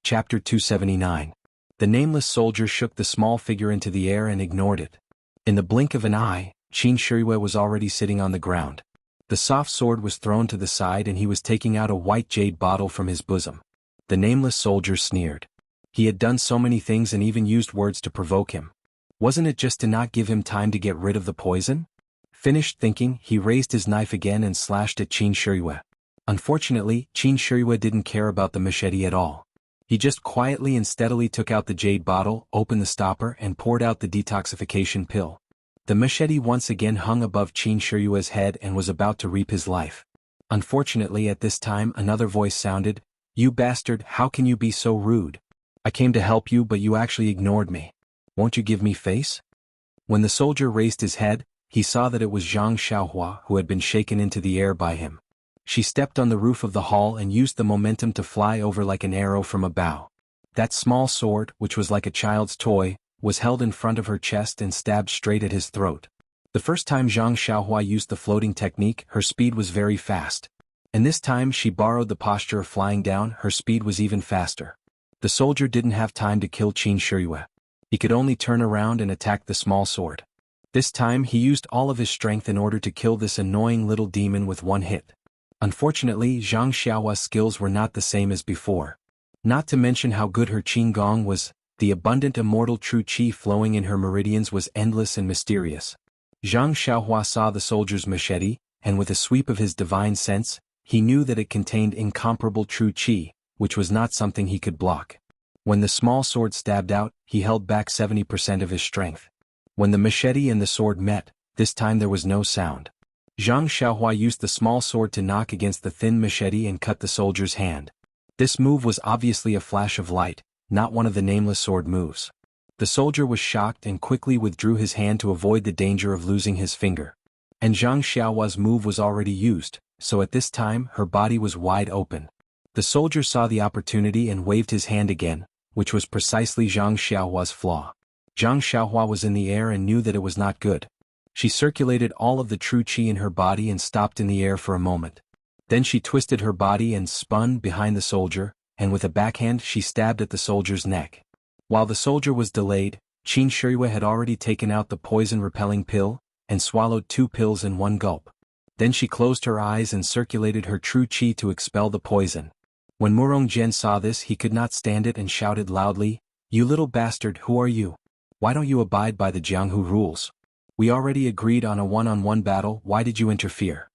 Chapter 279. The nameless soldier shook the small figure into the air and ignored it. In the blink of an eye, Qin Shiyue was already sitting on the ground. The soft sword was thrown to the side and he was taking out a white jade bottle from his bosom. The nameless soldier sneered. He had done so many things and even used words to provoke him. Wasn't it just to not give him time to get rid of the poison? Finished thinking, he raised his knife again and slashed at Qin Shiyue. Unfortunately, Qin Shiyue didn't care about the machete at all. He just quietly and steadily took out the jade bottle, opened the stopper and poured out the detoxification pill. The machete once again hung above Qin Shiyue's head and was about to reap his life. Unfortunately at this time another voice sounded, "You bastard, how can you be so rude? I came to help you but you actually ignored me. Won't you give me face?" When the soldier raised his head, he saw that it was Zhang Xiaohua who had been shaken into the air by him. She stepped on the roof of the hall and used the momentum to fly over like an arrow from a bow. That small sword, which was like a child's toy, was held in front of her chest and stabbed straight at his throat. The first time Zhang Xiaohua used the floating technique, her speed was very fast. And this time she borrowed the posture of flying down, her speed was even faster. The soldier didn't have time to kill Qin Shiyue. He could only turn around and attack the small sword. This time he used all of his strength in order to kill this annoying little demon with one hit. Unfortunately, Zhang Xiaohua's skills were not the same as before. Not to mention how good her qin gong was, the abundant immortal true qi flowing in her meridians was endless and mysterious. Zhang Xiaohua saw the soldier's machete, and with a sweep of his divine sense, he knew that it contained incomparable true qi, which was not something he could block. When the small sword stabbed out, he held back 70% of his strength. When the machete and the sword met, this time there was no sound. Zhang Xiaohua used the small sword to knock against the thin machete and cut the soldier's hand. This move was obviously a flash of light, not one of the nameless sword moves. The soldier was shocked and quickly withdrew his hand to avoid the danger of losing his finger. And Zhang Xiaohua's move was already used, so at this time her body was wide open. The soldier saw the opportunity and waved his hand again, which was precisely Zhang Xiaohua's flaw. Zhang Xiaohua was in the air and knew that it was not good. She circulated all of the true qi in her body and stopped in the air for a moment. Then she twisted her body and spun behind the soldier, and with a backhand she stabbed at the soldier's neck. While the soldier was delayed, Qin Shiyue had already taken out the poison-repelling pill, and swallowed 2 pills in one gulp. Then she closed her eyes and circulated her true qi to expel the poison. When Murong Jian saw this he could not stand it and shouted loudly, "You little bastard, who are you? Why don't you abide by the Jianghu rules? We already agreed on a one-on-one battle, why did you interfere?"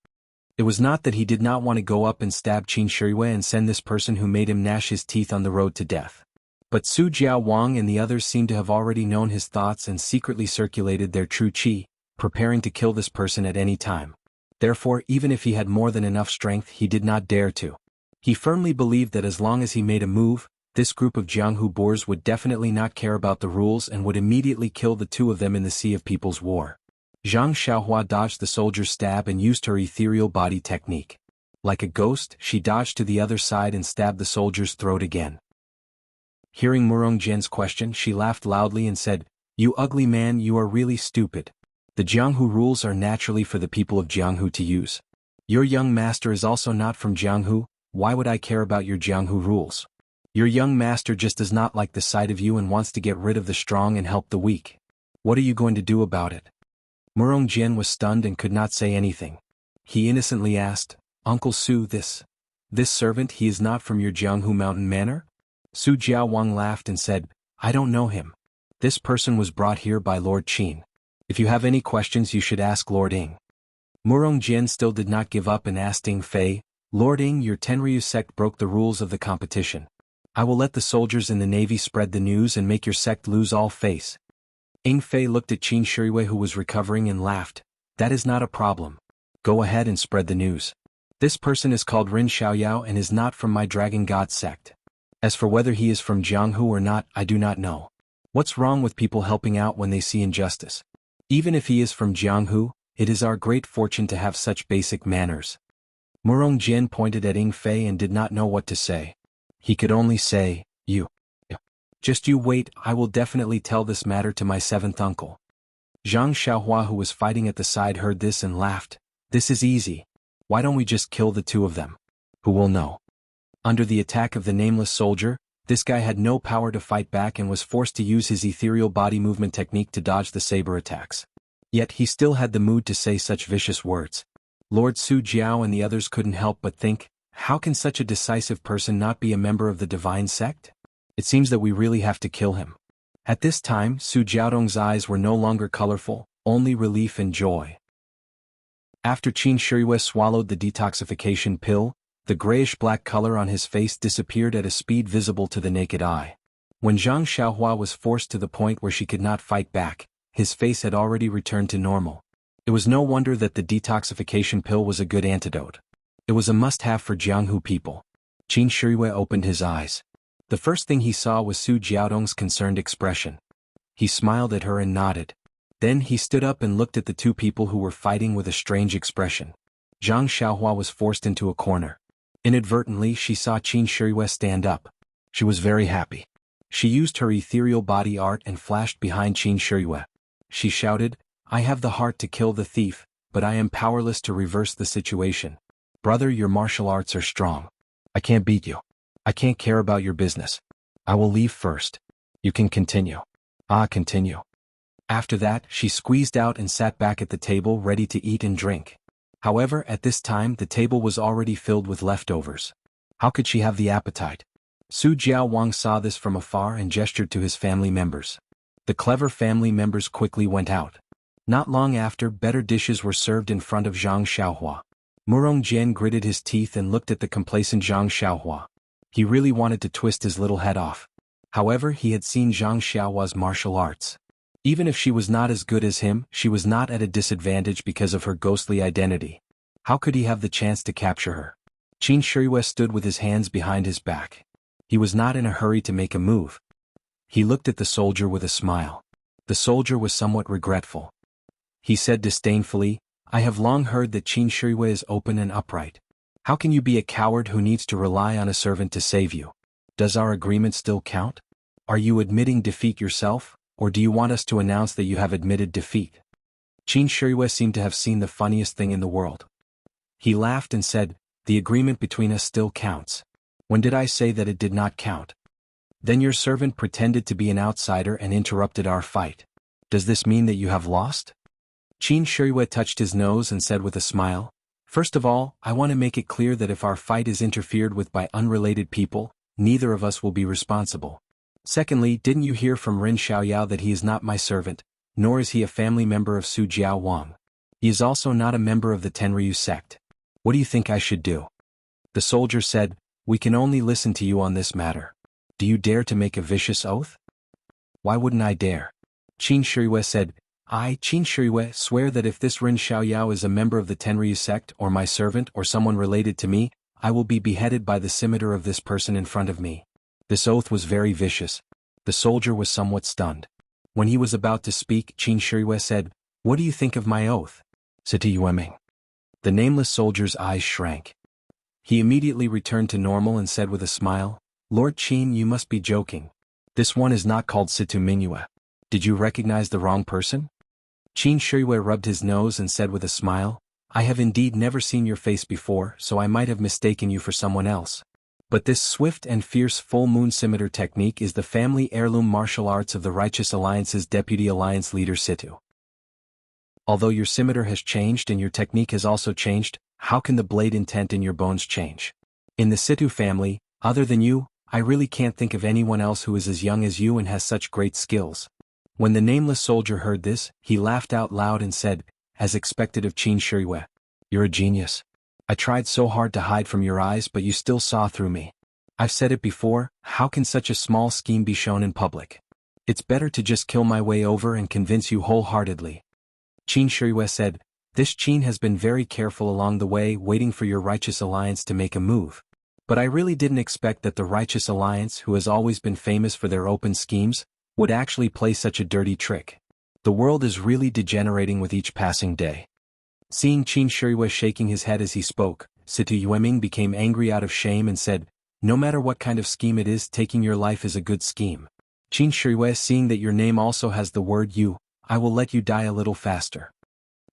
It was not that he did not want to go up and stab Qin Shiyue and send this person who made him gnash his teeth on the road to death. But Su Jiao Wang and the others seemed to have already known his thoughts and secretly circulated their true qi, preparing to kill this person at any time. Therefore, even if he had more than enough strength, he did not dare to. He firmly believed that as long as he made a move, this group of Jianghu boors would definitely not care about the rules and would immediately kill the 2 of them in the Sea of People's War. Zhang Xiaohua dodged the soldier's stab and used her ethereal body technique. Like a ghost, she dodged to the other side and stabbed the soldier's throat again. Hearing Murong Jian's question, she laughed loudly and said, "You ugly man, you are really stupid. The Jianghu rules are naturally for the people of Jianghu to use. Your young master is also not from Jianghu, why would I care about your Jianghu rules? Your young master just does not like the sight of you and wants to get rid of the strong and help the weak. What are you going to do about it?" Murong Jian was stunned and could not say anything. He innocently asked, "Uncle Su, this servant, he is not from your Jianghu mountain manor?" Su Jiao Wang laughed and said, "I don't know him. This person was brought here by Lord Qin. If you have any questions you should ask Lord Ing." Murong Jian still did not give up and asked Ing Fei, "Lord Ing, your Tenryu sect broke the rules of the competition. I will let the soldiers in the navy spread the news and make your sect lose all face." Ing Fei looked at Qin Shiyue who was recovering and laughed, "That is not a problem. Go ahead and spread the news. This person is called Rin Xiaoyao and is not from my Dragon God sect. As for whether he is from Jianghu or not, I do not know. What's wrong with people helping out when they see injustice? Even if he is from Jianghu, it is our great fortune to have such basic manners." Murong Jian pointed at Ing Fei and did not know what to say. He could only say, Just you wait, I will definitely tell this matter to my 7th uncle." Zhang Xiaohua who was fighting at the side heard this and laughed, "This is easy. Why don't we just kill the 2 of them? Who will know?" Under the attack of the nameless soldier, This guy had no power to fight back and was forced to use his ethereal body movement technique to dodge the saber attacks. Yet he still had the mood to say such vicious words. Lord Su Jiao and the others couldn't help but think, how can such a decisive person not be a member of the divine sect? It seems that we really have to kill him. At this time, Su Jiaodong's eyes were no longer colorful, only relief and joy. After Qin Shiyue swallowed the detoxification pill, the grayish-black color on his face disappeared at a speed visible to the naked eye. When Zhang Xiaohua was forced to the point where she could not fight back, his face had already returned to normal. It was no wonder that the detoxification pill was a good antidote. It was a must-have for Jianghu people. Qin Shiyue opened his eyes. The first thing he saw was Su Jiaodong's concerned expression. He smiled at her and nodded. Then he stood up and looked at the two people who were fighting with a strange expression. Zhang Xiaohua was forced into a corner. Inadvertently, she saw Qin Shiyue stand up. She was very happy. She used her ethereal body art and flashed behind Qin Shiyue. She shouted, "I have the heart to kill the thief, but I am powerless to reverse the situation. Brother, your martial arts are strong. I can't beat you. I can't care about your business. I will leave first. You can continue." Continue. After that, she squeezed out and sat back at the table ready to eat and drink. However, at this time the table was already filled with leftovers. How could she have the appetite? Su Jiaowang saw this from afar and gestured to his family members. The clever family members quickly went out. Not long after, better dishes were served in front of Zhang Xiaohua. Murong Jian gritted his teeth and looked at the complacent Zhang Xiaohua. He really wanted to twist his little head off. However, he had seen Zhang Xiaohua's martial arts. Even if she was not as good as him, she was not at a disadvantage because of her ghostly identity. How could he have the chance to capture her? Qin Shiyue stood with his hands behind his back. He was not in a hurry to make a move. He looked at the soldier with a smile. The soldier was somewhat regretful. He said disdainfully, "I have long heard that Qin Shiyue is open and upright. How can you be a coward who needs to rely on a servant to save you? Does our agreement still count? Are you admitting defeat yourself? Or do you want us to announce that you have admitted defeat?" Qin Shiyue seemed to have seen the funniest thing in the world. He laughed and said, "The agreement between us still counts. When did I say that it did not count? Then your servant pretended to be an outsider and interrupted our fight. Does this mean that you have lost?" Qin Shiyue touched his nose and said with a smile, "First of all, I want to make it clear that if our fight is interfered with by unrelated people, neither of us will be responsible. Secondly, didn't you hear from Ren Xiaoyao that he is not my servant, nor is he a family member of Su Jiaowang? He is also not a member of the Tenryu sect. What do you think I should do?" The soldier said, "We can only listen to you on this matter. Do you dare to make a vicious oath?" "Why wouldn't I dare?" Qin Shiyue said, "I, Qin Shiyue, swear that if this Ren Xiaoyao is a member of the Tenryu sect or my servant or someone related to me, I will be beheaded by the scimitar of this person in front of me." This oath was very vicious. The soldier was somewhat stunned. When he was about to speak, Qin Shiyue said, "What do you think of my oath?" Siti Yueming. The nameless soldier's eyes shrank. He immediately returned to normal and said with a smile, "Lord Qin, you must be joking. This one is not called Situ Mingyue. Did you recognize the wrong person?" Qin Shiyue rubbed his nose and said with a smile, "I have indeed never seen your face before, so I might have mistaken you for someone else. But this swift and fierce full moon scimitar technique is the family heirloom martial arts of the Righteous Alliance's Deputy Alliance Leader Situ. Although your scimitar has changed and your technique has also changed, how can the blade intent in your bones change? In the Situ family, other than you, I really can't think of anyone else who is as young as you and has such great skills." When the nameless soldier heard this, he laughed out loud and said, as expected of Qin Shiyue, "You're a genius. I tried so hard to hide from your eyes but you still saw through me. I've said it before, how can such a small scheme be shown in public? It's better to just kill my way over and convince you wholeheartedly." Qin Shiyue said, "This Qin has been very careful along the way waiting for your Righteous Alliance to make a move. But I really didn't expect that the Righteous Alliance, who has always been famous for their open schemes, would actually play such a dirty trick. The world is really degenerating with each passing day." Seeing Qin Shiyue shaking his head as he spoke, Situ Yueming became angry out of shame and said, "No matter what kind of scheme it is, taking your life is a good scheme. Qin Shiyue, seeing that your name also has the word you, I will let you die a little faster."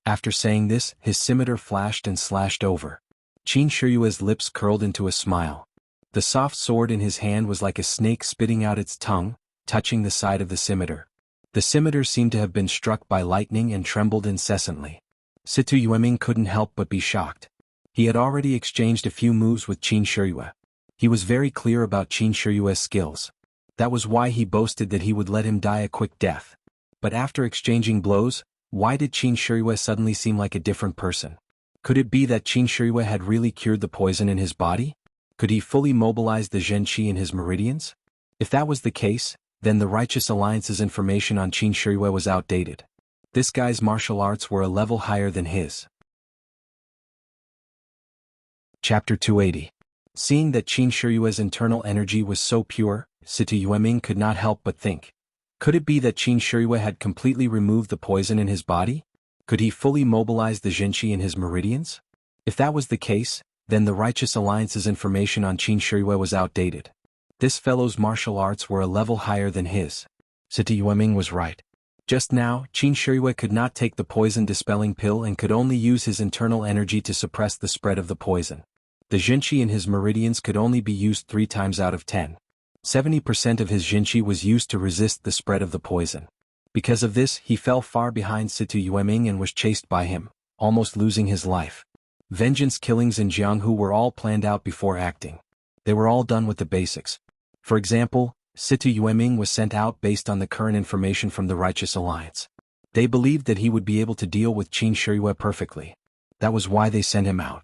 After saying this, his scimitar flashed and slashed over. Qin Shiyue's lips curled into a smile. The soft sword in his hand was like a snake spitting out its tongue, touching the side of the scimitar. The scimitar seemed to have been struck by lightning and trembled incessantly. Situ Yueming couldn't help but be shocked. He had already exchanged a few moves with Qin Shiyue. He was very clear about Qin Shiyue's skills. That was why he boasted that he would let him die a quick death. But after exchanging blows, why did Qin Shiyue suddenly seem like a different person? Could it be that Qin Shiyue had really cured the poison in his body? Could he fully mobilize the Zhen Qi in his meridians? If that was the case, then the Righteous Alliance's information on Qin Shiyue was outdated. This guy's martial arts were a level higher than his. Chapter 280. Seeing that Qin Shiyue's internal energy was so pure, Situ Yueming could not help but think. Could it be that Qin Shiyue had completely removed the poison in his body? Could he fully mobilize the Zhen Qi in his meridians? If that was the case, then the Righteous Alliance's information on Qin Shiyue was outdated. This fellow's martial arts were a level higher than his. Situ Yueming was right. Just now, Qin Shiyue could not take the poison-dispelling pill and could only use his internal energy to suppress the spread of the poison. The Zhen Qi in his meridians could only be used 3 times out of 10. 70% of his Zhen Qi was used to resist the spread of the poison. Because of this, he fell far behind Situ Yueming and was chased by him, almost losing his life. Vengeance killings in Jianghu were all planned out before acting. They were all done with the basics. For example, Situ Yueming was sent out based on the current information from the Righteous Alliance. They believed that he would be able to deal with Qin Shiyue perfectly. That was why they sent him out.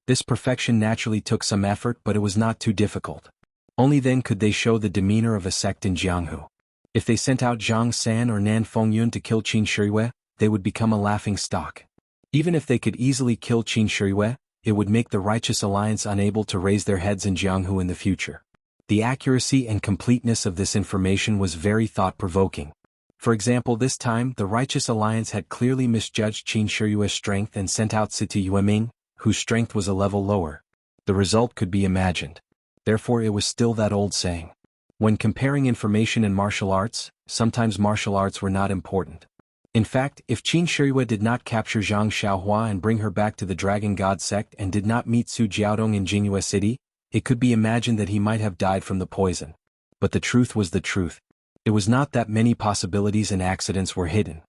This perfection naturally took some effort, but it was not too difficult. Only then could they show the demeanor of a sect in Jianghu. If they sent out Zhang San or Nan Fengyun to kill Qin Shiyue, they would become a laughing stock. Even if they could easily kill Qin Shiyue, it would make the Righteous Alliance unable to raise their heads in Jianghu in the future. The accuracy and completeness of this information was very thought-provoking. For example, this time the Righteous Alliance had clearly misjudged Qin Shiyue's strength and sent out Situ Yueming, whose strength was a level lower. The result could be imagined. Therefore it was still that old saying. When comparing information in martial arts, sometimes martial arts were not important. In fact, if Qin Shiyue did not capture Zhang Xiaohua and bring her back to the Dragon God sect and did not meet Su Jiaodong in Jingyue City, it could be imagined that he might have died from the poison. But the truth was the truth. It was not that many possibilities and accidents were hidden.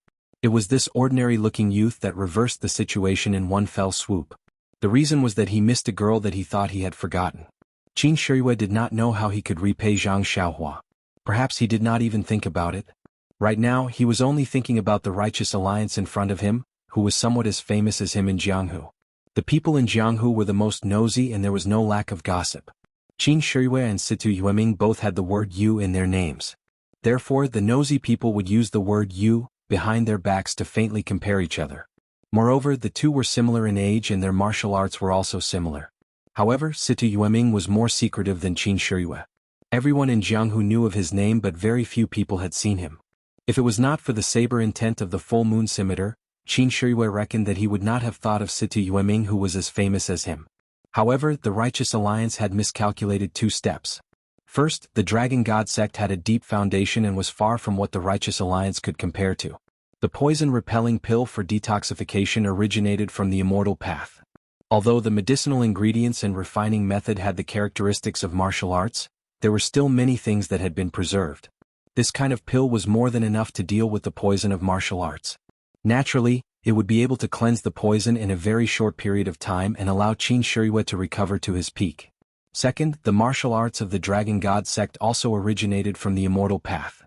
It was this ordinary-looking youth that reversed the situation in one fell swoop. The reason was that he missed a girl that he thought he had forgotten. Qin Shiyue did not know how he could repay Zhang Xiaohua. Perhaps he did not even think about it. Right now, he was only thinking about the Righteous Alliance in front of him, who was somewhat as famous as him in Jianghu. The people in Jianghu were the most nosy and there was no lack of gossip. Qin Shiyue and Situ Yueming both had the word "you" in their names. Therefore, the nosy people would use the word "you" behind their backs to faintly compare each other. Moreover, the two were similar in age and their martial arts were also similar. However, Situ Yueming was more secretive than Qin Shiyue. Everyone in Jianghu knew of his name but very few people had seen him. If it was not for the saber intent of the full moon scimitar, Qin Shiyue reckoned that he would not have thought of Situ Yueming, who was as famous as him. However, the Righteous Alliance had miscalculated 2 steps. First, the Dragon God sect had a deep foundation and was far from what the Righteous Alliance could compare to. The poison-repelling pill for detoxification originated from the immortal path. Although the medicinal ingredients and refining method had the characteristics of martial arts, there were still many things that had been preserved. This kind of pill was more than enough to deal with the poison of martial arts. Naturally, it would be able to cleanse the poison in a very short period of time and allow Qin Shiyue to recover to his peak. Second, the martial arts of the Dragon God sect also originated from the immortal path.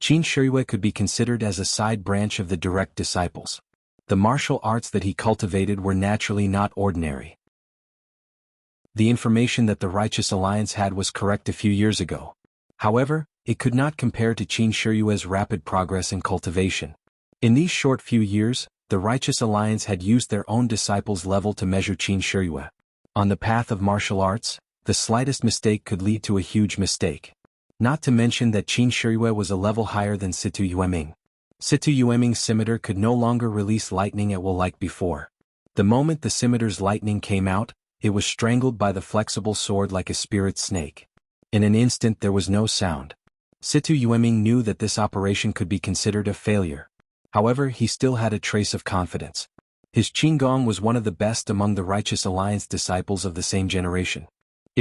Qin Shiyue could be considered as a side branch of the direct disciples. The martial arts that he cultivated were naturally not ordinary. The information that the Righteous Alliance had was correct a few years ago. However, it could not compare to Qin Shiyue's rapid progress in cultivation. In these short few years, the Righteous Alliance had used their own disciples' level to measure Qin Shiyue. On the path of martial arts, the slightest mistake could lead to a huge mistake. Not to mention that Qin Shiyue was a level higher than Situ Yueming. Situ Yueming's scimitar could no longer release lightning at will like before. The moment the scimitar's lightning came out, it was strangled by the flexible sword like a spirit snake. In an instant there was no sound. Situ Yueming knew that this operation could be considered a failure. However, he still had a trace of confidence. His Qinggong was one of the best among the Righteous Alliance disciples of the same generation.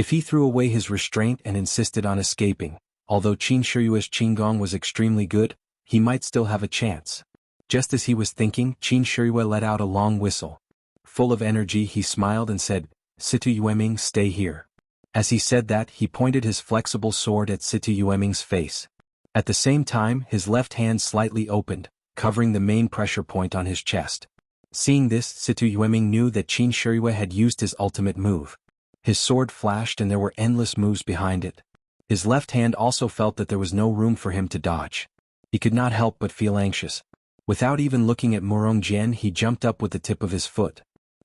If he threw away his restraint and insisted on escaping, although Qin Shiyue's Qinggong was extremely good, he might still have a chance. Just as he was thinking, Qin Shiyue let out a long whistle. Full of energy, he smiled and said, "Situ Yueming, stay here." As he said that, he pointed his flexible sword at Situ Yueming's face. At the same time, his left hand slightly opened, covering the main pressure point on his chest. Seeing this, Situ Yueming knew that Qin Shiyue had used his ultimate move. His sword flashed and there were endless moves behind it. His left hand also felt that there was no room for him to dodge. He could not help but feel anxious. Without even looking at Murong Jian, he jumped up with the tip of his foot.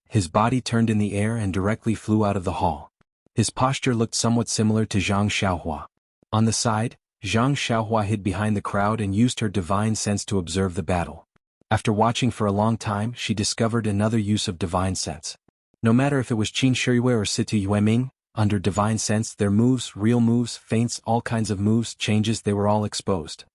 His body turned in the air and directly flew out of the hall. His posture looked somewhat similar to Zhang Xiaohua. On the side, Zhang Xiaohua hid behind the crowd and used her divine sense to observe the battle. After watching for a long time, she discovered another use of divine sense. No matter if it was Qin Shiyue or Situ Yueming, under divine sense their moves, real moves, feints, all kinds of moves, changes, they were all exposed.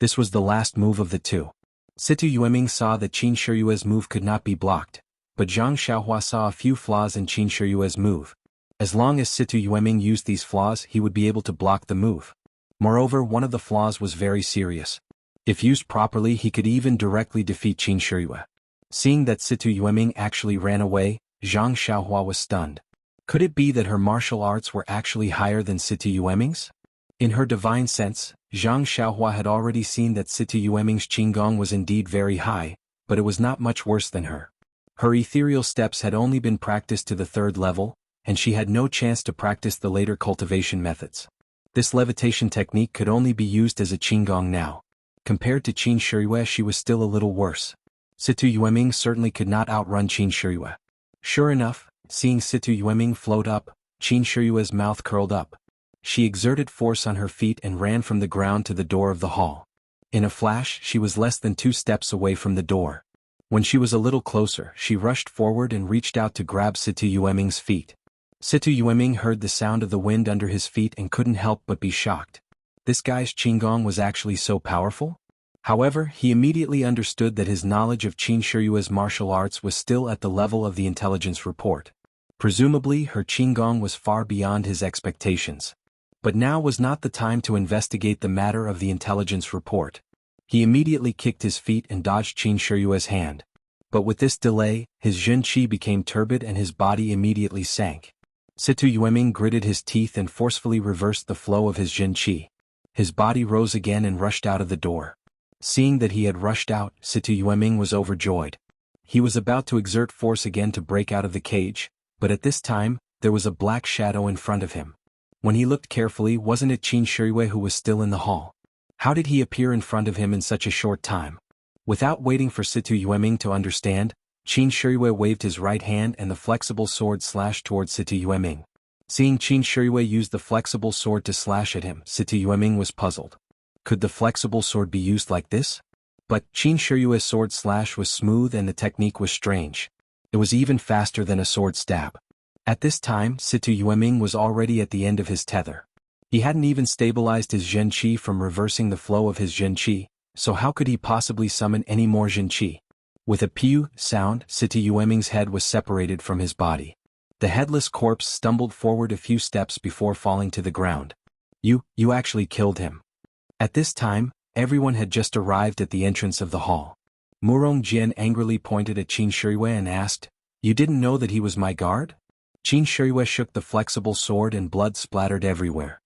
This was the last move of the two. Situ Yueming saw that Qin Shiyue's move could not be blocked, but Zhang Xiaohua saw a few flaws in Qin Shiyue's move. As long as Situ Yueming used these flaws, he would be able to block the move. Moreover, one of the flaws was very serious. If used properly, he could even directly defeat Qin Shiyue. Seeing that Situ Yueming actually ran away, Zhang Xiaohua was stunned. Could it be that her martial arts were actually higher than Situ Yueming's? In her divine sense, Zhang Xiaohua had already seen that Situ Yueming's Qinggong was indeed very high, but it was not much worse than her. Her ethereal steps had only been practiced to the 3rd level, and she had no chance to practice the later cultivation methods. This levitation technique could only be used as a Qinggong now. Compared to Qin Shiyue, she was still a little worse. Situ Yueming certainly could not outrun Qin Shiyue. Sure enough, seeing Situ Yueming float up, Qin Shiyue's mouth curled up. She exerted force on her feet and ran from the ground to the door of the hall. In a flash, she was less than 2 steps away from the door. When she was a little closer, she rushed forward and reached out to grab Situ Yueming's feet. Situ Yueming heard the sound of the wind under his feet and couldn't help but be shocked. This guy's Qinggong was actually so powerful? However, he immediately understood that his knowledge of Qin Shiyue's martial arts was still at the level of the intelligence report. Presumably, her Qinggong was far beyond his expectations. But now was not the time to investigate the matter of the intelligence report. He immediately kicked his feet and dodged Qin Shiyue's hand. But with this delay, his Jin Qi became turbid and his body immediately sank. Situ Yueming gritted his teeth and forcefully reversed the flow of his Jin Qi. His body rose again and rushed out of the door. Seeing that he had rushed out, Situ Yueming was overjoyed. He was about to exert force again to break out of the cage, but at this time, there was a black shadow in front of him. When he looked carefully, wasn't it Qin Shiyue who was still in the hall? How did he appear in front of him in such a short time? Without waiting for Situ Yueming to understand, Qin Shiyue waved his right hand and the flexible sword slashed towards Situ Yueming. Seeing Qin Shiyue use the flexible sword to slash at him, Situ Yueming was puzzled. Could the flexible sword be used like this? But Qin Shiyue's sword slash was smooth and the technique was strange. It was even faster than a sword stab. At this time, Situ Yueming was already at the end of his tether. He hadn't even stabilized his Jin Qi from reversing the flow of his Jin Qi, so how could he possibly summon any more Jin Qi? With a pew sound, Situ Yueming's head was separated from his body. The headless corpse stumbled forward a few steps before falling to the ground. You actually killed him. At this time, everyone had just arrived at the entrance of the hall. Murong Jian angrily pointed at Qin Shiyue and asked, "You didn't know that he was my guard?" Qin Shiyue shook the flexible sword and blood splattered everywhere.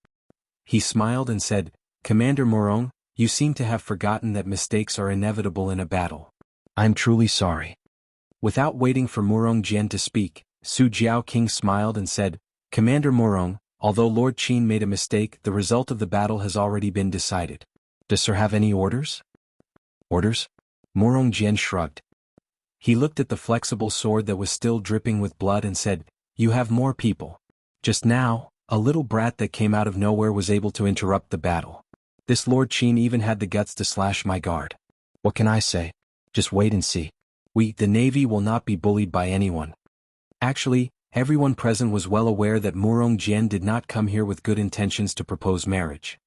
He smiled and said, "Commander Murong, you seem to have forgotten that mistakes are inevitable in a battle. I'm truly sorry." Without waiting for Murong Jian to speak, Su Jiao King smiled and said, "Commander Murong, although Lord Qin made a mistake, the result of the battle has already been decided. Does Sir have any orders?" "Orders?" Murong Jian shrugged. He looked at the flexible sword that was still dripping with blood and said, "You have more people. Just now, a little brat that came out of nowhere was able to interrupt the battle. This Lord Qin even had the guts to slash my guard. What can I say? Just wait and see. The Navy will not be bullied by anyone." Actually, everyone present was well aware that Murong Jian did not come here with good intentions to propose marriage.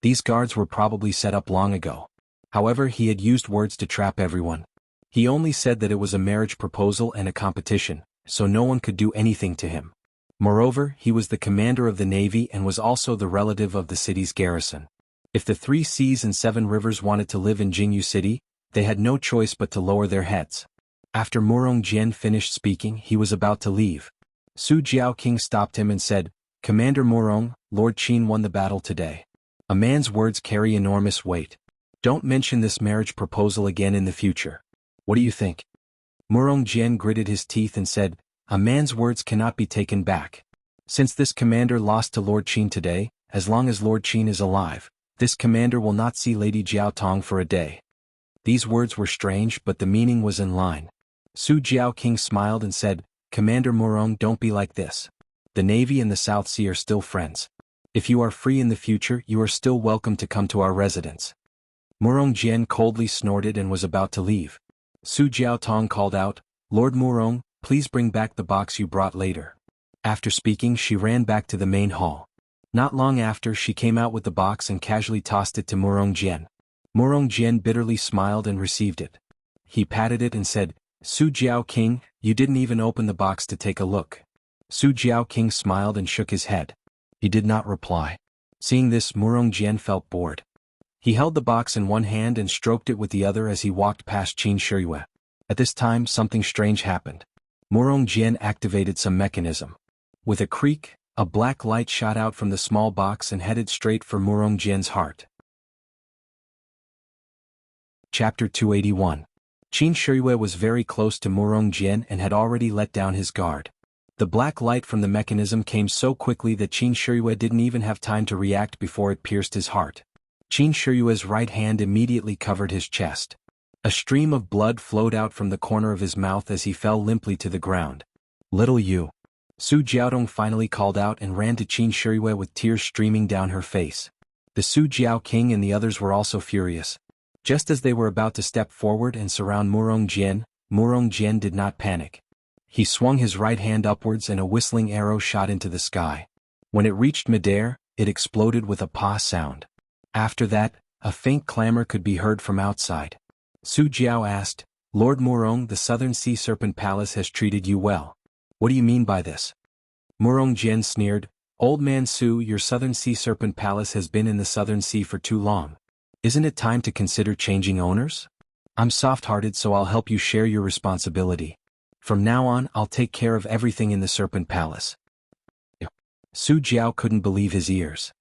These guards were probably set up long ago. However, he had used words to trap everyone. He only said that it was a marriage proposal and a competition, so no one could do anything to him. Moreover, he was the commander of the navy and was also the relative of the city's garrison. If the 3 seas and 7 rivers wanted to live in Jingyu City, they had no choice but to lower their heads. After Murong Jian finished speaking, he was about to leave. Su Jiaoqing stopped him and said, "Commander Murong, Lord Qin won the battle today. A man's words carry enormous weight. Don't mention this marriage proposal again in the future. What do you think?" Murong Jian gritted his teeth and said, "A man's words cannot be taken back. Since this commander lost to Lord Qin today, as long as Lord Qin is alive, this commander will not see Lady Jiao Tong for a day." These words were strange, but the meaning was in line. Su Jiaoqing smiled and said, "Commander Murong, don't be like this. The Navy and the South Sea are still friends. If you are free in the future, you are still welcome to come to our residence." Murong Jian coldly snorted and was about to leave. Su Jiaotong called out, "Lord Murong, please bring back the box you brought later." After speaking, she ran back to the main hall. Not long after, she came out with the box and casually tossed it to Murong Jian. Murong Jian bitterly smiled and received it. He patted it and said, "Su Jiaoqing, you didn't even open the box to take a look." Su Jiaoqing smiled and shook his head. He did not reply. Seeing this, Murong Jian felt bored. He held the box in one hand and stroked it with the other as he walked past Qin Shiyue. At this time, something strange happened. Murong Jian activated some mechanism. With a creak, a black light shot out from the small box and headed straight for Murong Jian's heart. Chapter 281. Qin Shiyue was very close to Murong Jian and had already let down his guard. The black light from the mechanism came so quickly that Qin Shiyue didn't even have time to react before it pierced his heart. Qin Shiyue's right hand immediately covered his chest. A stream of blood flowed out from the corner of his mouth as he fell limply to the ground. "Little you." Su Jiaotong finally called out and ran to Qin Shiyue with tears streaming down her face. The Su Jiaoqing and the others were also furious. Just as they were about to step forward and surround Murong Jian did not panic. He swung his right hand upwards and a whistling arrow shot into the sky. When it reached midair, it exploded with a "pa" sound. After that, a faint clamor could be heard from outside. Su Jiao asked, "Lord Murong, the Southern Sea Serpent Palace has treated you well. What do you mean by this?" Murong Jian sneered, "Old man Su, your Southern Sea Serpent Palace has been in the Southern Sea for too long. Isn't it time to consider changing owners? I'm soft-hearted, so I'll help you share your responsibility. From now on, I'll take care of everything in the Serpent Palace." Su Jiao couldn't believe his ears.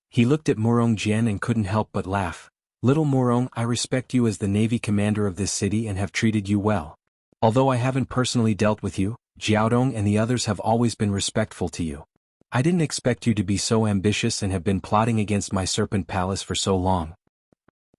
He looked at Murong Jian and couldn't help but laugh. "Little Murong, I respect you as the Navy commander of this city and have treated you well. Although I haven't personally dealt with you, Jiaodong and the others have always been respectful to you. I didn't expect you to be so ambitious and have been plotting against my Serpent Palace for so long.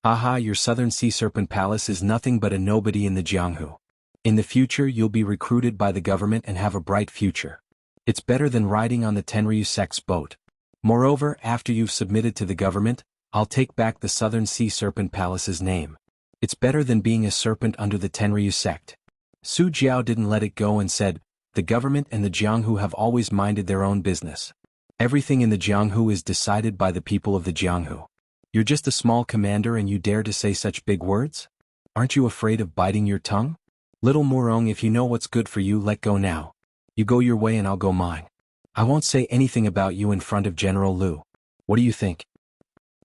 Aha, your Southern Sea Serpent Palace is nothing but a nobody in the Jianghu. In the future you'll be recruited by the government and have a bright future. It's better than riding on the Tenryu sect's boat. Moreover, after you've submitted to the government, I'll take back the Southern Sea Serpent Palace's name. It's better than being a serpent under the Tenryu sect." Su Jiao didn't let it go and said, "The government and the Jianghu have always minded their own business. Everything in the Jianghu is decided by the people of the Jianghu. You're just a small commander and you dare to say such big words? Aren't you afraid of biting your tongue? Little Murong, if you know what's good for you, let go now. You go your way and I'll go mine. I won't say anything about you in front of General Liu. What do you think?"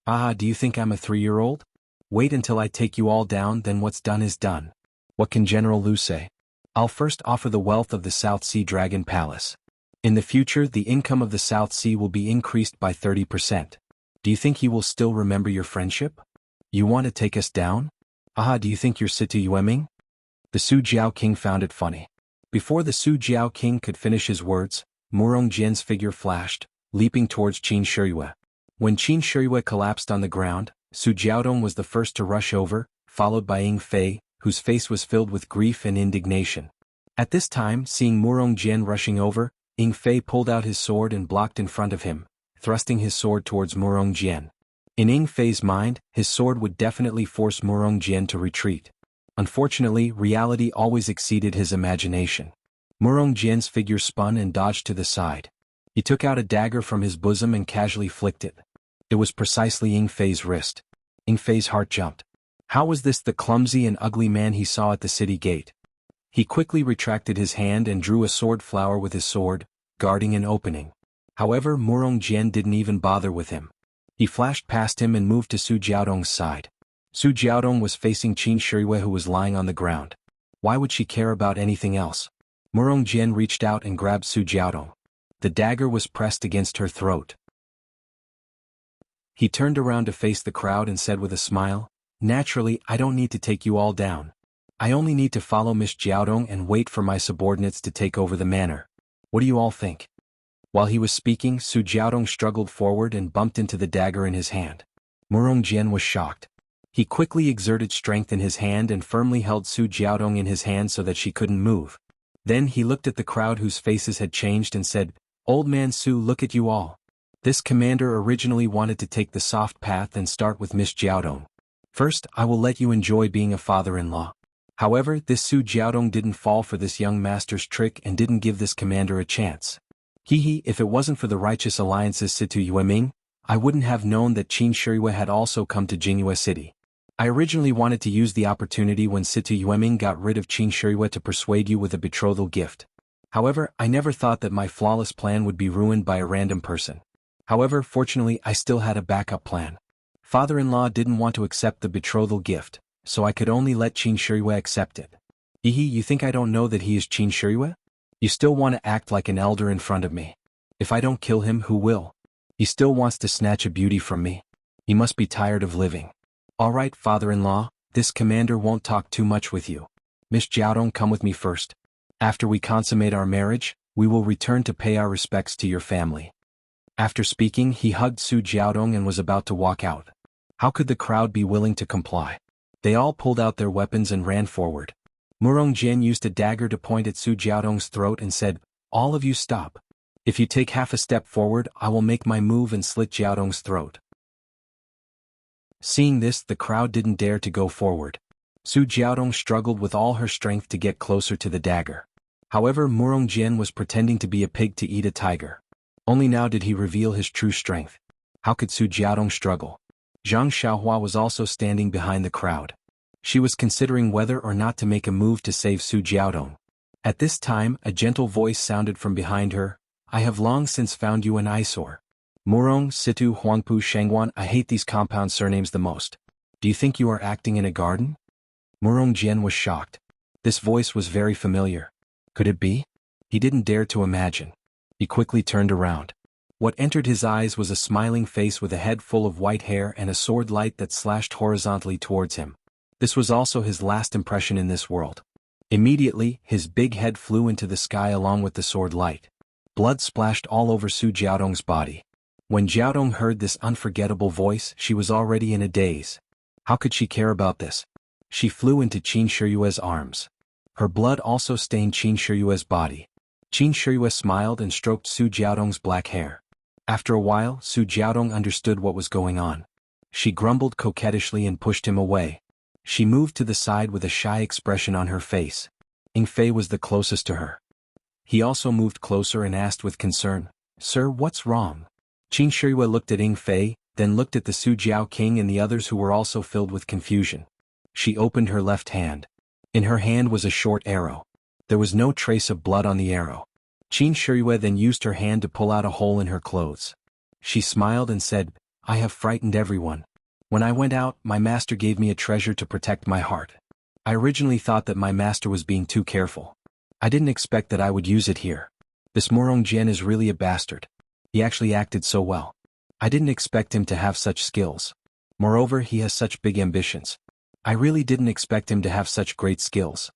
"Ah, do you think I'm a 3-year-old? Wait until I take you all down, then what's done is done. What can General Liu say? I'll first offer the wealth of the South Sea Dragon Palace. In the future, the income of the South Sea will be increased by 30%. Do you think he will still remember your friendship? You want to take us down? Ah, do you think you're Situ Yueming?" The Su Jiaoqing found it funny. Before the Su Jiaoqing could finish his words, Murong Jian's figure flashed, leaping towards Qin Shiyue. When Qin Shiyue collapsed on the ground, Su Jiaodong was the first to rush over, followed by Ying Fei, whose face was filled with grief and indignation. At this time, seeing Murong Jian rushing over, Ying Fei pulled out his sword and blocked in front of him, thrusting his sword towards Murong Jian. In Ying Fei's mind, his sword would definitely force Murong Jian to retreat. Unfortunately, reality always exceeded his imagination. Murong Jian's figure spun and dodged to the side. He took out a dagger from his bosom and casually flicked it. It was precisely Ying Fei's wrist. Ying Fei's heart jumped. How was this the clumsy and ugly man he saw at the city gate? He quickly retracted his hand and drew a sword flower with his sword, guarding an opening. However, Murong Jian didn't even bother with him. He flashed past him and moved to Su Jiaodong's side. Su Jiaodong was facing Qin Shiyue, who was lying on the ground. Why would she care about anything else? Murong Jian reached out and grabbed Su Jiaodong. The dagger was pressed against her throat. He turned around to face the crowd and said with a smile, "Naturally, I don't need to take you all down. I only need to follow Miss Jiaodong and wait for my subordinates to take over the manor. What do you all think?" While he was speaking, Su Jiaodong struggled forward and bumped into the dagger in his hand. Murong Jian was shocked. He quickly exerted strength in his hand and firmly held Su Jiaodong in his hand so that she couldn't move. Then he looked at the crowd whose faces had changed and said, "Old man Su, look at you all. This commander originally wanted to take the soft path and start with Miss Jiaodong. First, I will let you enjoy being a father-in-law." However, this Su Jiaodong didn't fall for this young master's trick and didn't give this commander a chance. If it wasn't for the righteous alliances Situ Yueming, I wouldn't have known that Qin Shiyue had also come to Jingyue City. I originally wanted to use the opportunity when Situ Yueming got rid of Qin Shiyue to persuade you with a betrothal gift. However, I never thought that my flawless plan would be ruined by a random person. However, fortunately, I still had a backup plan. Father-in-law didn't want to accept the betrothal gift, so I could only let Qin Shiyue accept it. You think I don't know that he is Qin Shiyue? You still want to act like an elder in front of me. If I don't kill him, who will? He still wants to snatch a beauty from me. He must be tired of living. All right, father-in-law, this commander won't talk too much with you. Miss Jiaodong, come with me first. After we consummate our marriage, we will return to pay our respects to your family." After speaking, he hugged Su Jiaodong and was about to walk out. How could the crowd be willing to comply? They all pulled out their weapons and ran forward. Murong Jian used a dagger to point at Su Jiaodong's throat and said, "All of you stop. If you take half a step forward, I will make my move and slit Jiaodong's throat." Seeing this, the crowd didn't dare to go forward. Su Jiaodong struggled with all her strength to get closer to the dagger. However, Murong Jian was pretending to be a pig to eat a tiger. Only now did he reveal his true strength. How could Su Jiaodong struggle? Zhang Xiaohua was also standing behind the crowd. She was considering whether or not to make a move to save Su Jiaodong. At this time, a gentle voice sounded from behind her, "I have long since found you an eyesore. Murong, Situ, Huangpu, Shangguan, I hate these compound surnames the most. Do you think you are acting in a garden?" Murong Jian was shocked. This voice was very familiar. Could it be? He didn't dare to imagine. He quickly turned around. What entered his eyes was a smiling face with a head full of white hair and a sword light that slashed horizontally towards him. This was also his last impression in this world. Immediately, his big head flew into the sky along with the sword light. Blood splashed all over Su Jiaodong's body. When Jiaodong heard this unforgettable voice, she was already in a daze. How could she care about this? She flew into Qin Shiyue's arms. Her blood also stained Qin Shiyue's body. Qin Shiyue smiled and stroked Su Jiaodong's black hair. After a while, Su Jiaodong understood what was going on. She grumbled coquettishly and pushed him away. She moved to the side with a shy expression on her face. Ing Fei was the closest to her. He also moved closer and asked with concern, "Sir, what's wrong?" Qin Shiyue looked at Ing Fei, then looked at the Su Jiao King and the others who were also filled with confusion. She opened her left hand. In her hand was a short arrow. There was no trace of blood on the arrow. Qin Shiyue then used her hand to pull out a hole in her clothes. She smiled and said, "I have frightened everyone. When I went out, my master gave me a treasure to protect my heart. I originally thought that my master was being too careful. I didn't expect that I would use it here. This Murong Jian is really a bastard. He actually acted so well. I didn't expect him to have such skills. Moreover, he has such big ambitions. I really didn't expect him to have such great skills."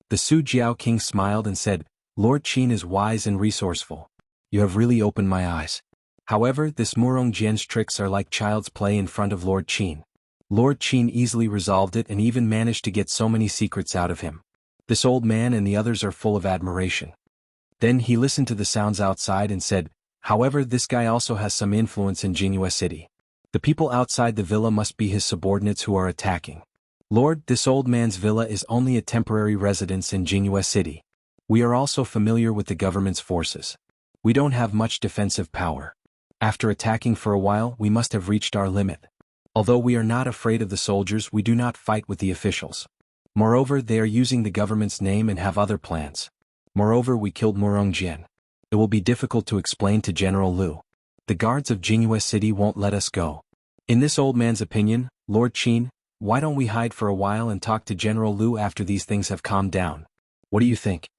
The Su Jiao King smiled and said, "Lord Qin is wise and resourceful. You have really opened my eyes. However, this Murong Jian's tricks are like child's play in front of Lord Qin. Lord Qin easily resolved it and even managed to get so many secrets out of him. This old man and the others are full of admiration." Then he listened to the sounds outside and said, "However, this guy also has some influence in Jingyue City. The people outside the villa must be his subordinates who are attacking. Lord, this old man's villa is only a temporary residence in Jingyue City. We are also familiar with the government's forces. We don't have much defensive power. After attacking for a while, we must have reached our limit. Although we are not afraid of the soldiers, we do not fight with the officials. Moreover, they are using the government's name and have other plans. Moreover, we killed Murong Jian. It will be difficult to explain to General Liu. The guards of Jingyue City won't let us go. In this old man's opinion, Lord Qin, why don't we hide for a while and talk to General Liu after these things have calmed down? What do you think?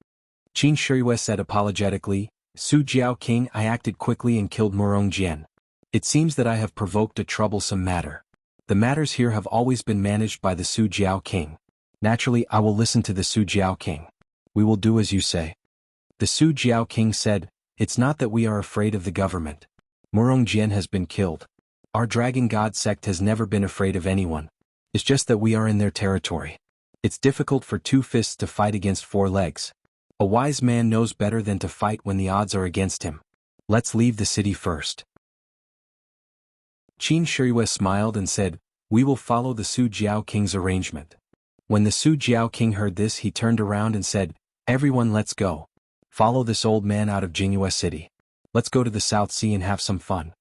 Qin Shiyue said apologetically, Su Jiao King, I acted quickly and killed Murong Jian. It seems that I have provoked a troublesome matter. The matters here have always been managed by the Su Jiao King. Naturally, I will listen to the Su Jiao King. We will do as you say. The Su Jiao King said, it's not that we are afraid of the government. Murong Jian has been killed. Our Dragon God sect has never been afraid of anyone. It's just that we are in their territory. It's difficult for two fists to fight against four legs. A wise man knows better than to fight when the odds are against him. Let's leave the city first. Qin Shiyue smiled and said, we will follow the Su Jiao King's arrangement. When the Su Jiao King heard this, he turned around and said, everyone, let's go. Follow this old man out of Jingyue City. Let's go to the South Sea and have some fun.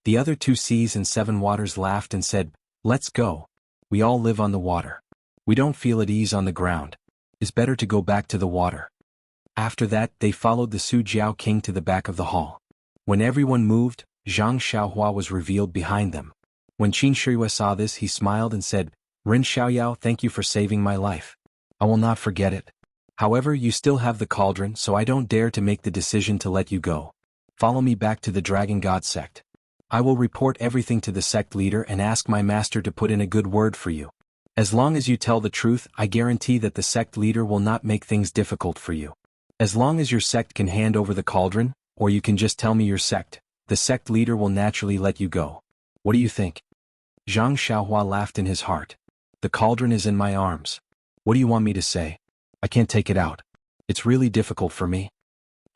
The other two seas and seven waters laughed and said, let's go. We all live on the water. We don't feel at ease on the ground. It's better to go back to the water. After that, they followed the Su Jiao King to the back of the hall. When everyone moved, Zhang Xiaohua was revealed behind them. When Qin Shiyue saw this, he smiled and said, Ren Xiaoyao, thank you for saving my life. I will not forget it. However, you still have the cauldron, so I don't dare to make the decision to let you go. Follow me back to the Dragon God sect. I will report everything to the sect leader and ask my master to put in a good word for you. As long as you tell the truth, I guarantee that the sect leader will not make things difficult for you. As long as your sect can hand over the cauldron, or you can just tell me your sect, the sect leader will naturally let you go. What do you think? Zhang Xiaohua laughed in his heart. The cauldron is in my arms. What do you want me to say? I can't take it out. It's really difficult for me.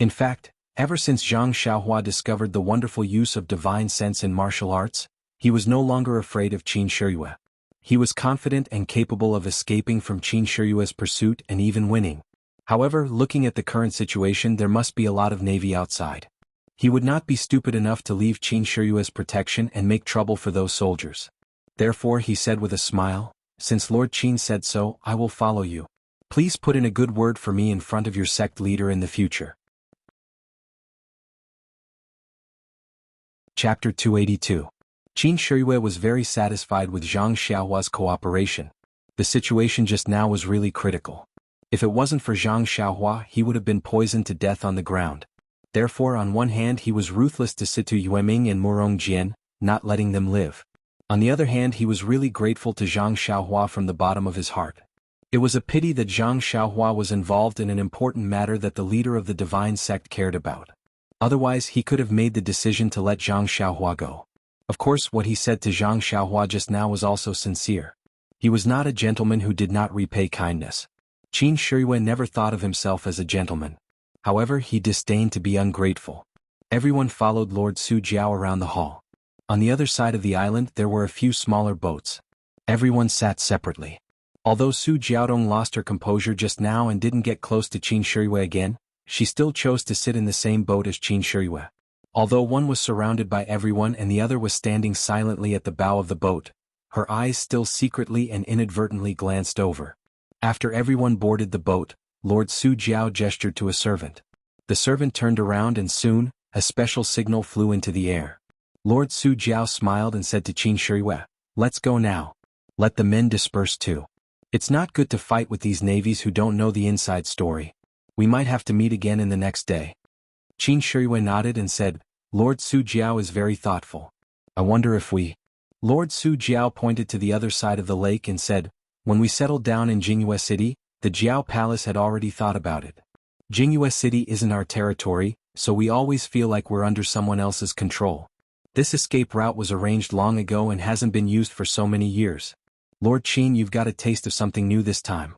In fact, ever since Zhang Xiaohua discovered the wonderful use of divine sense in martial arts, he was no longer afraid of Qin Shiyue. He was confident and capable of escaping from Qin Shiyue's pursuit and even winning. However, looking at the current situation, there must be a lot of navy outside. He would not be stupid enough to leave Qin Shiyue's protection and make trouble for those soldiers. Therefore, he said with a smile, since Lord Qin said so, I will follow you. Please put in a good word for me in front of your sect leader in the future. Chapter 282. Qin Shiyue was very satisfied with Zhang Xiaohua's cooperation. The situation just now was really critical. If it wasn't for Zhang Xiaohua, he would have been poisoned to death on the ground. Therefore, on one hand, he was ruthless to Situ Yueming and Murong Jian, not letting them live. On the other hand, he was really grateful to Zhang Xiaohua from the bottom of his heart. It was a pity that Zhang Xiaohua was involved in an important matter that the leader of the divine sect cared about. Otherwise, he could have made the decision to let Zhang Xiaohua go. Of course, what he said to Zhang Xiaohua just now was also sincere. He was not a gentleman who did not repay kindness. Qin Shiyue never thought of himself as a gentleman. However, he disdained to be ungrateful. Everyone followed Lord Su Jiao around the hall. On the other side of the island, there were a few smaller boats. Everyone sat separately. Although Su Jiaodong lost her composure just now and didn't get close to Qin Shiyue again, she still chose to sit in the same boat as Qin Shiyue. Although one was surrounded by everyone and the other was standing silently at the bow of the boat, her eyes still secretly and inadvertently glanced over. After everyone boarded the boat, Lord Su Jiao gestured to a servant. The servant turned around and soon, a special signal flew into the air. Lord Su Jiao smiled and said to Qin Shiyue, let's go now. Let the men disperse too. It's not good to fight with these navies who don't know the inside story. We might have to meet again in the next day. Qin Shiyue nodded and said, Lord Su Jiao is very thoughtful. I wonder if we... Lord Su Jiao pointed to the other side of the lake and said, when we settled down in Jingyue City, the Jiao Palace had already thought about it. Jingyue City isn't our territory, so we always feel like we're under someone else's control. This escape route was arranged long ago and hasn't been used for so many years. Lord Qin, you've got a taste of something new this time.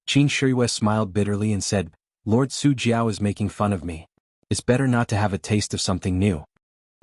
Qin Shiyue smiled bitterly and said, Lord Su Jiao is making fun of me. It's better not to have a taste of something new.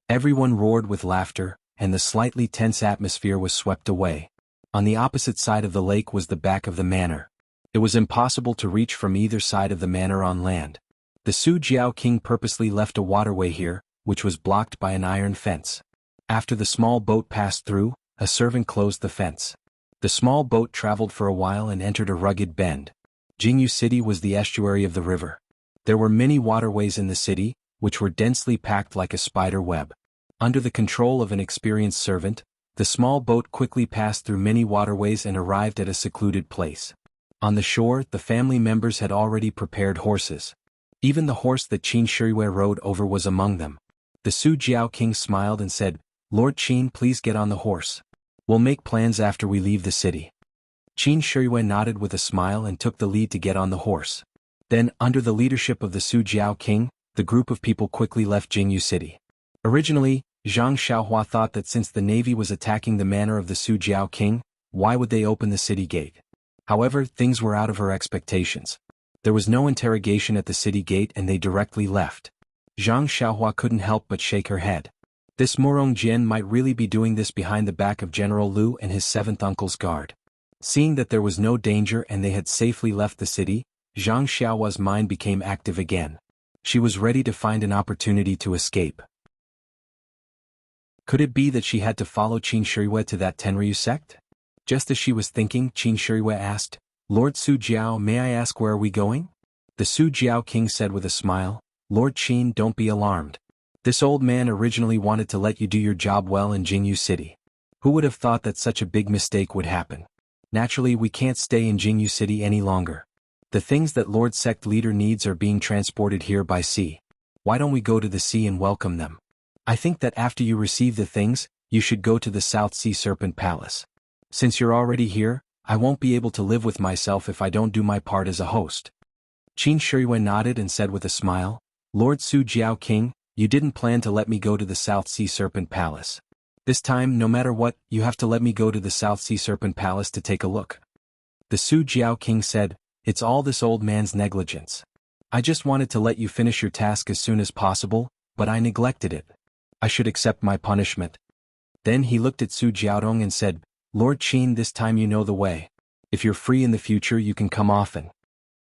Everyone roared with laughter, and the slightly tense atmosphere was swept away. On the opposite side of the lake was the back of the manor. It was impossible to reach from either side of the manor on land. The Su Jiao King purposely left a waterway here, which was blocked by an iron fence. After the small boat passed through, a servant closed the fence. The small boat traveled for a while and entered a rugged bend. Jingyu City was the estuary of the river. There were many waterways in the city, which were densely packed like a spider web. Under the control of an experienced servant, the small boat quickly passed through many waterways and arrived at a secluded place. On the shore, the family members had already prepared horses. Even the horse that Qin Shiyue rode over was among them. The Su Jiao king smiled and said, "Lord Qin, please get on the horse. We'll make plans after we leave the city." Qin Shiyue nodded with a smile and took the lead to get on the horse. Then, under the leadership of the Su Jiao king, the group of people quickly left Jingyu City. Originally, Zhang Xiaohua thought that since the navy was attacking the manor of the Su Jiao king, why would they open the city gate? However, things were out of her expectations. There was no interrogation at the city gate and they directly left. Zhang Xiaohua couldn't help but shake her head. This Murong Jian might really be doing this behind the back of General Liu and his seventh uncle's guard. Seeing that there was no danger and they had safely left the city, Zhang Xiaohua's mind became active again. She was ready to find an opportunity to escape. Could it be that she had to follow Qin Shiyue to that Tenryu sect? Just as she was thinking, Qin Shiyue asked, "Lord Su Jiao, may I ask where are we going?" The Su Jiao king said with a smile, "Lord Qin, don't be alarmed. This old man originally wanted to let you do your job well in Jingyu City. Who would have thought that such a big mistake would happen? Naturally, we can't stay in Jingyu City any longer. The things that Lord Sect Leader needs are being transported here by sea. Why don't we go to the sea and welcome them? I think that after you receive the things, you should go to the South Sea Serpent Palace. Since you're already here, I won't be able to live with myself if I don't do my part as a host." Qin Shiyue nodded and said with a smile, "Lord Su Jiao King, you didn't plan to let me go to the South Sea Serpent Palace. This time, no matter what, you have to let me go to the South Sea Serpent Palace to take a look." The Su Jiao King said, "It's all this old man's negligence. I just wanted to let you finish your task as soon as possible, but I neglected it. I should accept my punishment." Then he looked at Su Jiaodong and said, "Lord Qin, this time you know the way. If you're free in the future you can come often."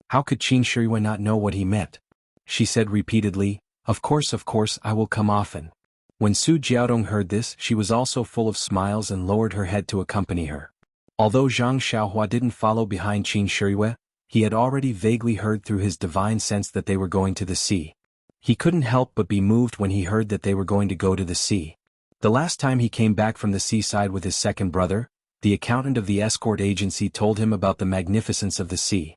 How could Qin Shiyue not know what he meant? She said repeatedly, of course I will come often." When Su Jiaodong heard this, she was also full of smiles and lowered her head to accompany her. Although Zhang Xiaohua didn't follow behind Qin Shiyue, he had already vaguely heard through his divine sense that they were going to the sea. He couldn't help but be moved when he heard that they were going to go to the sea. The last time he came back from the seaside with his second brother, the accountant of the escort agency told him about the magnificence of the sea.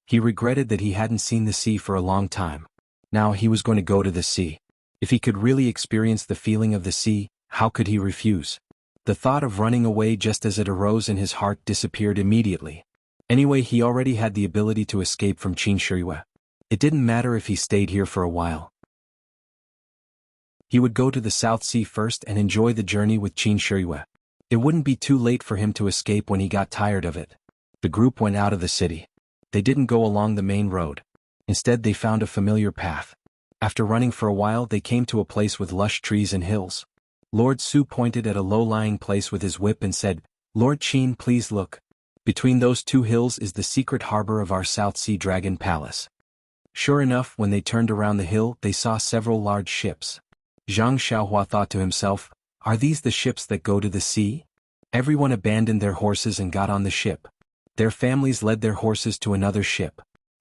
He regretted that he hadn't seen the sea for a long time. Now he was going to go to the sea. If he could really experience the feeling of the sea, how could he refuse? The thought of running away just as it arose in his heart disappeared immediately. Anyway, he already had the ability to escape from Qin Shiyue. It didn't matter if he stayed here for a while. He would go to the South Sea first and enjoy the journey with Qin Shiyue. It wouldn't be too late for him to escape when he got tired of it. The group went out of the city. They didn't go along the main road. Instead, they found a familiar path. After running for a while, they came to a place with lush trees and hills. Lord Su pointed at a low-lying place with his whip and said, "Lord Qin, please look. Between those two hills is the secret harbor of our South Sea Dragon Palace." Sure enough, when they turned around the hill, they saw several large ships. Zhang Xiaohua thought to himself, "Are these the ships that go to the sea?" Everyone abandoned their horses and got on the ship. Their families led their horses to another ship.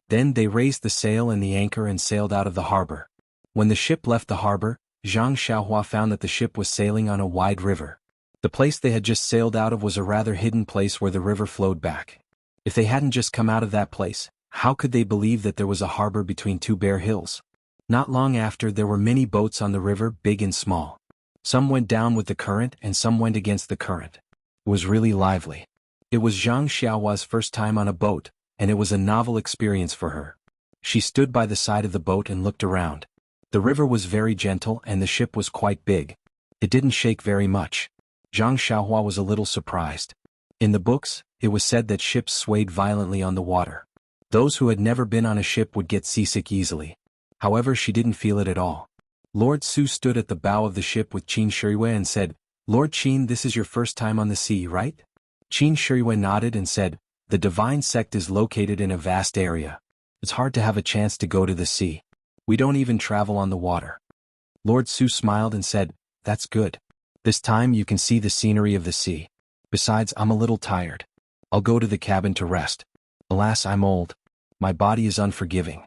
Then they raised the sail and the anchor and sailed out of the harbor. When the ship left the harbor, Zhang Xiaohua found that the ship was sailing on a wide river. The place they had just sailed out of was a rather hidden place where the river flowed back. If they hadn't just come out of that place, how could they believe that there was a harbor between two bare hills? Not long after, there were many boats on the river, big and small. Some went down with the current and some went against the current. It was really lively. It was Zhang Xiaohua's first time on a boat, and it was a novel experience for her. She stood by the side of the boat and looked around. The river was very gentle and the ship was quite big. It didn't shake very much. Zhang Xiaohua was a little surprised. In the books, it was said that ships swayed violently on the water. Those who had never been on a ship would get seasick easily. However, she didn't feel it at all. Lord Su stood at the bow of the ship with Qin Shiyue and said, "Lord Qin, this is your first time on the sea, right?" Qin Shiyue nodded and said, "The divine sect is located in a vast area. It's hard to have a chance to go to the sea. We don't even travel on the water." Lord Su smiled and said, "That's good. This time you can see the scenery of the sea." Besides, I'm a little tired. I'll go to the cabin to rest. Alas, I'm old. My body is unforgiving.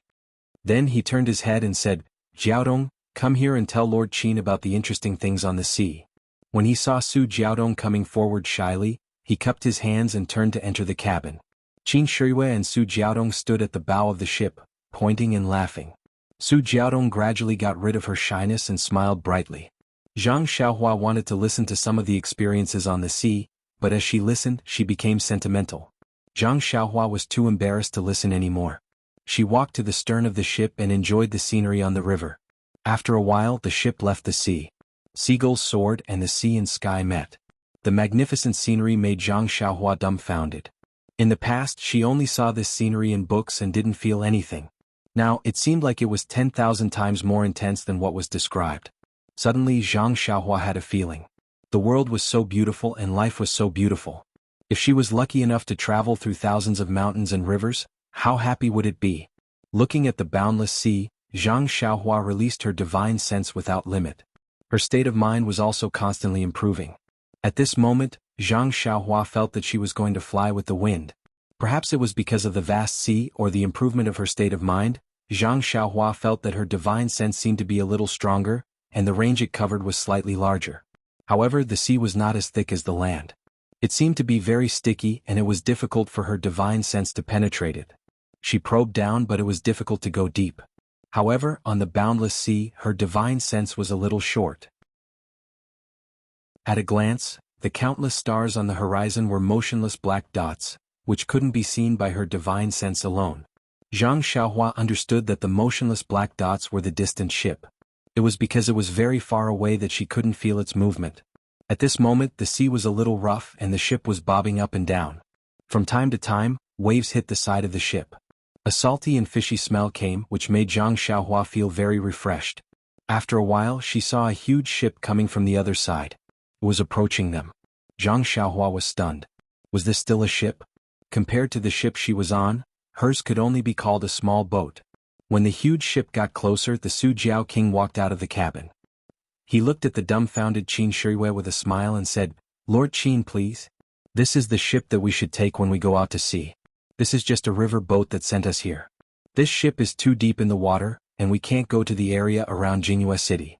Then he turned his head and said, Jiaodong, come here and tell Lord Qin about the interesting things on the sea. When he saw Su Jiaodong coming forward shyly, he cupped his hands and turned to enter the cabin. Qin Shiyue and Su Jiaodong stood at the bow of the ship, pointing and laughing. Su Jiaodong gradually got rid of her shyness and smiled brightly. Zhang Xiaohua wanted to listen to some of the experiences on the sea, but as she listened, she became sentimental. Zhang Xiaohua was too embarrassed to listen anymore. She walked to the stern of the ship and enjoyed the scenery on the river. After a while, the ship left the sea. Seagulls soared and the sea and sky met. The magnificent scenery made Zhang Xiaohua dumbfounded. In the past, she only saw this scenery in books and didn't feel anything. Now, it seemed like it was 10,000 times more intense than what was described. Suddenly, Zhang Xiaohua had a feeling. The world was so beautiful and life was so beautiful. If she was lucky enough to travel through thousands of mountains and rivers, how happy would it be? Looking at the boundless sea, Zhang Xiaohua released her divine sense without limit. Her state of mind was also constantly improving. At this moment, Zhang Xiaohua felt that she was going to fly with the wind. Perhaps it was because of the vast sea or the improvement of her state of mind. Zhang Xiaohua felt that her divine sense seemed to be a little stronger, and the range it covered was slightly larger. However, the sea was not as thick as the land. It seemed to be very sticky and it was difficult for her divine sense to penetrate it. She probed down, but it was difficult to go deep. However, on the boundless sea, her divine sense was a little short. At a glance, the countless stars on the horizon were motionless black dots, which couldn't be seen by her divine sense alone. Zhang Xiaohua understood that the motionless black dots were the distant ship. It was because it was very far away that she couldn't feel its movement. At this moment, the sea was a little rough and the ship was bobbing up and down. From time to time, waves hit the side of the ship. A salty and fishy smell came, which made Zhang Xiaohua feel very refreshed. After a while, she saw a huge ship coming from the other side. It was approaching them. Zhang Xiaohua was stunned. Was this still a ship? Compared to the ship she was on, hers could only be called a small boat. When the huge ship got closer, the Su Jiao King walked out of the cabin. He looked at the dumbfounded Qin Shiyue with a smile and said, Lord Qin, please. This is the ship that we should take when we go out to sea. This is just a river boat that sent us here. This ship is too deep in the water, and we can't go to the area around Jinhua City.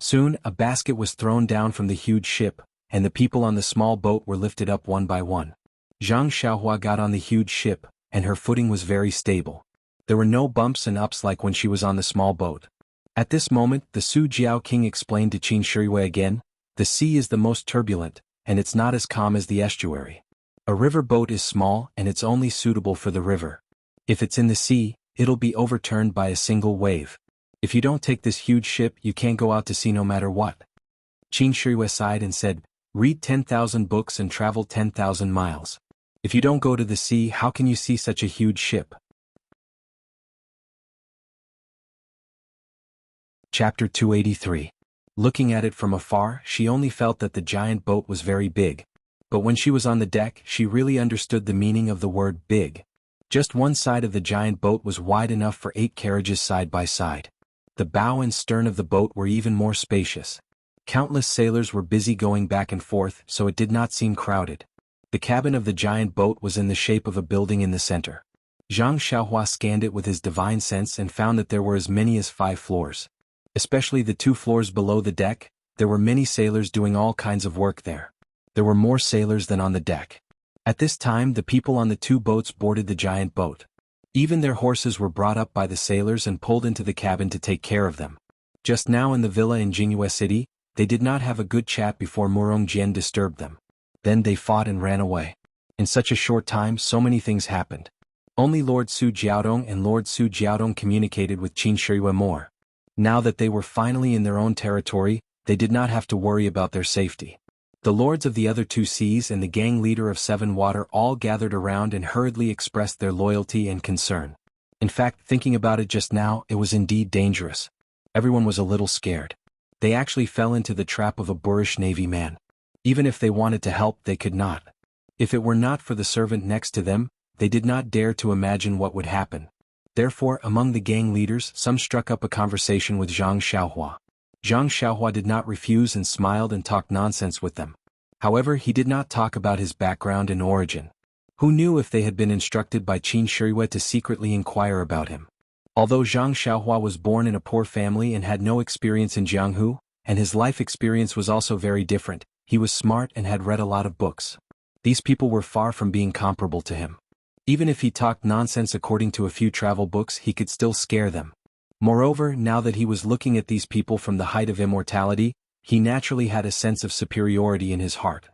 Soon, a basket was thrown down from the huge ship, and the people on the small boat were lifted up one by one. Zhang Xiaohua got on the huge ship, and her footing was very stable. There were no bumps and ups like when she was on the small boat. At this moment, the Su Jiao King explained to Qin Shiyue again, the sea is the most turbulent, and it's not as calm as the estuary. A river boat is small and it's only suitable for the river. If it's in the sea, it'll be overturned by a single wave. If you don't take this huge ship, you can't go out to sea no matter what. Qin Shiyue sighed and said, read 10,000 books and travel 10,000 miles. If you don't go to the sea, how can you see such a huge ship? Chapter 283. Looking at it from afar, she only felt that the giant boat was very big. But when she was on the deck, she really understood the meaning of the word big. Just one side of the giant boat was wide enough for 8 carriages side by side. The bow and stern of the boat were even more spacious. Countless sailors were busy going back and forth, so it did not seem crowded. The cabin of the giant boat was in the shape of a building in the center. Zhang Xiaohua scanned it with his divine sense and found that there were as many as 5 floors. Especially the 2 floors below the deck, there were many sailors doing all kinds of work there. There were more sailors than on the deck. At this time, the people on the 2 boats boarded the giant boat. Even their horses were brought up by the sailors and pulled into the cabin to take care of them. Just now in the villa in Jinhua City, they did not have a good chat before Murong Jian disturbed them. Then they fought and ran away. In such a short time, so many things happened. Only Lord Su Jiaodong and Lord Su Jiaodong communicated with Qin Shiyue more. Now that they were finally in their own territory, they did not have to worry about their safety. The lords of the other 2 seas and the gang leader of 7 water all gathered around and hurriedly expressed their loyalty and concern. In fact, thinking about it just now, it was indeed dangerous. Everyone was a little scared. They actually fell into the trap of a boorish navy man. Even if they wanted to help, they could not. If it were not for the servant next to them, they did not dare to imagine what would happen. Therefore, among the gang leaders, some struck up a conversation with Zhang Xiaohua. Zhang Xiaohua did not refuse and smiled and talked nonsense with them. However, he did not talk about his background and origin. Who knew if they had been instructed by Qin Shiyue to secretly inquire about him? Although Zhang Xiaohua was born in a poor family and had no experience in Jianghu, and his life experience was also very different, he was smart and had read a lot of books. These people were far from being comparable to him. Even if he talked nonsense according to a few travel books, he could still scare them. Moreover, now that he was looking at these people from the height of immortality, he naturally had a sense of superiority in his heart.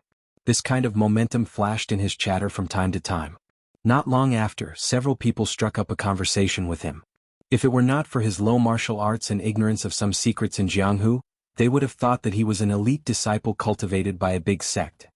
This kind of momentum flashed in his chatter from time to time. Not long after, several people struck up a conversation with him. If it were not for his low martial arts and ignorance of some secrets in Jianghu, they would have thought that he was an elite disciple cultivated by a big sect.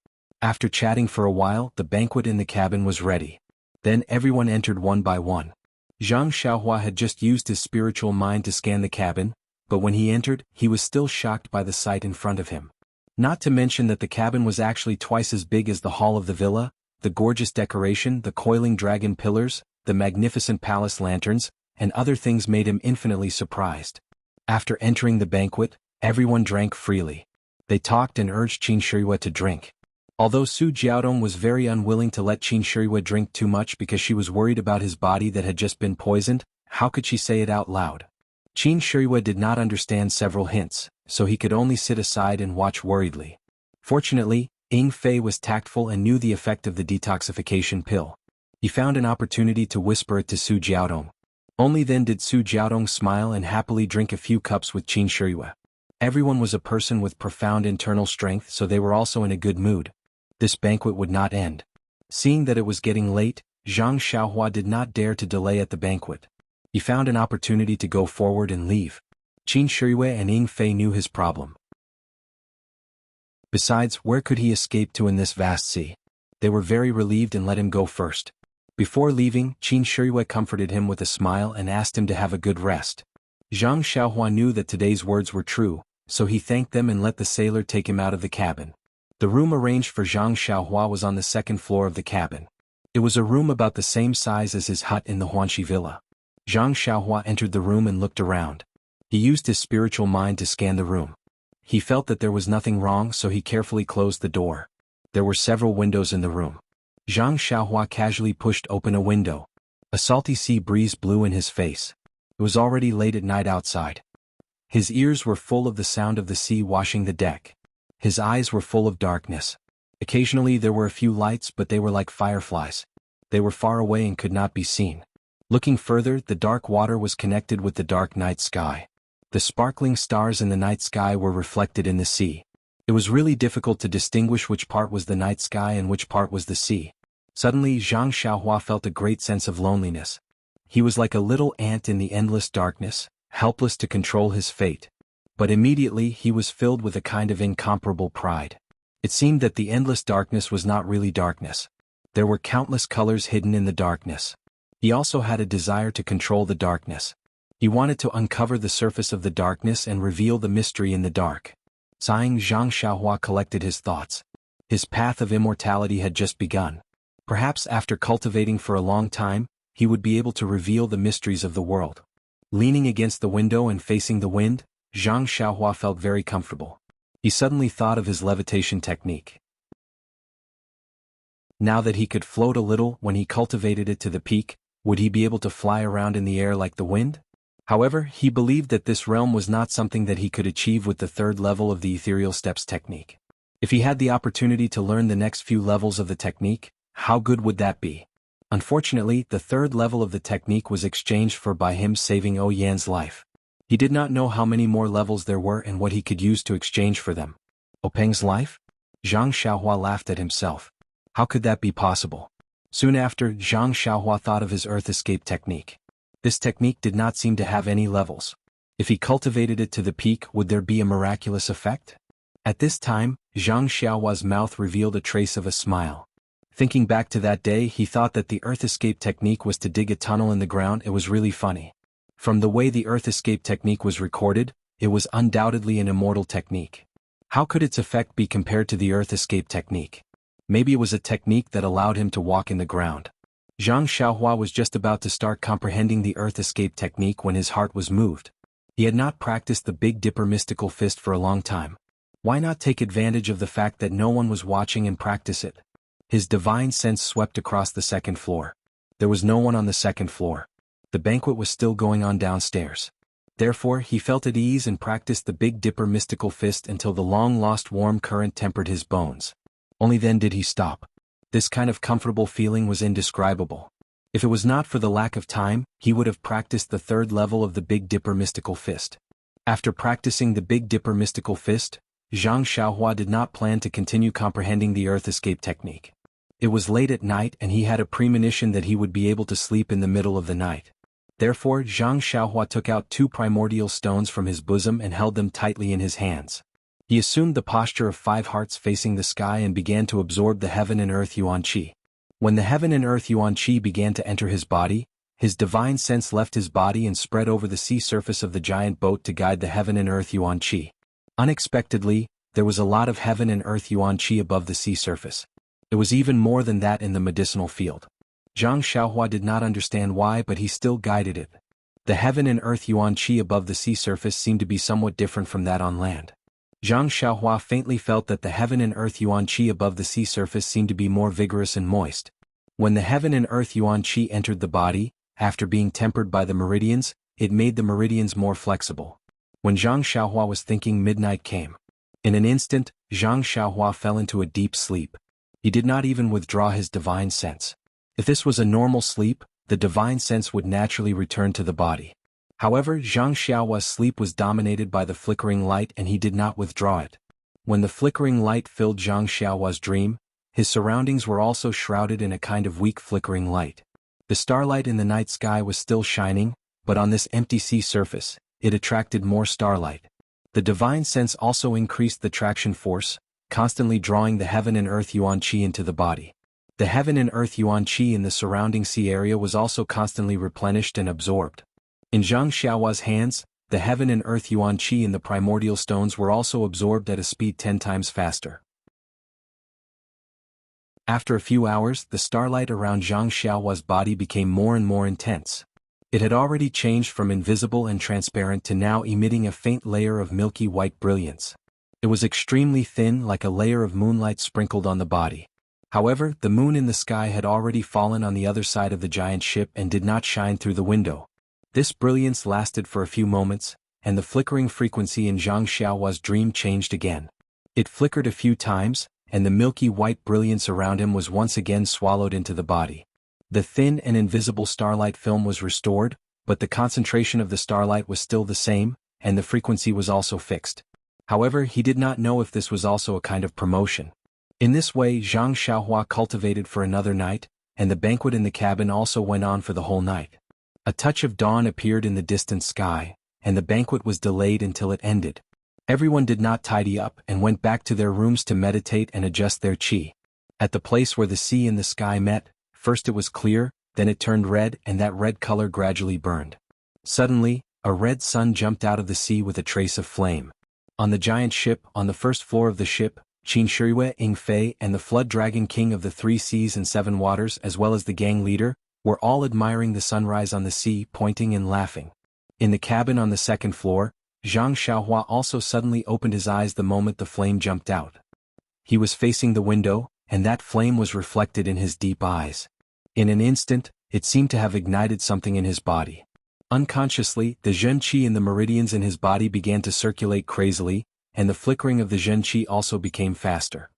After chatting for a while, the banquet in the cabin was ready. Then everyone entered one by one. Zhang Xiaohua had just used his spiritual mind to scan the cabin, but when he entered, he was still shocked by the sight in front of him. Not to mention that the cabin was actually twice as big as the hall of the villa, the gorgeous decoration, the coiling dragon pillars, the magnificent palace lanterns, and other things made him infinitely surprised. After entering the banquet, everyone drank freely. They talked and urged Qin Shiyue to drink. Although Su Jiaodong was very unwilling to let Qin Shiyue drink too much because she was worried about his body that had just been poisoned, how could she say it out loud? Qin Shiyue did not understand several hints, so he could only sit aside and watch worriedly. Fortunately, Ying Fei was tactful and knew the effect of the detoxification pill. He found an opportunity to whisper it to Su Jiaodong. Only then did Su Jiaodong smile and happily drink a few cups with Qin Shiyue. Everyone was a person with profound internal strength, so they were also in a good mood. This banquet would not end. Seeing that it was getting late, Zhang Xiaohua did not dare to delay at the banquet. He found an opportunity to go forward and leave. Qin Shiyue and Ying Fei knew his problem. Besides, where could he escape to in this vast sea? They were very relieved and let him go first. Before leaving, Qin Shiyue comforted him with a smile and asked him to have a good rest. Zhang Xiaohua knew that today's words were true, so he thanked them and let the sailor take him out of the cabin. The room arranged for Zhang Xiaohua was on the second floor of the cabin. It was a room about the same size as his hut in the Huanxi villa. Zhang Xiaohua entered the room and looked around. He used his spiritual mind to scan the room. He felt that there was nothing wrong, so he carefully closed the door. There were several windows in the room. Zhang Xiaohua casually pushed open a window. A salty sea breeze blew in his face. It was already late at night outside. His ears were full of the sound of the sea washing the deck. His eyes were full of darkness. Occasionally there were a few lights, but they were like fireflies. They were far away and could not be seen. Looking further, the dark water was connected with the dark night sky. The sparkling stars in the night sky were reflected in the sea. It was really difficult to distinguish which part was the night sky and which part was the sea. Suddenly Zhang Xiaohua felt a great sense of loneliness. He was like a little ant in the endless darkness, helpless to control his fate. But immediately he was filled with a kind of incomparable pride. It seemed that the endless darkness was not really darkness. There were countless colors hidden in the darkness. He also had a desire to control the darkness. He wanted to uncover the surface of the darkness and reveal the mystery in the dark. Sighing, Zhang Xiaohua collected his thoughts. His path of immortality had just begun. Perhaps after cultivating for a long time, he would be able to reveal the mysteries of the world. Leaning against the window and facing the wind, Zhang Xiaohua felt very comfortable. He suddenly thought of his levitation technique. Now that he could float a little when he cultivated it to the peak, would he be able to fly around in the air like the wind? However, he believed that this realm was not something that he could achieve with the third level of the ethereal steps technique. If he had the opportunity to learn the next few levels of the technique, how good would that be? Unfortunately, the third level of the technique was exchanged for by him saving O Yan's life. He did not know how many more levels there were and what he could use to exchange for them. O Peng's life? Zhang Xiaohua laughed at himself. How could that be possible? Soon after, Zhang Xiaohua thought of his earth escape technique. This technique did not seem to have any levels. If he cultivated it to the peak, would there be a miraculous effect? At this time, Zhang Xiaohua's mouth revealed a trace of a smile. Thinking back to that day, he thought that the earth escape technique was to dig a tunnel in the ground. It was really funny. From the way the earth escape technique was recorded, it was undoubtedly an immortal technique. How could its effect be compared to the earth escape technique? Maybe it was a technique that allowed him to walk in the ground. Zhang Xiaohua was just about to start comprehending the earth escape technique when his heart was moved. He had not practiced the Big Dipper mystical fist for a long time. Why not take advantage of the fact that no one was watching and practice it? His divine sense swept across the second floor. There was no one on the second floor. The banquet was still going on downstairs. Therefore, he felt at ease and practiced the Big Dipper mystical fist until the long-lost warm current tempered his bones. Only then did he stop. This kind of comfortable feeling was indescribable. If it was not for the lack of time, he would have practiced the third level of the Big Dipper mystical fist. After practicing the Big Dipper mystical fist, Zhang Xiaohua did not plan to continue comprehending the earth escape technique. It was late at night and he had a premonition that he would be able to sleep in the middle of the night. Therefore, Zhang Xiaohua took out 2 primordial stones from his bosom and held them tightly in his hands. He assumed the posture of 5 hearts facing the sky and began to absorb the heaven and earth yuan qi. When the heaven and earth yuan qi began to enter his body, his divine sense left his body and spread over the sea surface of the giant boat to guide the heaven and earth yuan qi. Unexpectedly, there was a lot of heaven and earth yuan qi above the sea surface. It was even more than that in the medicinal field. Zhang Xiaohua did not understand why, but he still guided it. The heaven and earth yuan qi above the sea surface seemed to be somewhat different from that on land. Zhang Xiaohua faintly felt that the heaven and earth yuan qi above the sea surface seemed to be more vigorous and moist. When the heaven and earth yuan qi entered the body, after being tempered by the meridians, it made the meridians more flexible. When Zhang Xiaohua was thinking, midnight came. In an instant, Zhang Xiaohua fell into a deep sleep. He did not even withdraw his divine sense. If this was a normal sleep, the divine sense would naturally return to the body. However, Zhang Xiaohua's sleep was dominated by the flickering light and he did not withdraw it. When the flickering light filled Zhang Xiaohua's dream, his surroundings were also shrouded in a kind of weak flickering light. The starlight in the night sky was still shining, but on this empty sea surface, it attracted more starlight. The divine sense also increased the traction force, constantly drawing the heaven and earth yuan qi into the body. The heaven and earth yuan qi in the surrounding sea area was also constantly replenished and absorbed. In Zhang Xiaohua's hands, the heaven and earth yuan qi in the primordial stones were also absorbed at a speed 10 times faster. After a few hours, the starlight around Zhang Xiaohua's body became more and more intense. It had already changed from invisible and transparent to now emitting a faint layer of milky white brilliance. It was extremely thin, like a layer of moonlight sprinkled on the body. However, the moon in the sky had already fallen on the other side of the giant ship and did not shine through the window. This brilliance lasted for a few moments, and the flickering frequency in Zhang Xiaohua's dream changed again. It flickered a few times, and the milky white brilliance around him was once again swallowed into the body. The thin and invisible starlight film was restored, but the concentration of the starlight was still the same, and the frequency was also fixed. However, he did not know if this was also a kind of promotion. In this way, Zhang Xiaohua cultivated for another night, and the banquet in the cabin also went on for the whole night. A touch of dawn appeared in the distant sky, and the banquet was delayed until it ended. Everyone did not tidy up and went back to their rooms to meditate and adjust their qi. At the place where the sea and the sky met, first it was clear, then it turned red, and that red color gradually burned. Suddenly, a red sun jumped out of the sea with a trace of flame. On the giant ship, on the first floor of the ship, Qin Shiyue, Ying Fei, and the Flood Dragon King of the 3 Seas and 7 Waters, as well as the gang leader, were all admiring the sunrise on the sea, pointing and laughing. In the cabin on the second floor, Zhang Xiaohua also suddenly opened his eyes the moment the flame jumped out. He was facing the window, and that flame was reflected in his deep eyes. In an instant, it seemed to have ignited something in his body. Unconsciously, the Zhen Qi in the meridians in his body began to circulate crazily, and the flickering of the Zhen Qi also became faster.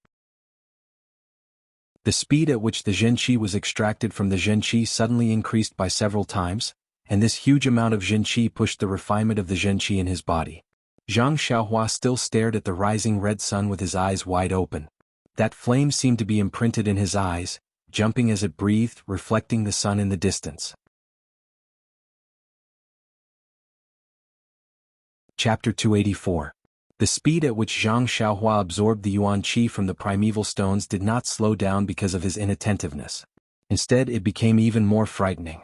The speed at which the Zhen Qi was extracted from the Zhen Qi suddenly increased by several times, and this huge amount of Zhen Qi pushed the refinement of the Zhen Qi in his body. Zhang Xiaohua still stared at the rising red sun with his eyes wide open. That flame seemed to be imprinted in his eyes, jumping as it breathed, reflecting the sun in the distance. Chapter 284. The speed at which Zhang Xiaohua absorbed the yuan qi from the primeval stones did not slow down because of his inattentiveness. Instead, it became even more frightening.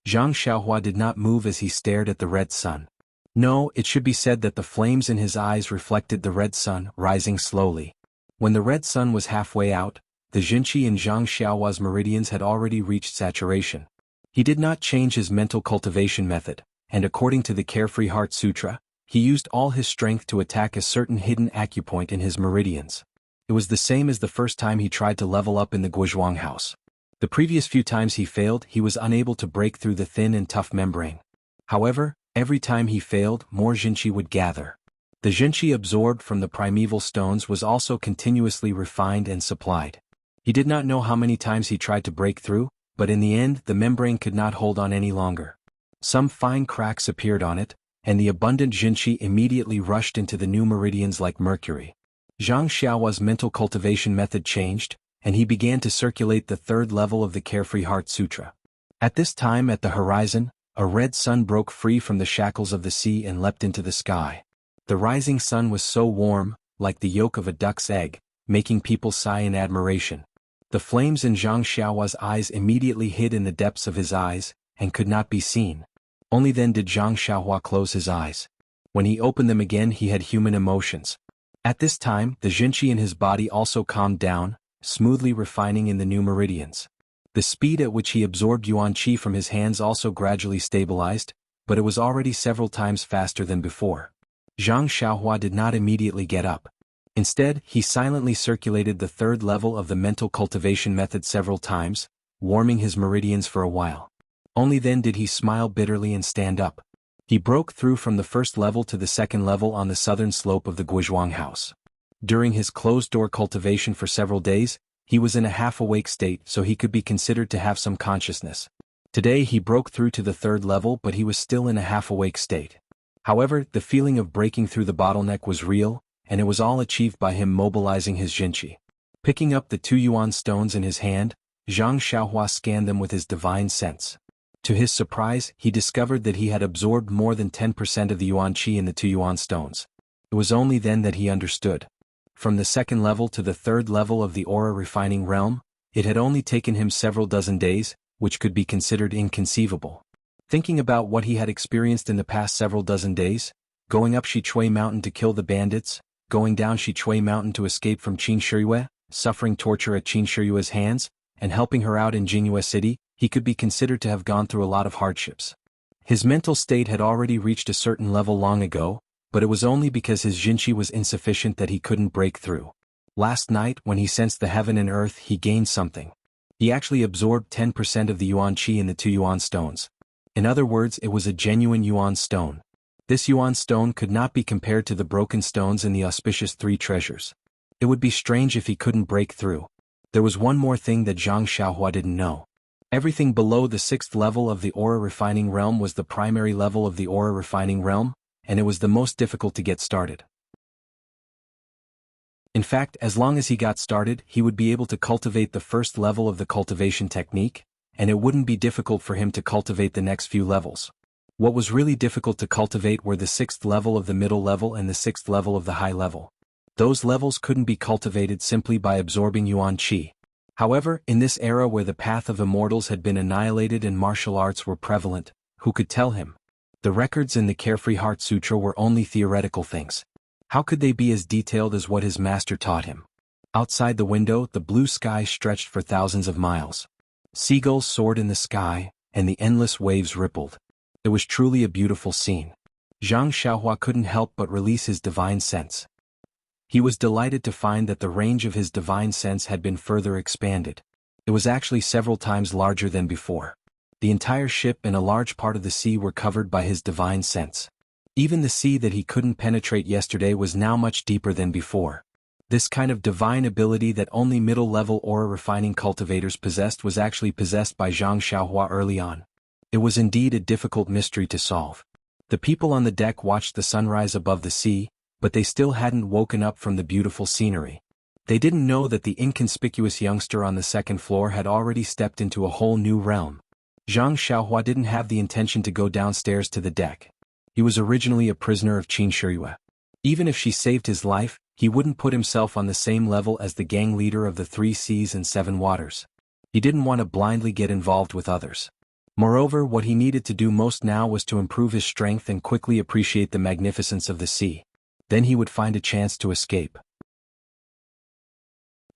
Zhang Xiaohua did not move as he stared at the red sun. No, it should be said that the flames in his eyes reflected the red sun, rising slowly. When the red sun was halfway out, the Jinqi in Zhang Xiaohua's meridians had already reached saturation. He did not change his mental cultivation method, and according to the Carefree Heart Sutra, he used all his strength to attack a certain hidden acupoint in his meridians. It was the same as the first time he tried to level up in the Guizhuang house. The previous few times he failed, he was unable to break through the thin and tough membrane. However, every time he failed, more Jinqi would gather. The Jinqi absorbed from the primeval stones was also continuously refined and supplied. He did not know how many times he tried to break through, but in the end the membrane could not hold on any longer. Some fine cracks appeared on it, and the abundant Jinqi immediately rushed into the new meridians like mercury. Zhang Xiaohua's mental cultivation method changed, and he began to circulate the third level of the Carefree Heart Sutra. At this time at the horizon, a red sun broke free from the shackles of the sea and leapt into the sky. The rising sun was so warm, like the yolk of a duck's egg, making people sigh in admiration. The flames in Zhang Xiaohua's eyes immediately hid in the depths of his eyes, and could not be seen. Only then did Zhang Xiaohua close his eyes. When he opened them again he had human emotions. At this time, the Jinqi in his body also calmed down, smoothly refining in the new meridians. The speed at which he absorbed Yuan Qi from his hands also gradually stabilized, but it was already several times faster than before. Zhang Xiaohua did not immediately get up. Instead, he silently circulated the third level of the mental cultivation method several times, warming his meridians for a while. Only then did he smile bitterly and stand up. He broke through from the first level to the second level on the southern slope of the Guizhuang house. During his closed-door cultivation for several days, he was in a half-awake state so he could be considered to have some consciousness. Today he broke through to the third level but he was still in a half-awake state. However, the feeling of breaking through the bottleneck was real, and it was all achieved by him mobilizing his Jinqi. Picking up the 2 yuan stones in his hand, Zhang Xiaohua scanned them with his divine sense. To his surprise, he discovered that he had absorbed more than 10% of the yuan qi in the 2 yuan stones. It was only then that he understood. From the second level to the third level of the aura refining realm, it had only taken him several dozen days, which could be considered inconceivable. Thinking about what he had experienced in the past several dozen days, going up Shichui Mountain to kill the bandits, going down Shichui Mountain to escape from Qin Shiyue, suffering torture at Qin Shiyue's hands, and helping her out in Jingyue City, he could be considered to have gone through a lot of hardships. His mental state had already reached a certain level long ago, but it was only because his Jinqi was insufficient that he couldn't break through. Last night, when he sensed the heaven and earth, he gained something. He actually absorbed 10% of the yuan qi in the 2 yuan stones. In other words, it was a genuine yuan stone. This yuan stone could not be compared to the broken stones in the auspicious 3 treasures. It would be strange if he couldn't break through. There was one more thing that Zhang Xiaohua didn't know. Everything below the 6th level of the aura refining realm was the primary level of the aura refining realm, and it was the most difficult to get started. In fact, as long as he got started, he would be able to cultivate the first level of the cultivation technique, and it wouldn't be difficult for him to cultivate the next few levels. What was really difficult to cultivate were the 6th level of the middle level and the 6th level of the high level. Those levels couldn't be cultivated simply by absorbing yuan qi. However, in this era where the path of immortals had been annihilated and martial arts were prevalent, who could tell him? The records in the Carefree Heart Sutra were only theoretical things. How could they be as detailed as what his master taught him? Outside the window, the blue sky stretched for thousands of miles. Seagulls soared in the sky, and the endless waves rippled. It was truly a beautiful scene. Zhang Xiaohua couldn't help but release his divine sense. He was delighted to find that the range of his divine sense had been further expanded. It was actually several times larger than before. The entire ship and a large part of the sea were covered by his divine sense. Even the sea that he couldn't penetrate yesterday was now much deeper than before. This kind of divine ability that only middle-level aura refining cultivators possessed was actually possessed by Zhang Xiaohua early on. It was indeed a difficult mystery to solve. The people on the deck watched the sunrise above the sea, but they still hadn't woken up from the beautiful scenery. They didn't know that the inconspicuous youngster on the 2nd floor had already stepped into a whole new realm. Zhang Xiaohua didn't have the intention to go downstairs to the deck. He was originally a prisoner of Qin Shiyue. Even if she saved his life, he wouldn't put himself on the same level as the gang leader of the 3 seas and 7 waters. He didn't want to blindly get involved with others. Moreover, what he needed to do most now was to improve his strength and quickly appreciate the magnificence of the sea. Then he would find a chance to escape.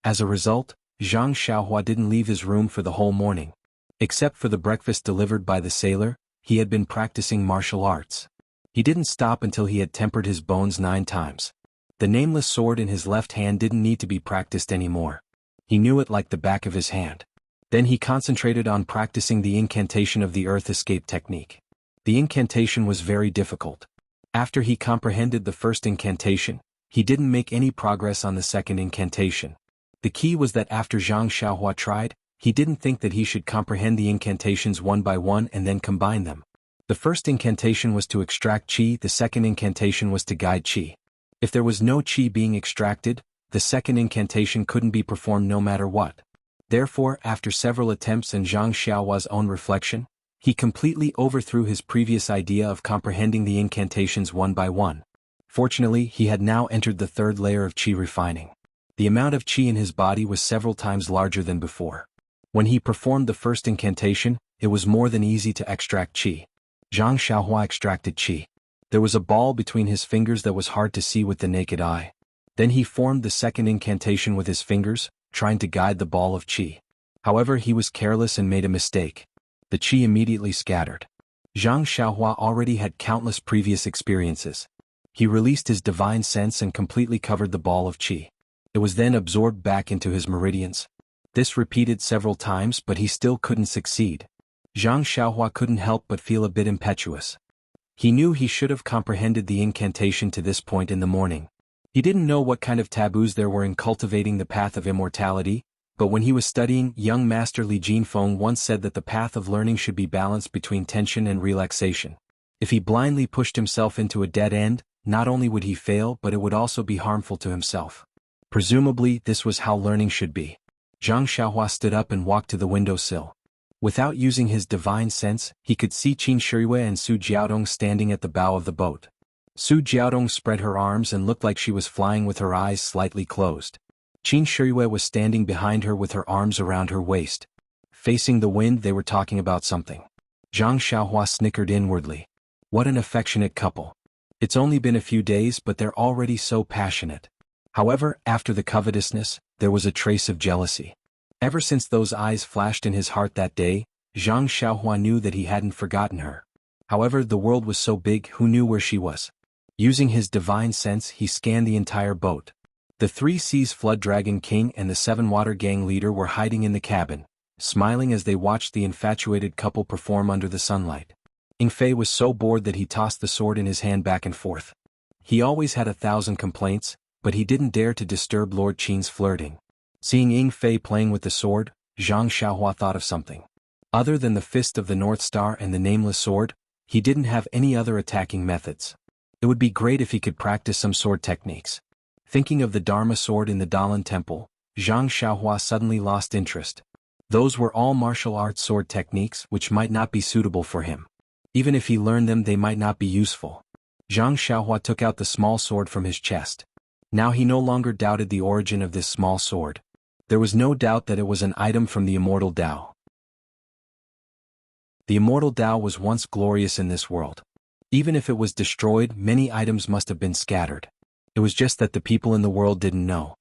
As a result, Zhang Xiaohua didn't leave his room for the whole morning. Except for the breakfast delivered by the sailor, he had been practicing martial arts. He didn't stop until he had tempered his bones 9 times. The nameless sword in his left hand didn't need to be practiced anymore. He knew it like the back of his hand. Then he concentrated on practicing the incantation of the earth escape technique. The incantation was very difficult. After he comprehended the first incantation, he didn't make any progress on the second incantation. The key was that after Zhang Xiaohua tried, he didn't think that he should comprehend the incantations one by one and then combine them. The first incantation was to extract qi, the second incantation was to guide qi. If there was no qi being extracted, the second incantation couldn't be performed no matter what. Therefore, after several attempts and Zhang Xiaohua's own reflection, he completely overthrew his previous idea of comprehending the incantations one by one. Fortunately, he had now entered the third layer of qi refining. The amount of qi in his body was several times larger than before. When he performed the first incantation, it was more than easy to extract qi. Zhang Xiaohua extracted qi. There was a ball between his fingers that was hard to see with the naked eye. Then he formed the second incantation with his fingers, trying to guide the ball of qi. However, he was careless and made a mistake. The qi immediately scattered. Zhang Xiaohua already had countless previous experiences. He released his divine sense and completely covered the ball of qi. It was then absorbed back into his meridians. This repeated several times, but he still couldn't succeed. Zhang Xiaohua couldn't help but feel a bit impetuous. He knew he should have comprehended the incantation to this point in the morning. He didn't know what kind of taboos there were in cultivating the path of immortality, but when he was studying, young master Li Jinfeng once said that the path of learning should be balanced between tension and relaxation. If he blindly pushed himself into a dead end, not only would he fail but it would also be harmful to himself. Presumably, this was how learning should be. Zhang Xiaohua stood up and walked to the windowsill. Without using his divine sense, he could see Qin Shiyue and Su Jiaodong standing at the bow of the boat. Su Jiaodong spread her arms and looked like she was flying with her eyes slightly closed. Qin Shiyue was standing behind her with her arms around her waist. Facing the wind, they were talking about something. Zhang Xiaohua snickered inwardly. What an affectionate couple. It's only been a few days but they're already so passionate. However, after the covetousness, there was a trace of jealousy. Ever since those eyes flashed in his heart that day, Zhang Xiaohua knew that he hadn't forgotten her. However, the world was so big, who knew where she was? Using his divine sense, he scanned the entire boat. The 3 Seas Flood Dragon King and the 7 Water Gang leader were hiding in the cabin, smiling as they watched the infatuated couple perform under the sunlight. Ying Fei was so bored that he tossed the sword in his hand back and forth. He always had 1,000 complaints, but he didn't dare to disturb Lord Qin's flirting. Seeing Ying Fei playing with the sword, Zhang Xiaohua thought of something. Other than the Fist of the North Star and the Nameless Sword, he didn't have any other attacking methods. It would be great if he could practice some sword techniques. Thinking of the Dharma sword in the Dalan Temple, Zhang Xiaohua suddenly lost interest. Those were all martial arts sword techniques which might not be suitable for him. Even if he learned them, they might not be useful. Zhang Xiaohua took out the small sword from his chest. Now he no longer doubted the origin of this small sword. There was no doubt that it was an item from the immortal Tao. The immortal Tao was once glorious in this world. Even if it was destroyed, many items must have been scattered. It was just that the people in the world didn't know.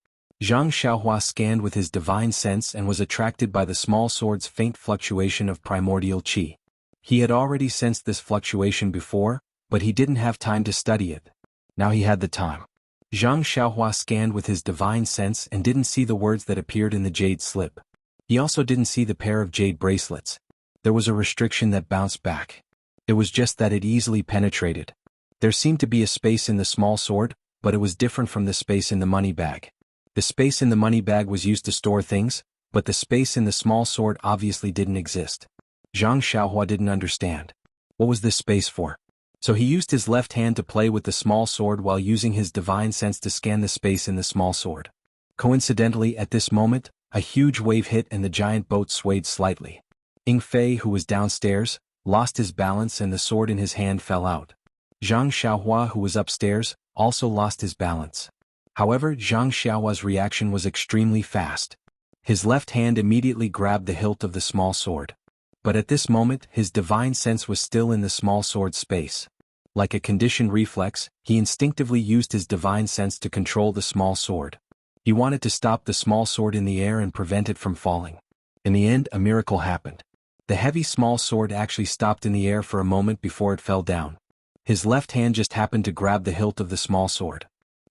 Zhang Xiaohua scanned with his divine sense and was attracted by the small sword's faint fluctuation of primordial qi. He had already sensed this fluctuation before, but he didn't have time to study it. Now he had the time. Zhang Xiaohua scanned with his divine sense and didn't see the words that appeared in the jade slip. He also didn't see the pair of jade bracelets. There was a restriction that bounced back. It was just that it easily penetrated. There seemed to be a space in the small sword, but it was different from the space in the money bag. The space in the money bag was used to store things, but the space in the small sword obviously didn't exist. Zhang Xiaohua didn't understand. What was this space for? So he used his left hand to play with the small sword while using his divine sense to scan the space in the small sword. Coincidentally, at this moment, a huge wave hit and the giant boat swayed slightly. Ying Fei, who was downstairs, lost his balance and the sword in his hand fell out. Zhang Xiaohua, who was upstairs, also lost his balance. However, Zhang Xiaohua's reaction was extremely fast. His left hand immediately grabbed the hilt of the small sword. But at this moment, his divine sense was still in the small sword space. Like a conditioned reflex, he instinctively used his divine sense to control the small sword. He wanted to stop the small sword in the air and prevent it from falling. In the end, a miracle happened. The heavy small sword actually stopped in the air for a moment before it fell down. His left hand just happened to grab the hilt of the small sword.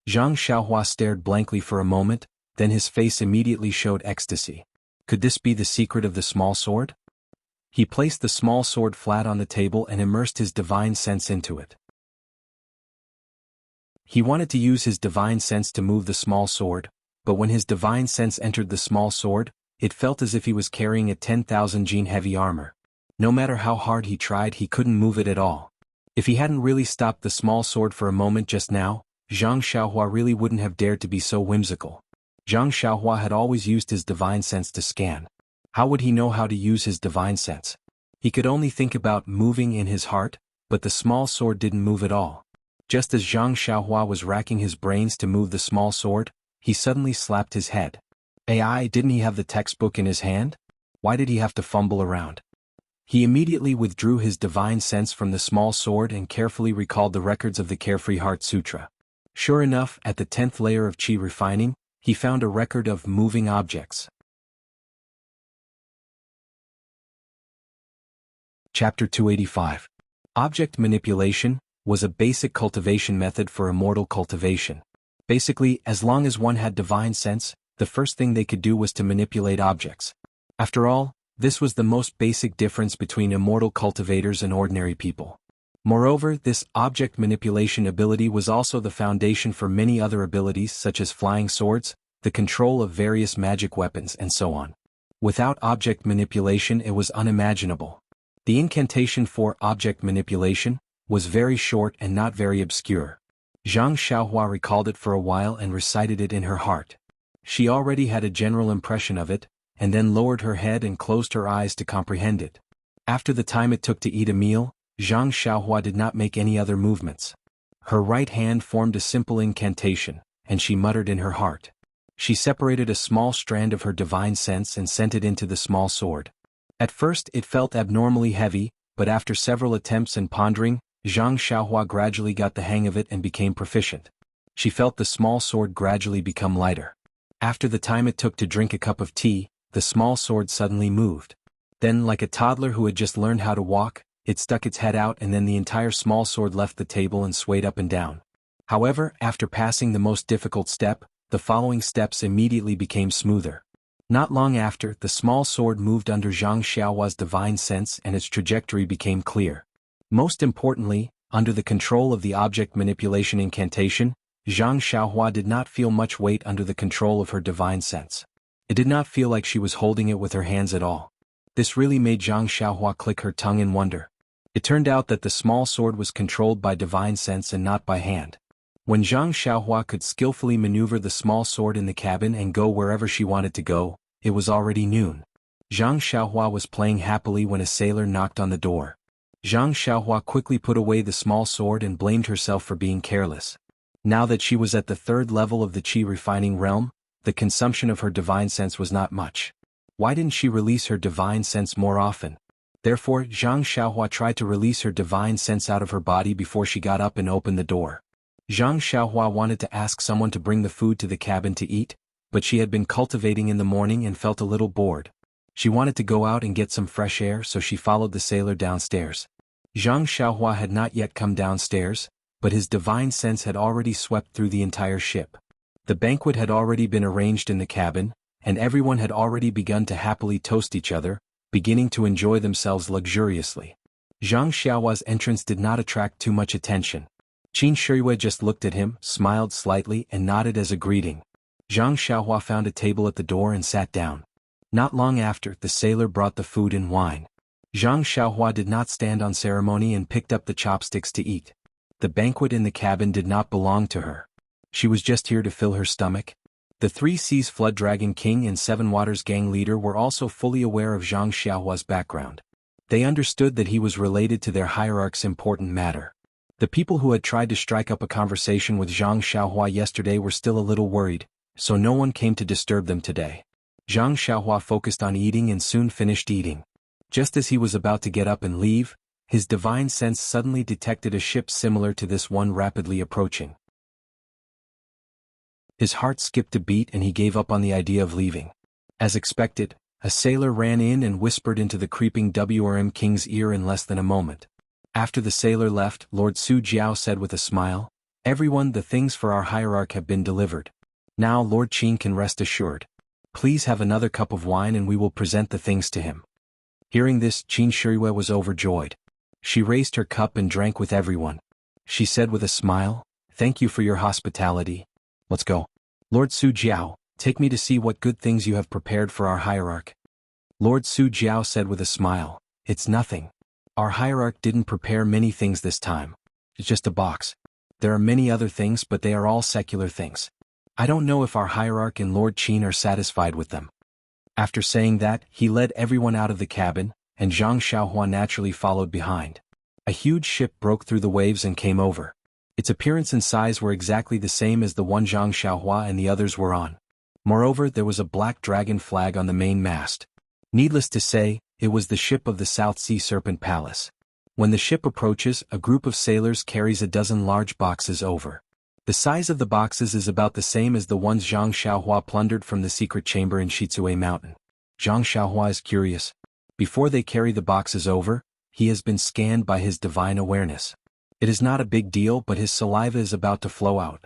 Zhang Xiaohua stared blankly for a moment, then his face immediately showed ecstasy. Could this be the secret of the small sword? He placed the small sword flat on the table and immersed his divine sense into it. He wanted to use his divine sense to move the small sword, but when his divine sense entered the small sword, it felt as if he was carrying a 10,000 gene heavy armor. No matter how hard he tried, he couldn't move it at all. If he hadn't really stopped the small sword for a moment just now, Zhang Xiaohua really wouldn't have dared to be so whimsical. Zhang Xiaohua had always used his divine sense to scan. How would he know how to use his divine sense? He could only think about moving in his heart, but the small sword didn't move at all. Just as Zhang Xiaohua was racking his brains to move the small sword, he suddenly slapped his head. AI, didn't he have the textbook in his hand? Why did he have to fumble around? He immediately withdrew his divine sense from the small sword and carefully recalled the records of the Carefree Heart Sutra. Sure enough, at the 10th layer of Qi refining, he found a record of moving objects. Chapter 285. Object manipulation was a basic cultivation method for immortal cultivation. Basically, as long as one had divine sense, the first thing they could do was to manipulate objects. After all, this was the most basic difference between immortal cultivators and ordinary people. Moreover, this object manipulation ability was also the foundation for many other abilities such as flying swords, the control of various magic weapons, and so on. Without object manipulation, it was unimaginable. The incantation for object manipulation was very short and not very obscure. Zhang Xiaohua recalled it for a while and recited it in her heart. She already had a general impression of it, and then lowered her head and closed her eyes to comprehend it. After the time it took to eat a meal, Zhang Xiaohua did not make any other movements. Her right hand formed a simple incantation, and she muttered in her heart. She separated a small strand of her divine sense and sent it into the small sword. At first it felt abnormally heavy, but after several attempts and pondering, Zhang Xiaohua gradually got the hang of it and became proficient. She felt the small sword gradually become lighter. After the time it took to drink a cup of tea, the small sword suddenly moved. Then, like a toddler who had just learned how to walk, it stuck its head out and then the entire small sword left the table and swayed up and down. However, after passing the most difficult step, the following steps immediately became smoother. Not long after, the small sword moved under Zhang Xiaohua's divine sense and its trajectory became clear. Most importantly, under the control of the object manipulation incantation, Zhang Xiaohua did not feel much weight under the control of her divine sense. It did not feel like she was holding it with her hands at all. This really made Zhang Xiaohua click her tongue in wonder. It turned out that the small sword was controlled by divine sense and not by hand. When Zhang Xiaohua could skillfully maneuver the small sword in the cabin and go wherever she wanted to go, it was already noon. Zhang Xiaohua was playing happily when a sailor knocked on the door. Zhang Xiaohua quickly put away the small sword and blamed herself for being careless. Now that she was at the 3rd level of the Qi refining realm, the consumption of her divine sense was not much. Why didn't she release her divine sense more often? Therefore, Zhang Xiaohua tried to release her divine sense out of her body before she got up and opened the door. Zhang Xiaohua wanted to ask someone to bring the food to the cabin to eat, but she had been cultivating in the morning and felt a little bored. She wanted to go out and get some fresh air, so she followed the sailor downstairs. Zhang Xiaohua had not yet come downstairs, but his divine sense had already swept through the entire ship. The banquet had already been arranged in the cabin, and everyone had already begun to happily toast each other, beginning to enjoy themselves luxuriously. Zhang Xiaohua's entrance did not attract too much attention. Qin Shiyue just looked at him, smiled slightly and nodded as a greeting. Zhang Xiaohua found a table at the door and sat down. Not long after, the sailor brought the food and wine. Zhang Xiaohua did not stand on ceremony and picked up the chopsticks to eat. The banquet in the cabin did not belong to her. She was just here to fill her stomach. The 3 Seas Flood Dragon King and 7 Waters Gang leader were also fully aware of Zhang Xiaohua's background. They understood that he was related to their hierarch's important matter. The people who had tried to strike up a conversation with Zhang Xiaohua yesterday were still a little worried, so no one came to disturb them today. Zhang Xiaohua focused on eating and soon finished eating. Just as he was about to get up and leave, his divine sense suddenly detected a ship similar to this one rapidly approaching. His heart skipped a beat and he gave up on the idea of leaving. As expected, a sailor ran in and whispered into the creeping WRM King's ear in less than a moment. After the sailor left, Lord Su Jiao said with a smile, "Everyone, the things for our hierarch have been delivered. Now Lord Qin can rest assured. Please have another cup of wine and we will present the things to him." Hearing this, Qin Shiyue was overjoyed. She raised her cup and drank with everyone. She said with a smile, "Thank you for your hospitality. Let's go. Lord Su Jiao, take me to see what good things you have prepared for our hierarch." Lord Su Jiao said with a smile, "It's nothing. Our hierarch didn't prepare many things this time. It's just a box. There are many other things, but they are all secular things. I don't know if our hierarch and Lord Qin are satisfied with them." After saying that, he led everyone out of the cabin, and Zhang Xiaohua naturally followed behind. A huge ship broke through the waves and came over. Its appearance and size were exactly the same as the one Zhang Xiaohua and the others were on. Moreover, there was a black dragon flag on the main mast. Needless to say, it was the ship of the South Sea Serpent Palace. When the ship approaches, a group of sailors carries a dozen large boxes over. The size of the boxes is about the same as the ones Zhang Xiaohua plundered from the secret chamber in Shizue Mountain. Zhang Xiaohua is curious. Before they carry the boxes over, he has been scanned by his divine awareness. It is not a big deal, but his saliva is about to flow out.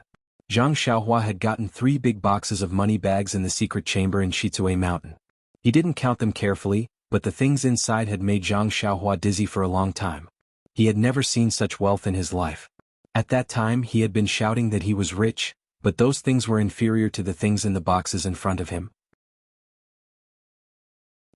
Zhang Xiaohua had gotten 3 big boxes of money bags in the secret chamber in Shizue Mountain. He didn't count them carefully, but the things inside had made Zhang Xiaohua dizzy for a long time. He had never seen such wealth in his life. At that time he had been shouting that he was rich, but those things were inferior to the things in the boxes in front of him.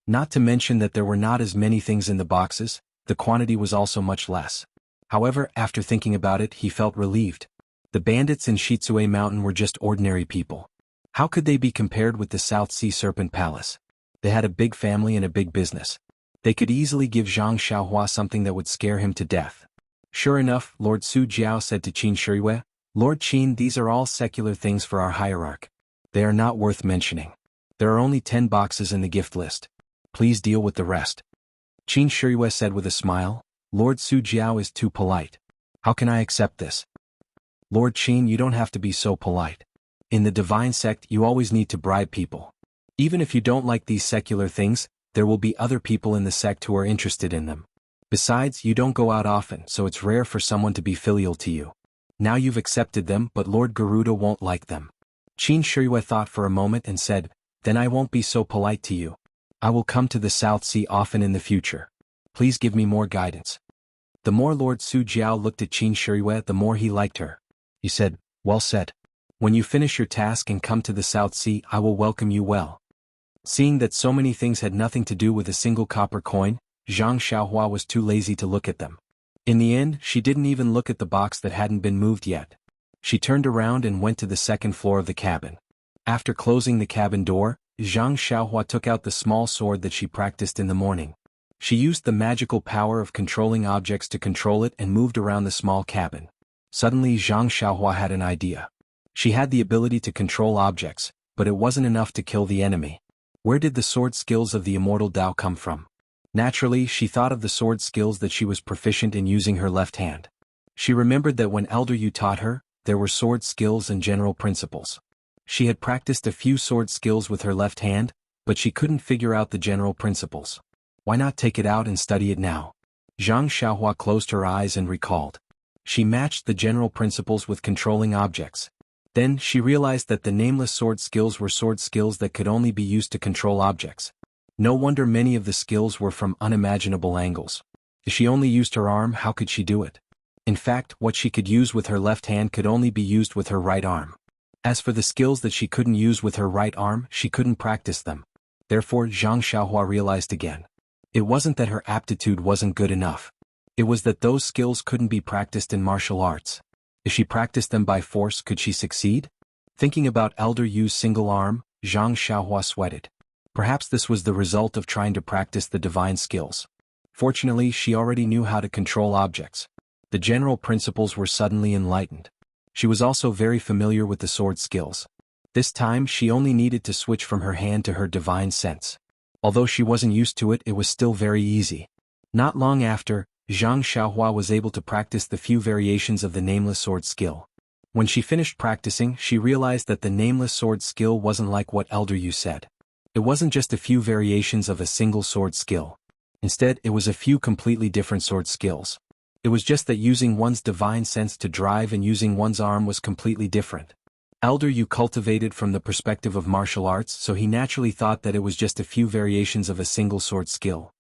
Not to mention that there were not as many things in the boxes, the quantity was also much less. However, after thinking about it, he felt relieved. The bandits in Shizue Mountain were just ordinary people. How could they be compared with the South Sea Serpent Palace? They had a big family and a big business. They could easily give Zhang Xiaohua something that would scare him to death. Sure enough, Lord Su Jiao said to Qin Shiyue, "Lord Qin, these are all secular things for our hierarch. They are not worth mentioning. There are only 10 boxes in the gift list. Please deal with the rest." Qin Shiyue said with a smile, "Lord Su Jiao is too polite. How can I accept this?" "Lord Qin, you don't have to be so polite. In the divine sect you always need to bribe people. Even if you don't like these secular things, there will be other people in the sect who are interested in them. Besides, you don't go out often, so it's rare for someone to be filial to you. Now you've accepted them, but Lord Garuda won't like them." Qin Shiyue thought for a moment and said, "Then I won't be so polite to you. I will come to the South Sea often in the future. Please give me more guidance." The more Lord Su Jiao looked at Qin Shiyue, the more he liked her. He said, "Well said. When you finish your task and come to the South Sea, I will welcome you well." Seeing that so many things had nothing to do with a single copper coin, Zhang Xiaohua was too lazy to look at them. In the end, she didn't even look at the box that hadn't been moved yet. She turned around and went to the second floor of the cabin. After closing the cabin door, Zhang Xiaohua took out the small sword that she practiced in the morning. She used the magical power of controlling objects to control it and moved around the small cabin. Suddenly Zhang Xiaohua had an idea. She had the ability to control objects, but it wasn't enough to kill the enemy. Where did the sword skills of the immortal Dao come from? Naturally, she thought of the sword skills that she was proficient in using her left hand. She remembered that when Elder Yu taught her, there were sword skills and general principles. She had practiced a few sword skills with her left hand, but she couldn't figure out the general principles. Why not take it out and study it now? Zhang Xiaohua closed her eyes and recalled. She matched the general principles with controlling objects. Then she realized that the nameless sword skills were sword skills that could only be used to control objects. No wonder many of the skills were from unimaginable angles. If she only used her arm, how could she do it? In fact, what she could use with her left hand could only be used with her right arm. As for the skills that she couldn't use with her right arm, she couldn't practice them. Therefore, Zhang Xiaohua realized again. It wasn't that her aptitude wasn't good enough. It was that those skills couldn't be practiced in martial arts. If she practiced them by force, could she succeed? Thinking about Elder Yu's single arm, Zhang Xiaohua sweated. Perhaps this was the result of trying to practice the divine skills. Fortunately, she already knew how to control objects. The general principles were suddenly enlightened. She was also very familiar with the sword skills. This time she only needed to switch from her hand to her divine sense. Although she wasn't used to it, it was still very easy. Not long after, Zhang Xiaohua was able to practice the few variations of the nameless sword skill. When she finished practicing, she realized that the nameless sword skill wasn't like what Elder Yu said. It wasn't just a few variations of a single sword skill. Instead, it was a few completely different sword skills. It was just that using one's divine sense to drive and using one's arm was completely different. Elder Yu cultivated from the perspective of martial arts, so he naturally thought that it was just a few variations of a single sword skill.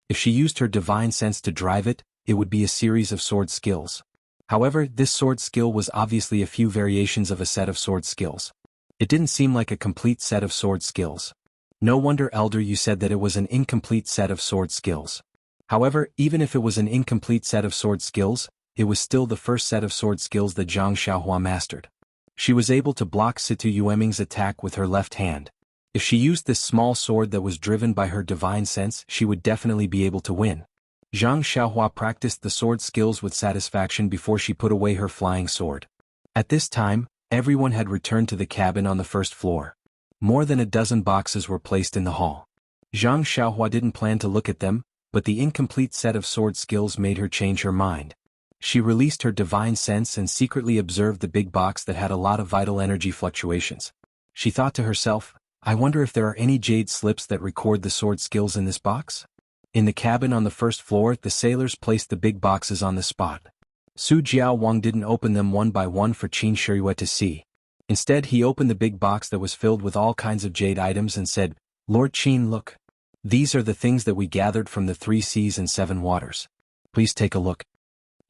If she used her divine sense to drive it, it would be a series of sword skills. However, this sword skill was obviously a few variations of a set of sword skills. It didn't seem like a complete set of sword skills. No wonder Elder Yu said that it was an incomplete set of sword skills. However, even if it was an incomplete set of sword skills, it was still the first set of sword skills that Zhang Xiaohua mastered. She was able to block Situ Yueming's attack with her left hand. If she used this small sword that was driven by her divine sense, she would definitely be able to win. Zhang Xiaohua practiced the sword skills with satisfaction before she put away her flying sword. At this time, everyone had returned to the cabin on the first floor. More than a dozen boxes were placed in the hall. Zhang Xiaohua didn't plan to look at them, but the incomplete set of sword skills made her change her mind. She released her divine sense and secretly observed the big box that had a lot of vital energy fluctuations. She thought to herself, I wonder if there are any jade slips that record the sword skills in this box? In the cabin on the first floor, the sailors placed the big boxes on the spot. Su Jiao Wang didn't open them one by one for Qin Shiyue to see. Instead, he opened the big box that was filled with all kinds of jade items and said, Lord Qin, look. These are the things that we gathered from the 3 seas and 7 waters. Please take a look.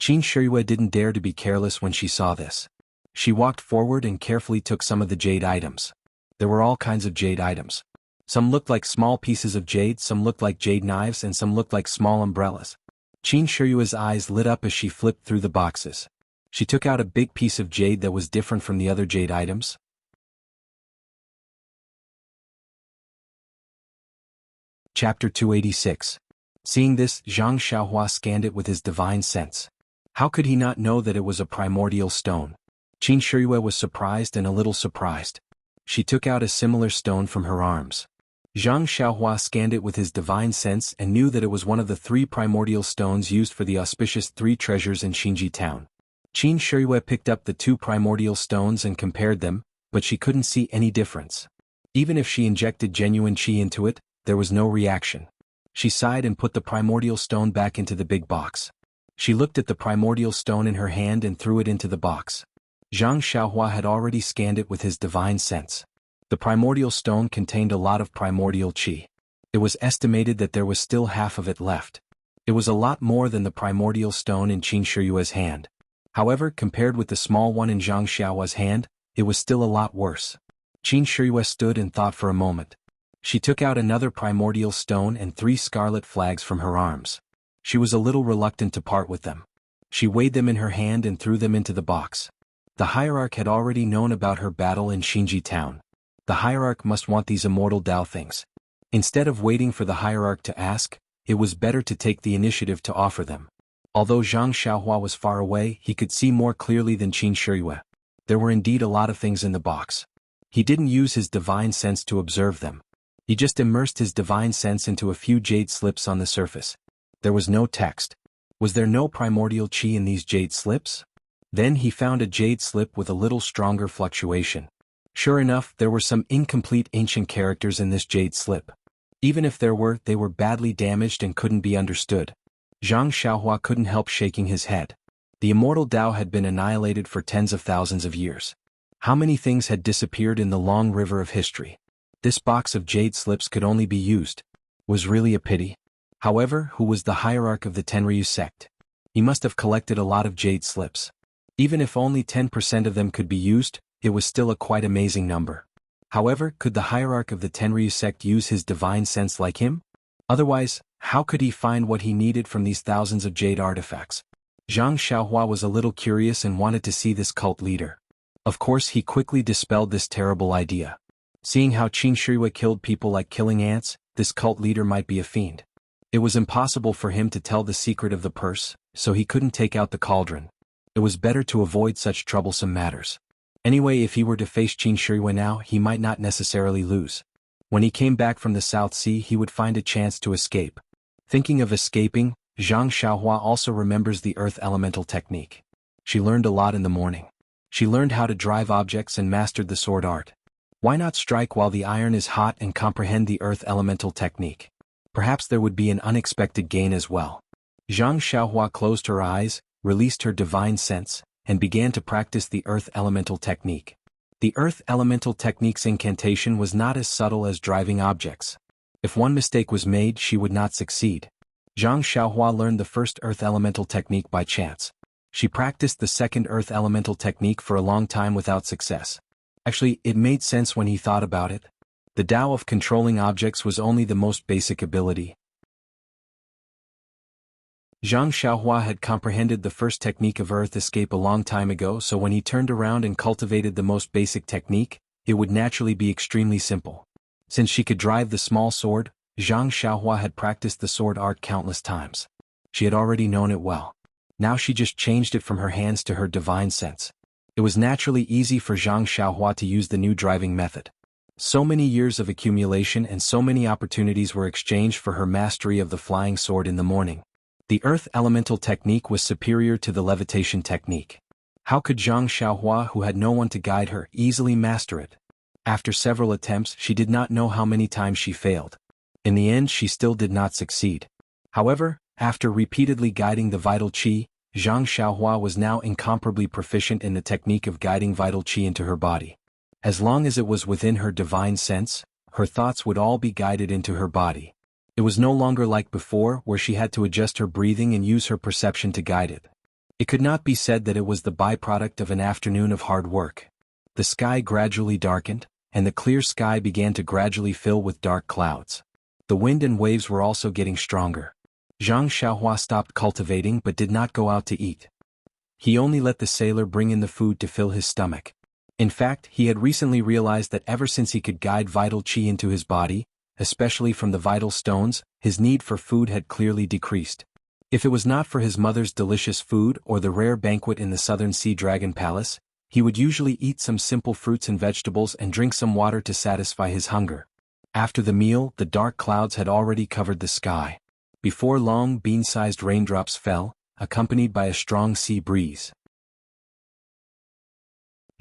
Qin Shiyue didn't dare to be careless when she saw this. She walked forward and carefully took some of the jade items. There were all kinds of jade items. Some looked like small pieces of jade, some looked like jade knives, and some looked like small umbrellas. Qin Shiyue's eyes lit up as she flipped through the boxes. She took out a big piece of jade that was different from the other jade items. Chapter 286. Seeing this, Zhang Xiaohua scanned it with his divine sense. How could he not know that it was a primordial stone? Qin Shiyue was surprised and a little surprised. She took out a similar stone from her arms. Zhang Xiaohua scanned it with his divine sense and knew that it was one of the 3 primordial stones used for the auspicious 3 treasures in Xinji town. Qin Shiyue picked up the 2 primordial stones and compared them, but she couldn't see any difference. Even if she injected genuine qi into it, there was no reaction. She sighed and put the primordial stone back into the big box. She looked at the primordial stone in her hand and threw it into the box. Zhang Xiaohua had already scanned it with his divine sense. The primordial stone contained a lot of primordial qi. It was estimated that there was still half of it left. It was a lot more than the primordial stone in Qin Shiyue's hand. However, compared with the small one in Zhang Xiaohua's hand, it was still a lot worse. Qin Shiyue stood and thought for a moment. She took out another primordial stone and 3 scarlet flags from her arms. She was a little reluctant to part with them. She weighed them in her hand and threw them into the box. The hierarch had already known about her battle in Xinji town. The hierarch must want these immortal Dao things. Instead of waiting for the hierarch to ask, it was better to take the initiative to offer them. Although Zhang Xiaohua was far away, he could see more clearly than Qin Shiyue. There were indeed a lot of things in the box. He didn't use his divine sense to observe them. He just immersed his divine sense into a few jade slips on the surface. There was no text. Was there no primordial qi in these jade slips? Then he found a jade slip with a little stronger fluctuation. Sure enough, there were some incomplete ancient characters in this jade slip. Even if there were, they were badly damaged and couldn't be understood. Zhang Xiaohua couldn't help shaking his head. The immortal Dao had been annihilated for tens of thousands of years. How many things had disappeared in the long river of history? This box of jade slips could only be used. Was really a pity. However, who was the hierarch of the Tenryu sect? He must have collected a lot of jade slips. Even if only 10% of them could be used, it was still a quite amazing number. However, could the hierarch of the Tenryu sect use his divine sense like him? Otherwise, how could he find what he needed from these thousands of jade artifacts? Zhang Xiaohua was a little curious and wanted to see this cult leader. Of course, he quickly dispelled this terrible idea. Seeing how Qin Shiyue killed people like killing ants, this cult leader might be a fiend. It was impossible for him to tell the secret of the purse, so he couldn't take out the cauldron. It was better to avoid such troublesome matters. Anyway, if he were to face Qin Shiyue now, he might not necessarily lose. When he came back from the South Sea, he would find a chance to escape. Thinking of escaping, Zhang Xiaohua also remembers the earth elemental technique. She learned a lot in the morning. She learned how to drive objects and mastered the sword art. Why not strike while the iron is hot and comprehend the earth elemental technique? Perhaps there would be an unexpected gain as well. Zhang Xiaohua closed her eyes, released her divine sense, and began to practice the Earth Elemental technique. The Earth Elemental technique's incantation was not as subtle as driving objects. If one mistake was made, she would not succeed. Zhang Xiaohua learned the first Earth Elemental technique by chance. She practiced the second Earth Elemental technique for a long time without success. Actually, it made sense when he thought about it. The Tao of controlling objects was only the most basic ability. Zhang Xiaohua had comprehended the first technique of Earth Escape a long time ago, so when he turned around and cultivated the most basic technique, it would naturally be extremely simple. Since she could drive the small sword, Zhang Xiaohua had practiced the sword art countless times. She had already known it well. Now she just changed it from her hands to her divine sense. It was naturally easy for Zhang Xiaohua to use the new driving method. So many years of accumulation and so many opportunities were exchanged for her mastery of the flying sword in the morning. The Earth Elemental technique was superior to the levitation technique. How could Zhang Xiaohua, who had no one to guide her, easily master it? After several attempts, she did not know how many times she failed. In the end, she still did not succeed. However, after repeatedly guiding the vital qi, Zhang Xiaohua was now incomparably proficient in the technique of guiding vital qi into her body. As long as it was within her divine sense, her thoughts would all be guided into her body. It was no longer like before, where she had to adjust her breathing and use her perception to guide it. It could not be said that it was the byproduct of an afternoon of hard work. The sky gradually darkened, and the clear sky began to gradually fill with dark clouds. The wind and waves were also getting stronger. Zhang Xiaohua stopped cultivating but did not go out to eat. He only let the sailor bring in the food to fill his stomach. In fact, he had recently realized that ever since he could guide vital qi into his body, especially from the vital stones, his need for food had clearly decreased. If it was not for his mother's delicious food or the rare banquet in the Southern Sea Dragon Palace, he would usually eat some simple fruits and vegetables and drink some water to satisfy his hunger. After the meal, the dark clouds had already covered the sky. Before long, bean-sized raindrops fell, accompanied by a strong sea breeze.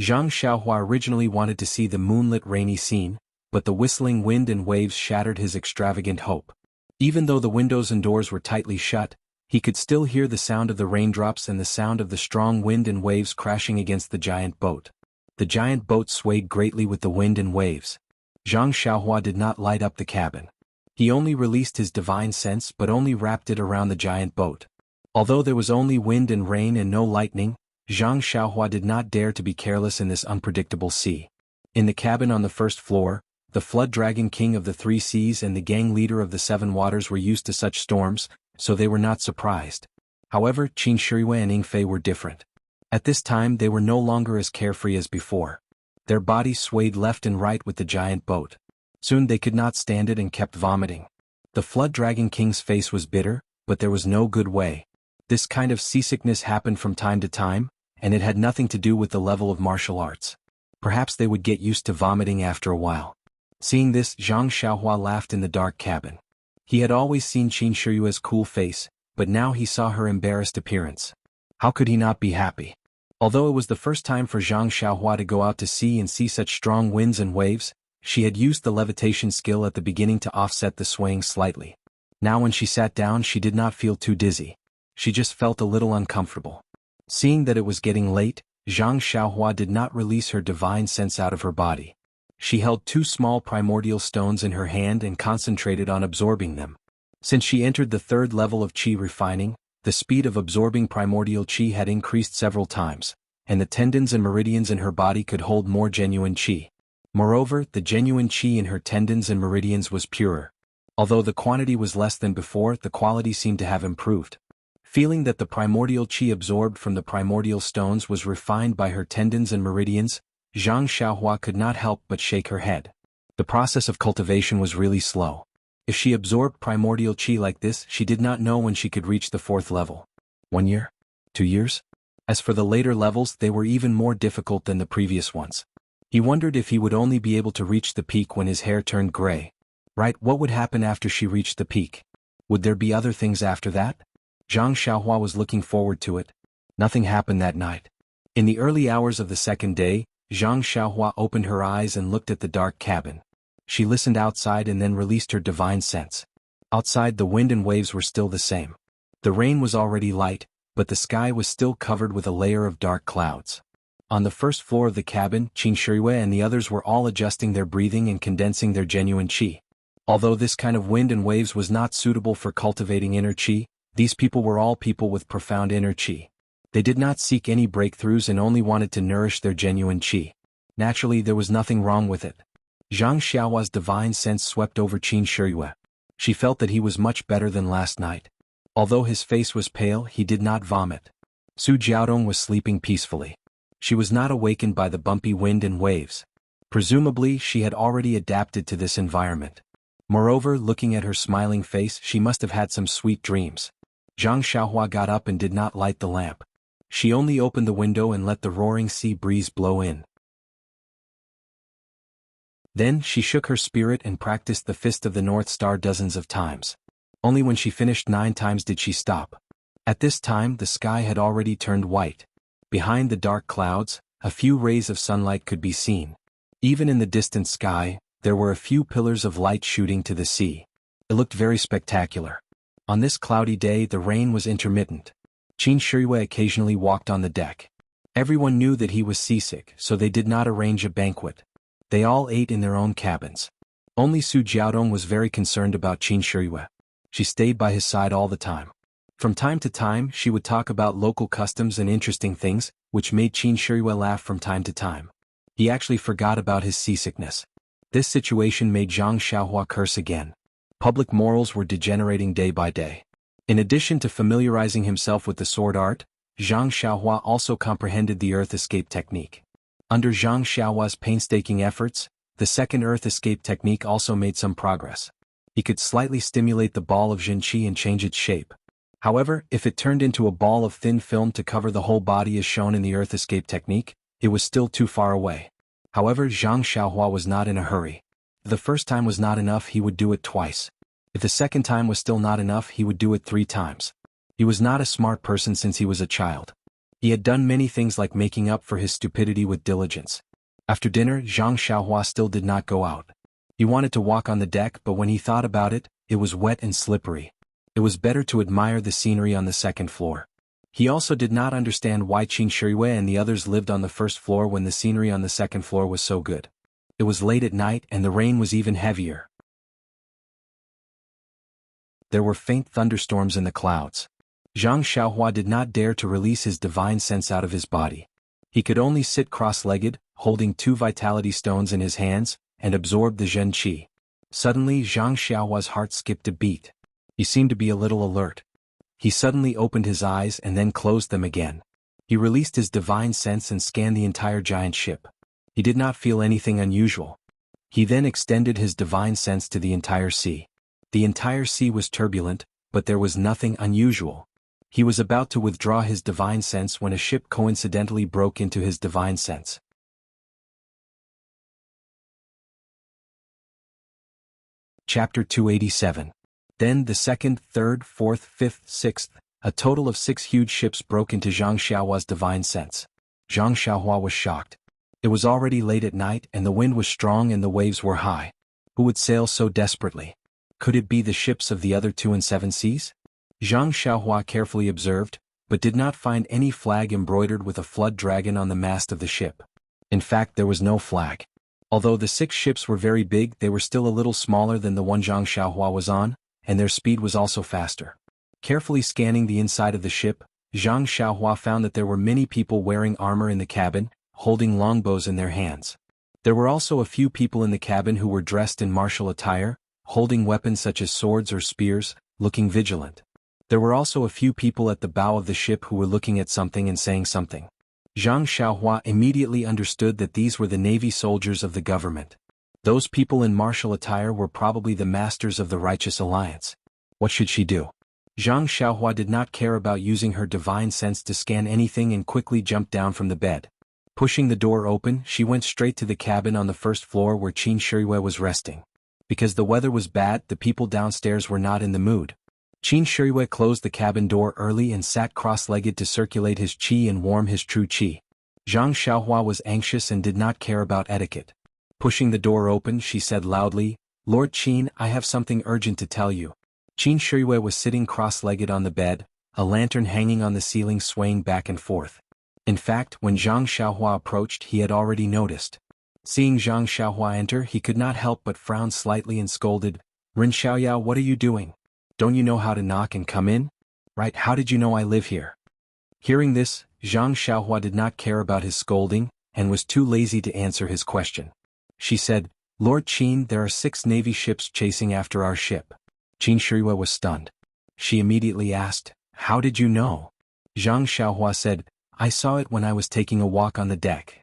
Zhang Xiaohua originally wanted to see the moonlit rainy scene, but the whistling wind and waves shattered his extravagant hope. Even though the windows and doors were tightly shut, he could still hear the sound of the raindrops and the sound of the strong wind and waves crashing against the giant boat. The giant boat swayed greatly with the wind and waves. Zhang Xiaohua did not light up the cabin. He only released his divine sense but only wrapped it around the giant boat. Although there was only wind and rain and no lightning, Zhang Xiaohua did not dare to be careless in this unpredictable sea. In the cabin on the first floor, the flood dragon king of the three seas and the gang leader of the seven waters were used to such storms, so they were not surprised. However, Qin Shirui and Yingfei were different. At this time they were no longer as carefree as before. Their bodies swayed left and right with the giant boat. Soon they could not stand it and kept vomiting. The flood dragon king's face was bitter, but there was no good way. This kind of seasickness happened from time to time, and it had nothing to do with the level of martial arts. Perhaps they would get used to vomiting after a while. Seeing this, Zhang Xiaohua laughed in the dark cabin. He had always seen Qin Shiyue's cool face, but now he saw her embarrassed appearance. How could he not be happy? Although it was the first time for Zhang Xiaohua to go out to sea and see such strong winds and waves, she had used the levitation skill at the beginning to offset the swaying slightly. Now when she sat down, she did not feel too dizzy. She just felt a little uncomfortable. Seeing that it was getting late, Zhang Xiaohua did not release her divine sense out of her body. She held two small primordial stones in her hand and concentrated on absorbing them. Since she entered the third level of qi refining, the speed of absorbing primordial qi had increased several times, and the tendons and meridians in her body could hold more genuine qi. Moreover, the genuine qi in her tendons and meridians was purer. Although the quantity was less than before, the quality seemed to have improved. Feeling that the primordial qi absorbed from the primordial stones was refined by her tendons and meridians, Zhang Xiaohua could not help but shake her head. The process of cultivation was really slow. If she absorbed primordial qi like this, she did not know when she could reach the fourth level. 1 year? 2 years? As for the later levels, they were even more difficult than the previous ones. He wondered if he would only be able to reach the peak when his hair turned gray. Right, what would happen after she reached the peak? Would there be other things after that? Zhang Xiaohua was looking forward to it. Nothing happened that night. In the early hours of the second day, Zhang Xiaohua opened her eyes and looked at the dark cabin. She listened outside and then released her divine sense. Outside, the wind and waves were still the same. The rain was already light, but the sky was still covered with a layer of dark clouds. On the first floor of the cabin, Qin Shiyue and the others were all adjusting their breathing and condensing their genuine qi. Although this kind of wind and waves was not suitable for cultivating inner qi, these people were all people with profound inner qi. They did not seek any breakthroughs and only wanted to nourish their genuine qi. Naturally, there was nothing wrong with it. Zhang Xiaohua's divine sense swept over Qin Shiyue. She felt that he was much better than last night. Although his face was pale, he did not vomit. Su Jiaodong was sleeping peacefully. She was not awakened by the bumpy wind and waves. Presumably, she had already adapted to this environment. Moreover, looking at her smiling face, she must have had some sweet dreams. Zhang Xiaohua got up and did not light the lamp. She only opened the window and let the roaring sea breeze blow in. Then she shook her spirit and practiced the Fist of the North Star dozens of times. Only when she finished 9 times did she stop. At this time, the sky had already turned white. Behind the dark clouds, a few rays of sunlight could be seen. Even in the distant sky, there were a few pillars of light shooting to the sea. It looked very spectacular. On this cloudy day, the rain was intermittent. Qin Shiyue occasionally walked on the deck. Everyone knew that he was seasick, so they did not arrange a banquet. They all ate in their own cabins. Only Su Jiaodong was very concerned about Qin Shiyue. She stayed by his side all the time. From time to time, she would talk about local customs and interesting things, which made Qin Shiyue laugh from time to time. He actually forgot about his seasickness. This situation made Zhang Xiaohua curse again. Public morals were degenerating day by day. In addition to familiarizing himself with the sword art, Zhang Xiaohua also comprehended the earth escape technique. Under Zhang Xiaohua's painstaking efforts, the second earth escape technique also made some progress. He could slightly stimulate the ball of Jinqi and change its shape. However, if it turned into a ball of thin film to cover the whole body as shown in the earth escape technique, it was still too far away. However, Zhang Xiaohua was not in a hurry. If the first time was not enough, he would do it twice. If the second time was still not enough, he would do it 3 times. He was not a smart person since he was a child. He had done many things like making up for his stupidity with diligence. After dinner, Zhang Xiaohua still did not go out. He wanted to walk on the deck, but when he thought about it, it was wet and slippery. It was better to admire the scenery on the second floor. He also did not understand why Qin Shiyue and the others lived on the first floor when the scenery on the second floor was so good. It was late at night and the rain was even heavier. There were faint thunderstorms in the clouds. Zhang Xiaohua did not dare to release his divine sense out of his body. He could only sit cross-legged, holding 2 vitality stones in his hands, and absorb the Zhen Qi. Suddenly, Zhang Xiaohua's heart skipped a beat. He seemed to be a little alert. He suddenly opened his eyes and then closed them again. He released his divine sense and scanned the entire giant ship. He did not feel anything unusual. He then extended his divine sense to the entire sea. The entire sea was turbulent, but there was nothing unusual. He was about to withdraw his divine sense when a ship coincidentally broke into his divine sense. Chapter 287. Then the 2nd, 3rd, 4th, 5th, 6th, a total of 6 huge ships broke into Zhang Xiaohua's divine sense. Zhang Xiaohua was shocked. It was already late at night and the wind was strong and the waves were high. Who would sail so desperately? Could it be the ships of the other 2 and 7 seas? Zhang Xiaohua carefully observed, but did not find any flag embroidered with a flood dragon on the mast of the ship. In fact, there was no flag. Although the 6 ships were very big, they were still a little smaller than the one Zhang Xiaohua was on, and their speed was also faster. Carefully scanning the inside of the ship, Zhang Xiaohua found that there were many people wearing armor in the cabin, holding longbows in their hands. There were also a few people in the cabin who were dressed in martial attire, holding weapons such as swords or spears, looking vigilant. There were also a few people at the bow of the ship who were looking at something and saying something. Zhang Xiaohua immediately understood that these were the navy soldiers of the government. Those people in martial attire were probably the masters of the Righteous Alliance. What should she do? Zhang Xiaohua did not care about using her divine sense to scan anything and quickly jumped down from the bed. Pushing the door open, she went straight to the cabin on the first floor where Qin Shiyue was resting. Because the weather was bad, the people downstairs were not in the mood. Qin Shiyue closed the cabin door early and sat cross-legged to circulate his qi and warm his true qi. Zhang Xiaohua was anxious and did not care about etiquette. Pushing the door open, she said loudly, "Lord Qin, I have something urgent to tell you." Qin Shiyue was sitting cross-legged on the bed, a lantern hanging on the ceiling swaying back and forth. In fact, when Zhang Xiaohua approached, he had already noticed. Seeing Zhang Xiaohua enter, he could not help but frown slightly and scolded, "Ren Xiaoyao, what are you doing? Don't you know how to knock and come in? Right, how did you know I live here?" Hearing this, Zhang Xiaohua did not care about his scolding, and was too lazy to answer his question. She said, "Lord Qin, there are 6 navy ships chasing after our ship." Qin Shiyue was stunned. She immediately asked, "How did you know?" Zhang Xiaohua said, "I saw it when I was taking a walk on the deck."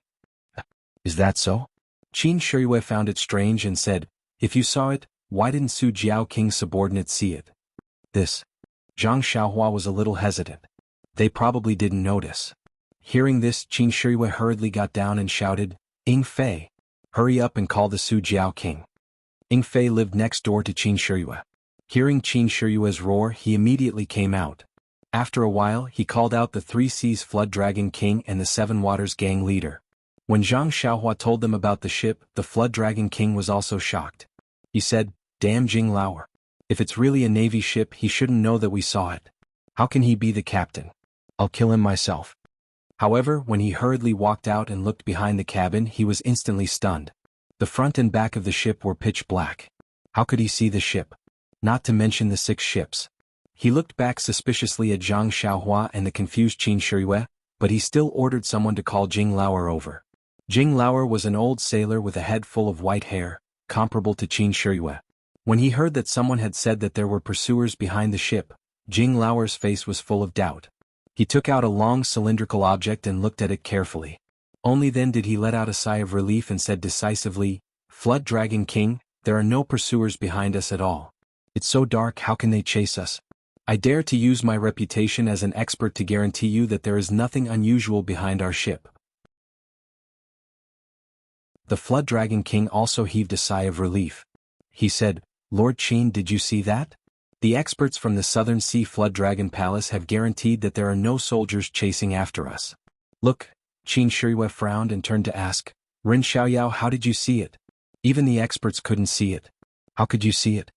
"Is that so?" Qin Shiyue found it strange and said, "If you saw it, why didn't Su Jiao King's subordinates see it?" This. Zhang Xiaohua was a little hesitant. They probably didn't notice. Hearing this, Qin Shiyue hurriedly got down and shouted, "Ying Fei, hurry up and call the Su Jiao King." Ying Fei lived next door to Qin Shiyue. Hearing Qin Shiyue's roar, he immediately came out. After a while, he called out the 3 Seas Flood Dragon King and the 7 Waters Gang leader. When Zhang Xiaohua told them about the ship, the Flood Dragon King was also shocked. He said, "Damn Jing Lauer. If it's really a navy ship, he shouldn't know that we saw it. How can he be the captain? I'll kill him myself." However, when he hurriedly walked out and looked behind the cabin, he was instantly stunned. The front and back of the ship were pitch black. How could he see the ship? Not to mention the 6 ships. He looked back suspiciously at Zhang Xiaohua and the confused Qin Shiyue, but he still ordered someone to call Jing Lauer over. Jing Lauer was an old sailor with a head full of white hair, comparable to Qin Shiyue. When he heard that someone had said that there were pursuers behind the ship, Jing Lauer's face was full of doubt. He took out a long cylindrical object and looked at it carefully. Only then did he let out a sigh of relief and said decisively, "Flood Dragon King, there are no pursuers behind us at all. It's so dark, how can they chase us? I dare to use my reputation as an expert to guarantee you that there is nothing unusual behind our ship." The Flood Dragon King also heaved a sigh of relief. He said, "Lord Qin, did you see that? The experts from the Southern Sea Flood Dragon Palace have guaranteed that there are no soldiers chasing after us." "Look," Qin Shiyue frowned and turned to ask, "Ren Xiaoyao, how did you see it? Even the experts couldn't see it. How could you see it?"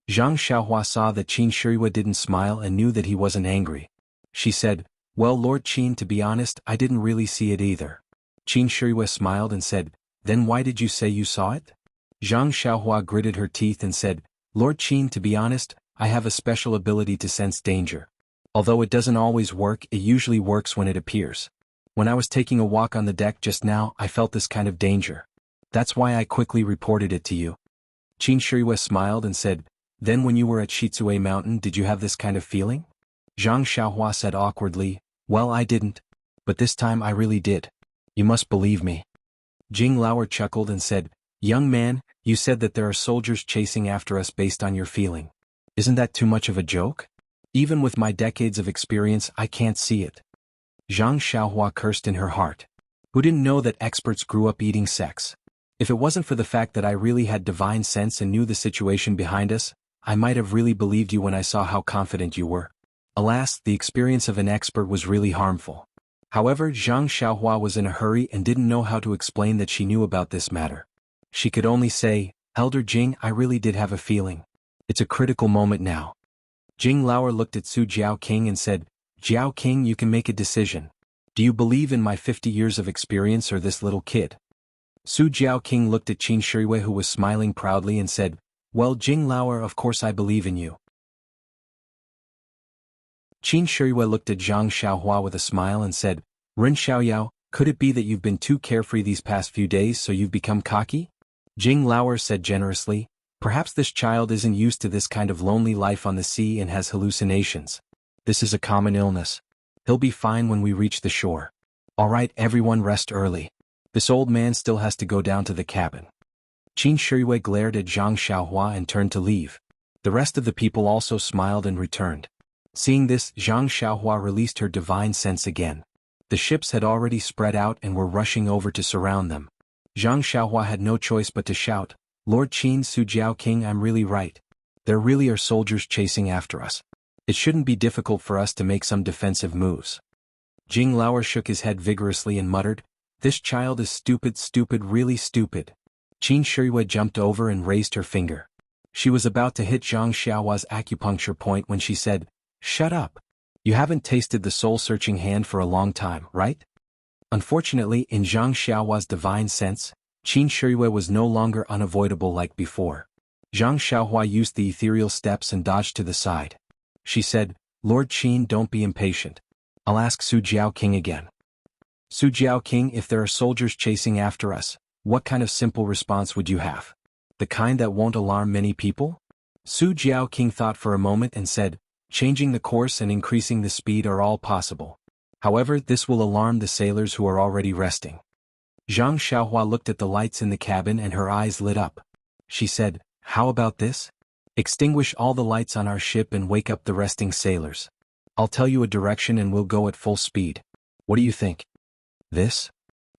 Zhang Xiaohua saw that Qin Shiyue didn't smile and knew that he wasn't angry. She said, "Well, Lord Qin, to be honest, I didn't really see it either." Qin Shiyue smiled and said, "Then why did you say you saw it?" Zhang Xiaohua gritted her teeth and said, "Lord Qin, to be honest, I have a special ability to sense danger. Although it doesn't always work, it usually works when it appears. When I was taking a walk on the deck just now, I felt this kind of danger. That's why I quickly reported it to you." Qin Shiyue smiled and said, "Then when you were at Shitsue Mountain, did you have this kind of feeling?" Zhang Xiaohua said awkwardly, "Well, I didn't. But this time I really did. You must believe me." Jing Lauer chuckled and said, "Young man, you said that there are soldiers chasing after us based on your feeling. Isn't that too much of a joke? Even with my decades of experience, I can't see it." Zhang Xiaohua cursed in her heart. Who didn't know that experts grew up eating sex? If it wasn't for the fact that I really had divine sense and knew the situation behind us, I might have really believed you when I saw how confident you were. Alas, the experience of an expert was really harmful. However, Zhang Xiaohua was in a hurry and didn't know how to explain that she knew about this matter. She could only say, "Elder Jing, I really did have a feeling. It's a critical moment now." Jing Lauer looked at Su Jiao King and said, "Jiao King, you can make a decision. Do you believe in my 50 years of experience or this little kid?" Su Jiao King looked at Qin Shiyue, who was smiling proudly, and said, "Well, Jing Lauer, of course I believe in you." Qin Shiyue looked at Zhang Xiaohua with a smile and said, "Ren Xiaoyao, could it be that you've been too carefree these past few days so you've become cocky?" Jing Lauer said generously, "Perhaps this child isn't used to this kind of lonely life on the sea and has hallucinations. This is a common illness. He'll be fine when we reach the shore. All right, everyone, rest early. This old man still has to go down to the cabin." Qin Shiyue glared at Zhang Xiaohua and turned to leave. The rest of the people also smiled and returned. Seeing this, Zhang Xiaohua released her divine sense again. The ships had already spread out and were rushing over to surround them. Zhang Xiaohua had no choice but to shout, "Lord Qin, Su Jiao King, I'm really right. There really are soldiers chasing after us. It shouldn't be difficult for us to make some defensive moves." Jing Lauer shook his head vigorously and muttered, "This child is stupid, really stupid." Qin Shiyue jumped over and raised her finger. She was about to hit Zhang Xiaohua's acupuncture point when she said, "Shut up. You haven't tasted the soul-searching hand for a long time, right?" Unfortunately, in Zhang Xiaohua's divine sense, Qin Shiyue was no longer unavoidable like before. Zhang Xiaohua used the ethereal steps and dodged to the side. She said, "Lord Qin, don't be impatient. I'll ask Su Jiao King again." "Su Jiao King, if there are soldiers chasing after us, what kind of simple response would you have? The kind that won't alarm many people?" Su Jiao King thought for a moment and said, "Changing the course and increasing the speed are all possible. However, this will alarm the sailors who are already resting." Zhang Xiaohua looked at the lights in the cabin and her eyes lit up. She said, "How about this? Extinguish all the lights on our ship and wake up the resting sailors. I'll tell you a direction and we'll go at full speed. What do you think?" "This?"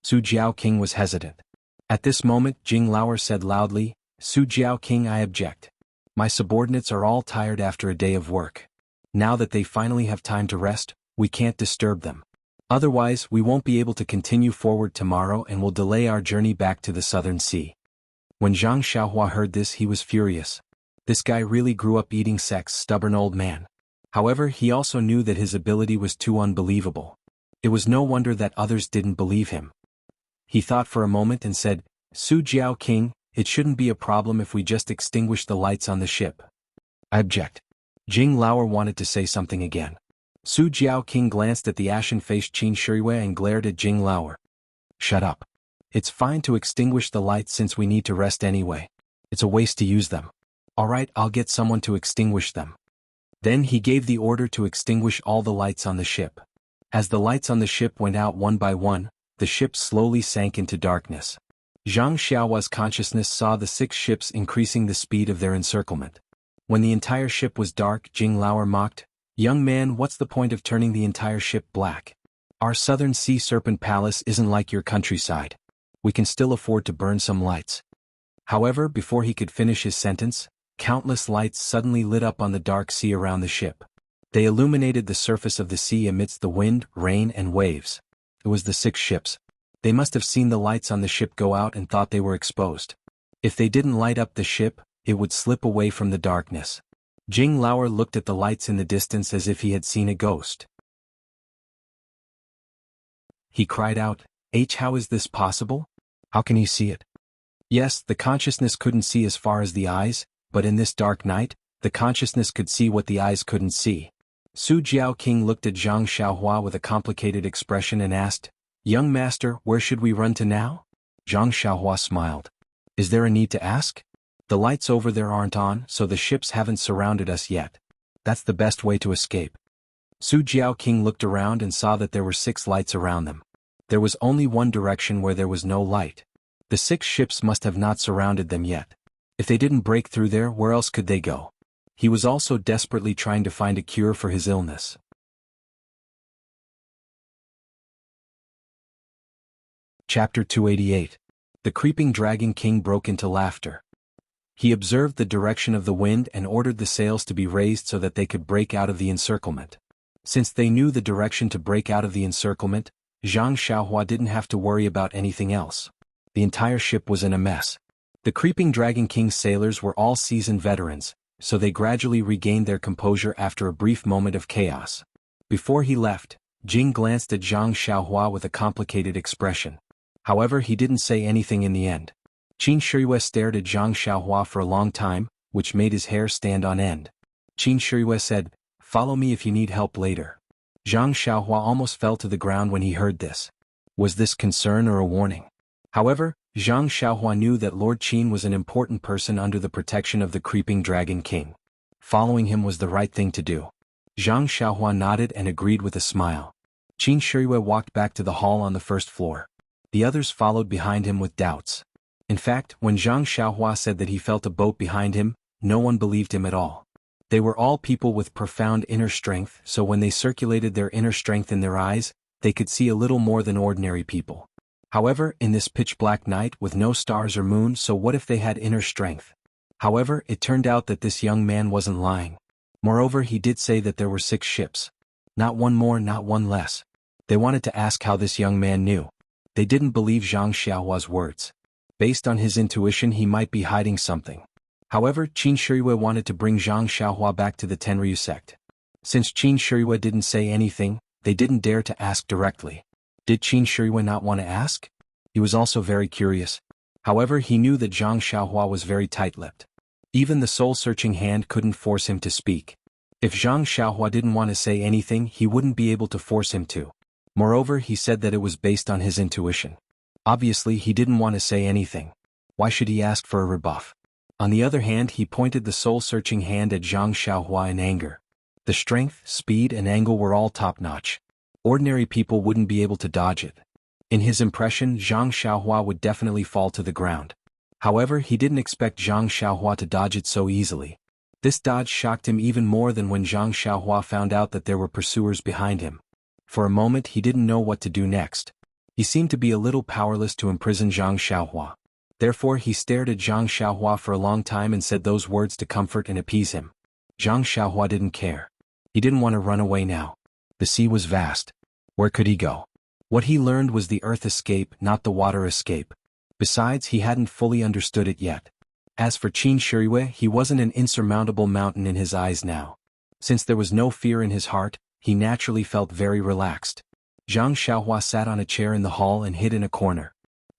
Su Jiao King was hesitant. At this moment, Jing Laoer said loudly, "Su Jiao King, I object. My subordinates are all tired after a day of work. Now that they finally have time to rest, we can't disturb them. Otherwise, we won't be able to continue forward tomorrow and will delay our journey back to the Southern Sea." When Zhang Xiaohua heard this, he was furious. This guy really grew up eating sex, stubborn old man. However, he also knew that his ability was too unbelievable. It was no wonder that others didn't believe him. He thought for a moment and said, "Su Jiao King, it shouldn't be a problem if we just extinguish the lights on the ship." "I object." Jing Laoer wanted to say something again. Su Jiao King glanced at the ashen-faced Qin Shiyue and glared at Jing Laoer. "Shut up. It's fine to extinguish the lights since we need to rest anyway. It's a waste to use them. Alright, I'll get someone to extinguish them." Then he gave the order to extinguish all the lights on the ship. As the lights on the ship went out one by one, the ship slowly sank into darkness. Zhang Xiaohua's consciousness saw the 6 ships increasing the speed of their encirclement. When the entire ship was dark, Jing Laoer mocked, "Young man, what's the point of turning the entire ship black? Our Southern Sea Serpent Palace isn't like your countryside. We can still afford to burn some lights." However, before he could finish his sentence, countless lights suddenly lit up on the dark sea around the ship. They illuminated the surface of the sea amidst the wind, rain, and waves. It was the 6 ships. They must have seen the lights on the ship go out and thought they were exposed. If they didn't light up the ship, it would slip away from the darkness. Jing Laoer looked at the lights in the distance as if he had seen a ghost. He cried out, How is this possible? How can he see it?" Yes, the consciousness couldn't see as far as the eyes, but in this dark night, the consciousness could see what the eyes couldn't see. Su Jiao King looked at Zhang Xiaohua with a complicated expression and asked, "Young master, where should we run to now?" Zhang Xiaohua smiled. "Is there a need to ask? The lights over there aren't on, so the ships haven't surrounded us yet. That's the best way to escape." Su Jiao King looked around and saw that there were 6 lights around them. There was only one direction where there was no light. The 6 ships must have not surrounded them yet. If they didn't break through there, where else could they go? He was also desperately trying to find a cure for his illness. Chapter 288. The Creeping Dragon King broke into laughter. He observed the direction of the wind and ordered the sails to be raised so that they could break out of the encirclement. Since they knew the direction to break out of the encirclement, Zhang Xiaohua didn't have to worry about anything else. The entire ship was in a mess. The Creeping Dragon King's sailors were all seasoned veterans, so they gradually regained their composure after a brief moment of chaos. Before he left, Jing glanced at Zhang Xiaohua with a complicated expression. However, he didn't say anything in the end. Qin Shiyue stared at Zhang Xiaohua for a long time, which made his hair stand on end. Qin Shiyue said, "Follow me if you need help later." Zhang Xiaohua almost fell to the ground when he heard this. Was this concern or a warning? However, Zhang Xiaohua knew that Lord Qin was an important person under the protection of the Creeping Dragon King. Following him was the right thing to do. Zhang Xiaohua nodded and agreed with a smile. Qin Shiyue walked back to the hall on the 1st floor. The others followed behind him with doubts. In fact, when Zhang Xiaohua said that he felt a boat behind him, no one believed him at all. They were all people with profound inner strength, so when they circulated their inner strength in their eyes, they could see a little more than ordinary people. However, in this pitch-black night with no stars or moon, so what if they had inner strength? However, it turned out that this young man wasn't lying. Moreover, he did say that there were 6 ships. Not one more, not one less. They wanted to ask how this young man knew. They didn't believe Zhang Xiaohua's words. Based on his intuition, he might be hiding something. However, Qin Shiyue wanted to bring Zhang Xiaohua back to the Tenryu sect. Since Qin Shiyue didn't say anything, they didn't dare to ask directly. Did Qin Shiyue not want to ask? He was also very curious. However, he knew that Zhang Xiaohua was very tight-lipped. Even the soul-searching hand couldn't force him to speak. If Zhang Xiaohua didn't want to say anything, he wouldn't be able to force him to. Moreover, he said that it was based on his intuition. Obviously, he didn't want to say anything. Why should he ask for a rebuff? On the other hand, he pointed the soul-searching hand at Zhang Xiaohua in anger. The strength, speed, and angle were all top-notch. Ordinary people wouldn't be able to dodge it. In his impression, Zhang Xiaohua would definitely fall to the ground. However, he didn't expect Zhang Xiaohua to dodge it so easily. This dodge shocked him even more than when Zhang Xiaohua found out that there were pursuers behind him. For a moment he didn't know what to do next. He seemed to be a little powerless to imprison Zhang Xiaohua. Therefore he stared at Zhang Xiaohua for a long time and said those words to comfort and appease him. Zhang Xiaohua didn't care. He didn't want to run away now. The sea was vast. Where could he go? What he learned was the earth escape, not the water escape. Besides, he hadn't fully understood it yet. As for Qin Shiyue, he wasn't an insurmountable mountain in his eyes now. Since there was no fear in his heart, he naturally felt very relaxed. Zhang Xiaohua sat on a chair in the hall and hid in a corner.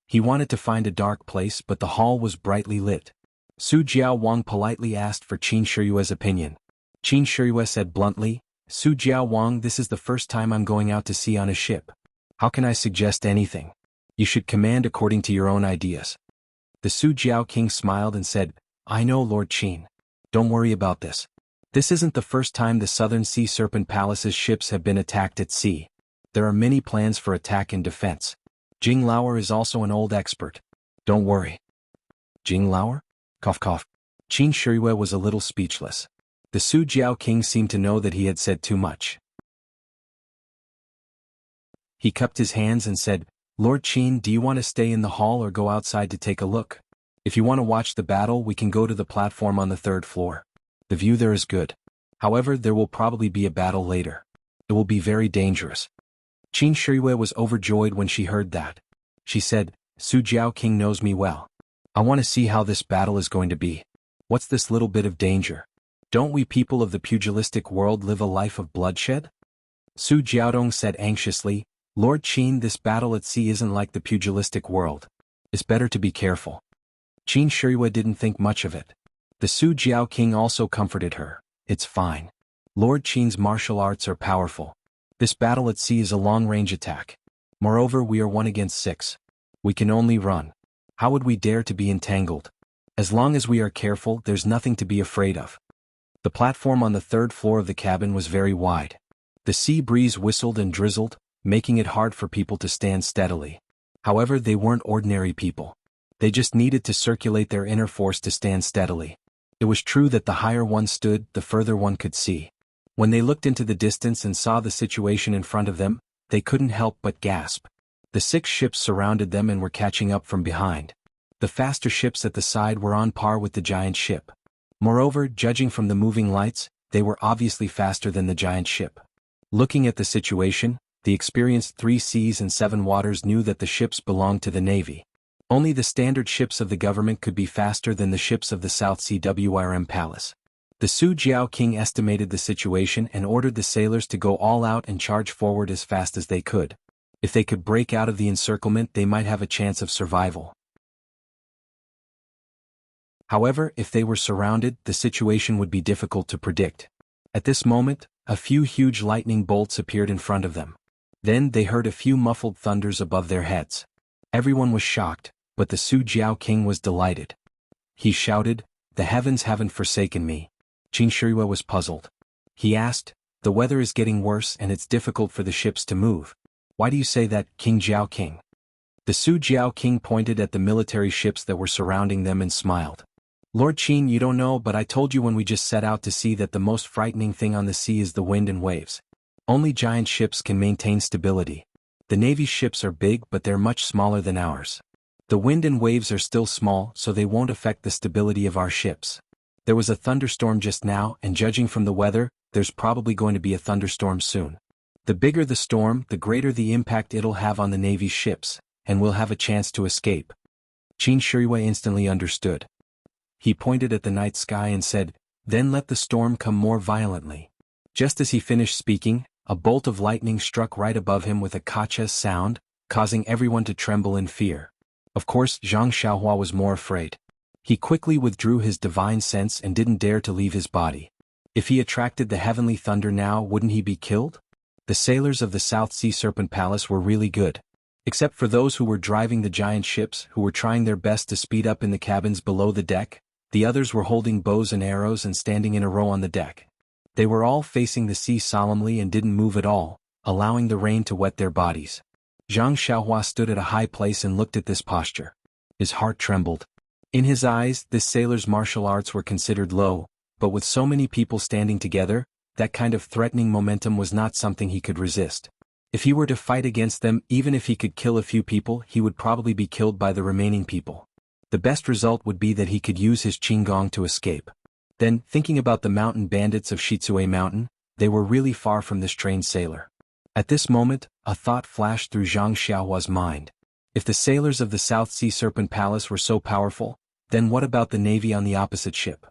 He wanted to find a dark place, but the hall was brightly lit. Su Jiao Wang politely asked for Qin Shiyue's opinion. Qin Shiyue said bluntly, "Su Jiao Wang, this is the first time I'm going out to sea on a ship. How can I suggest anything? You should command according to your own ideas." The Su Jiao king smiled and said, "I know, Lord Qin. Don't worry about this. This isn't the first time the Southern Sea Serpent Palace's ships have been attacked at sea. There are many plans for attack and defense. Jing Lauer is also an old expert. Don't worry." Jing Lauer? Cough cough. Qin Shiyue was a little speechless. The Su Jiao king seemed to know that he had said too much. He cupped his hands and said, "Lord Qin, do you want to stay in the hall or go outside to take a look? If you want to watch the battle, we can go to the platform on the 3rd floor. The view there is good. However, there will probably be a battle later. It will be very dangerous." Qin Shiyue was overjoyed when she heard that. She said, "Su Jiao king knows me well. I want to see how this battle is going to be. What's this little bit of danger? Don't we people of the pugilistic world live a life of bloodshed?" Su Jiaodong said anxiously, "Lord Qin, this battle at sea isn't like the pugilistic world. It's better to be careful." Qin Shiyue didn't think much of it. The Su Jiao king also comforted her. "It's fine. Lord Qin's martial arts are powerful. This battle at sea is a long-range attack. Moreover, we are 1 against 6. We can only run. How would we dare to be entangled? As long as we are careful, there's nothing to be afraid of." The platform on the 3rd floor of the cabin was very wide. The sea breeze whistled and drizzled, making it hard for people to stand steadily. However, they weren't ordinary people. They just needed to circulate their inner force to stand steadily. It was true that the higher one stood, the further one could see. When they looked into the distance and saw the situation in front of them, they couldn't help but gasp. The 6 ships surrounded them and were catching up from behind. The faster ships at the side were on par with the giant ship. Moreover, judging from the moving lights, they were obviously faster than the giant ship. Looking at the situation, the experienced 3 seas and 7 waters knew that the ships belonged to the Navy. Only the standard ships of the government could be faster than the ships of the South Sea WRM Palace. The Su Jiao king estimated the situation and ordered the sailors to go all out and charge forward as fast as they could. If they could break out of the encirclement, they might have a chance of survival. However, if they were surrounded, the situation would be difficult to predict. At this moment, a few huge lightning bolts appeared in front of them. Then they heard a few muffled thunders above their heads. Everyone was shocked, but the Su Jiao king was delighted. He shouted, "The heavens haven't forsaken me." Qin Shiyue was puzzled. He asked, "The weather is getting worse and it's difficult for the ships to move. Why do you say that, King Jiao King?" The Su Jiao king pointed at the military ships that were surrounding them and smiled. "Lord Qin, you don't know, but I told you when we just set out to sea that the most frightening thing on the sea is the wind and waves. Only giant ships can maintain stability. The Navy's ships are big, but they're much smaller than ours. The wind and waves are still small, so they won't affect the stability of our ships. There was a thunderstorm just now, and judging from the weather, there's probably going to be a thunderstorm soon. The bigger the storm, the greater the impact it'll have on the Navy's ships, and we'll have a chance to escape." Qin Shiyue instantly understood. he pointed at the night sky and said, "Then let the storm come more violently." Just as he finished speaking, a bolt of lightning struck right above him with a ka-cha sound, causing everyone to tremble in fear. Of course, Zhang Xiaohua was more afraid. He quickly withdrew his divine sense and didn't dare to leave his body. If he attracted the heavenly thunder now, wouldn't he be killed? The sailors of the South Sea Serpent Palace were really good. Except for those who were driving the giant ships, who were trying their best to speed up in the cabins below the deck, the others were holding bows and arrows and standing in a row on the deck. They were all facing the sea solemnly and didn't move at all, allowing the rain to wet their bodies. Zhang Xiaohua stood at a high place and looked at this posture. His heart trembled. In his eyes, this sailor's martial arts were considered low, but with so many people standing together, that kind of threatening momentum was not something he could resist. If he were to fight against them, even if he could kill a few people, he would probably be killed by the remaining people. The best result would be that he could use his qinggong to escape. Then, thinking about the mountain bandits of Shizue Mountain, they were really far from this trained sailor. At this moment, a thought flashed through Zhang Xiaohua's mind. If the sailors of the South Sea Serpent Palace were so powerful, then what about the navy on the opposite ship?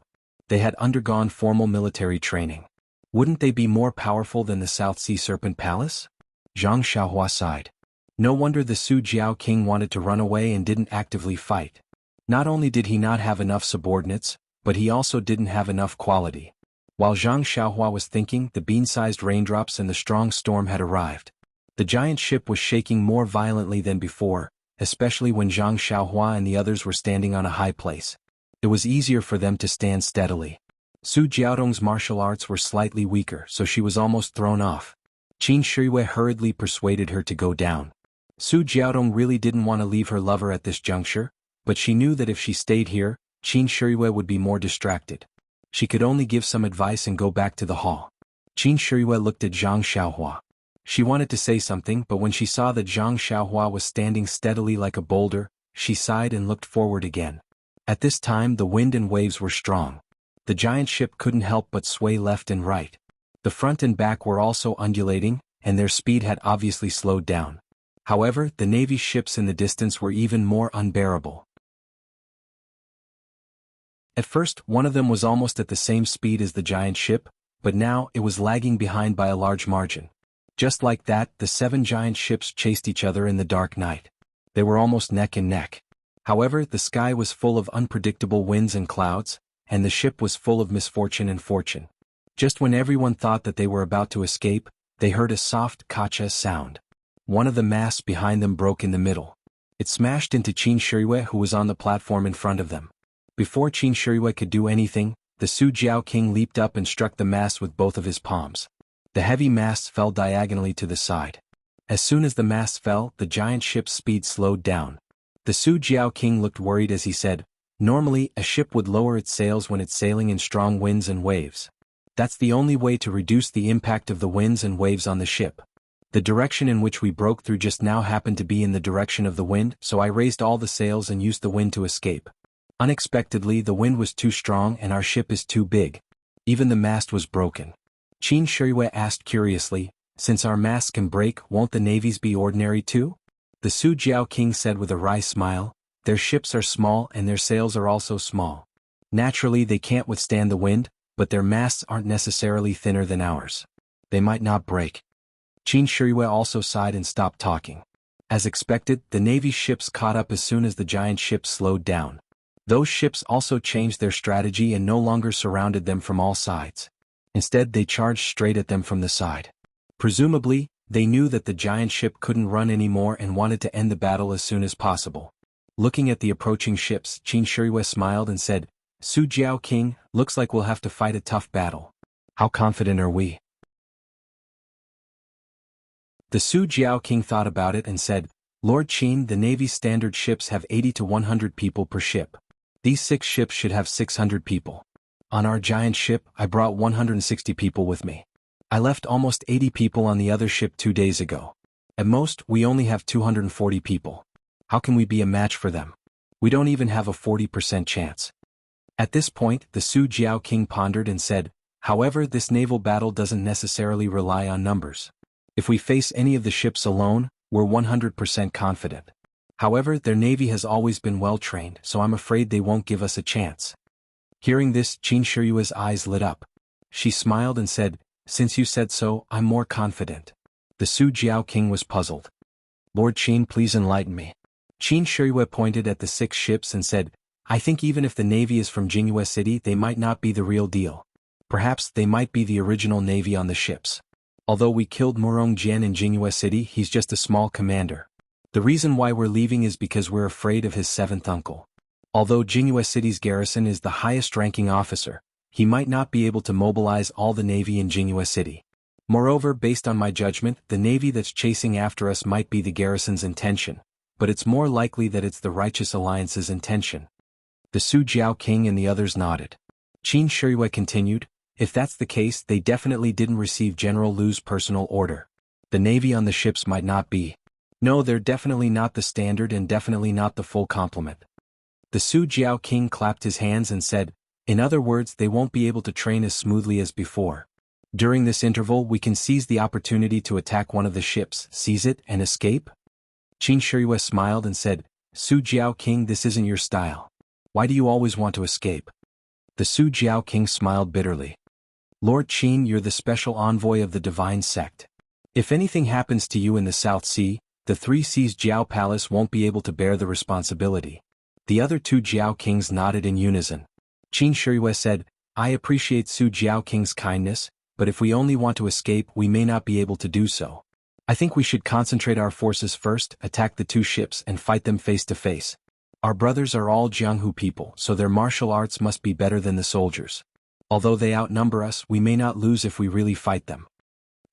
They had undergone formal military training. Wouldn't they be more powerful than the South Sea Serpent Palace? Zhang Xiaohua sighed. No wonder the Su Jiao King wanted to run away and didn't actively fight. Not only did he not have enough subordinates, but he also didn't have enough quality. While Zhang Xiaohua was thinking, the bean-sized raindrops and the strong storm had arrived. The giant ship was shaking more violently than before, especially when Zhang Xiaohua and the others were standing on a high place. It was easier for them to stand steadily. Su Jiaodong's martial arts were slightly weaker, so she was almost thrown off. Qin Shiyue hurriedly persuaded her to go down. Su Jiaodong really didn't want to leave her lover at this juncture, but she knew that if she stayed here, Qin Shiyue would be more distracted. She could only give some advice and go back to the hall. Qin Shiyue looked at Zhang Xiaohua. She wanted to say something, but when she saw that Zhang Xiaohua was standing steadily like a boulder, she sighed and looked forward again. At this time the wind and waves were strong. The giant ship couldn't help but sway left and right. The front and back were also undulating, and their speed had obviously slowed down. However, the Navy's ships in the distance were even more unbearable. At first, one of them was almost at the same speed as the giant ship, but now it was lagging behind by a large margin. Just like that, the 7 giant ships chased each other in the dark night. They were almost neck and neck. However, the sky was full of unpredictable winds and clouds, and the ship was full of misfortune and fortune. Just when everyone thought that they were about to escape, they heard a soft ka-cha sound. One of the masts behind them broke in the middle. It smashed into Qin Shiyue, who was on the platform in front of them. Before Qin Shiyue could do anything, the Su Jiao King leaped up and struck the mast with both of his palms. The heavy masts fell diagonally to the side. As soon as the masts fell, the giant ship's speed slowed down. The Su Jiao King looked worried as he said, "Normally, a ship would lower its sails when it's sailing in strong winds and waves. That's the only way to reduce the impact of the winds and waves on the ship. The direction in which we broke through just now happened to be in the direction of the wind, so I raised all the sails and used the wind to escape. Unexpectedly, the wind was too strong and our ship is too big. Even the mast was broken." Qin Shiyue asked curiously, "Since our masts can break, won't the navies be ordinary too?" The Su Jiao King said with a wry smile, "Their ships are small and their sails are also small. Naturally they can't withstand the wind, but their masts aren't necessarily thinner than ours. They might not break." Qin Shiyue also sighed and stopped talking. As expected, the Navy's ships caught up as soon as the giant ships slowed down. Those ships also changed their strategy and no longer surrounded them from all sides. Instead, they charged straight at them from the side. Presumably, they knew that the giant ship couldn't run anymore and wanted to end the battle as soon as possible. Looking at the approaching ships, Qin Shiyue smiled and said, "Su Jiao King, looks like we'll have to fight a tough battle. How confident are we?" The Su Jiao King thought about it and said, "Lord Qin, the Navy's standard ships have 80 to 100 people per ship. These 6 ships should have 600 people. On our giant ship, I brought 160 people with me. I left almost 80 people on the other ship 2 days ago. At most, we only have 240 people. How can we be a match for them? We don't even have a 40% chance." At this point, the Su Jiao King pondered and said, "However, this naval battle doesn't necessarily rely on numbers. If we face any of the ships alone, we're 100% confident. However, their navy has always been well trained, so I'm afraid they won't give us a chance. Hearing this, Qin Shiyue's eyes lit up. She smiled and said, "Since you said so, I'm more confident." The Su Jiao king was puzzled. "Lord Qin, please enlighten me." Qin Shiyue pointed at the 6 ships and said, "I think even if the navy is from Jingyue City, they might not be the real deal. Perhaps they might be the original navy on the ships. Although we killed Murong Jian in Jingyue City, he's just a small commander. The reason why we're leaving is because we're afraid of his 7th uncle. Although Jingyue City's garrison is the highest-ranking officer, he might not be able to mobilize all the navy in Jingyue City. Moreover, based on my judgment, the navy that's chasing after us might be the garrison's intention, but it's more likely that it's the Righteous Alliance's intention." The Su Jiao king and the others nodded. Qin Shiyue continued, "If that's the case, they definitely didn't receive General Lu's personal order. The navy on the ships might not be. No, they're definitely not the standard and definitely not the full complement." The Su Jiao king clapped his hands and said, "In other words, they won't be able to train as smoothly as before. During this interval, we can seize the opportunity to attack one of the ships, seize it, and escape?" Qin Shiyue smiled and said, "Su Jiao king, this isn't your style. Why do you always want to escape?" The Su Jiao king smiled bitterly. "Lord Qin, you're the special envoy of the divine sect. If anything happens to you in the South Sea, the 3 Seas Jiao Palace won't be able to bear the responsibility." The other 2 Jiao kings nodded in unison. Qin Shiyue said, "I appreciate Su Jiao king's kindness, but if we only want to escape, we may not be able to do so. I think we should concentrate our forces first, attack the 2 ships and fight them face to face. Our brothers are all Jianghu people, so their martial arts must be better than the soldiers. Although they outnumber us, we may not lose if we really fight them."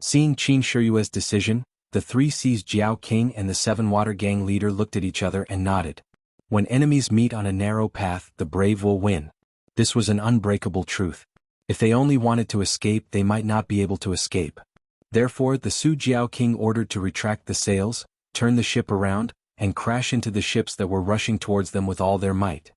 Seeing Qin Shiyue's decision, the 3 Seas Jiao king and the 7 Water gang leader looked at each other and nodded. When enemies meet on a narrow path, the brave will win. This was an unbreakable truth. If they only wanted to escape, they might not be able to escape. Therefore, the Su Jiao king ordered to retract the sails, turn the ship around, and crash into the ships that were rushing towards them with all their might.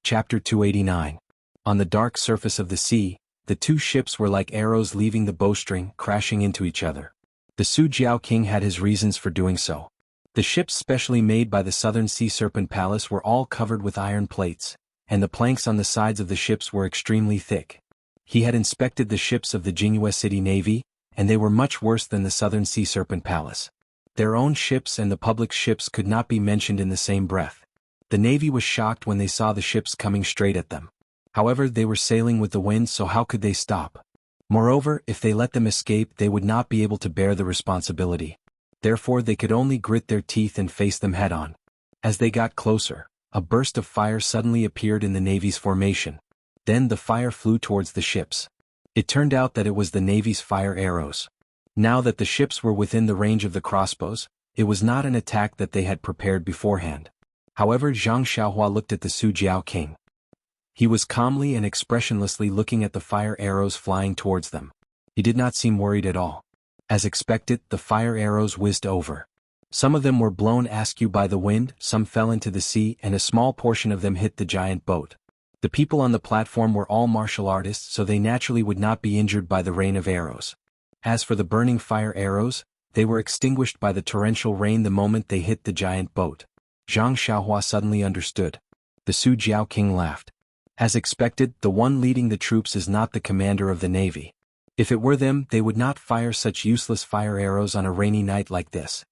Chapter 289. On the dark surface of the sea, the 2 ships were like arrows leaving the bowstring, crashing into each other. The Su Jiao king had his reasons for doing so. The ships specially made by the Southern Sea Serpent Palace were all covered with iron plates, and the planks on the sides of the ships were extremely thick. He had inspected the ships of the Jingyue City Navy, and they were much worse than the Southern Sea Serpent Palace. Their own ships and the public ships could not be mentioned in the same breath. The Navy was shocked when they saw the ships coming straight at them. However, they were sailing with the wind, so how could they stop? Moreover, if they let them escape, they would not be able to bear the responsibility. Therefore, they could only grit their teeth and face them head-on. As they got closer, a burst of fire suddenly appeared in the Navy's formation. Then the fire flew towards the ships. It turned out that it was the Navy's fire arrows. Now that the ships were within the range of the crossbows, it was not an attack that they had prepared beforehand. However, Zhang Xiaohua looked at the Su Jiao king. He was calmly and expressionlessly looking at the fire arrows flying towards them. He did not seem worried at all. As expected, the fire arrows whizzed over. Some of them were blown askew by the wind, some fell into the sea, and a small portion of them hit the giant boat. The people on the platform were all martial artists, so they naturally would not be injured by the rain of arrows. As for the burning fire arrows, they were extinguished by the torrential rain the moment they hit the giant boat. Zhang Xiaohua suddenly understood. The Su Jiao king laughed. As expected, the one leading the troops is not the commander of the navy. If it were them, they would not fire such useless fire arrows on a rainy night like this.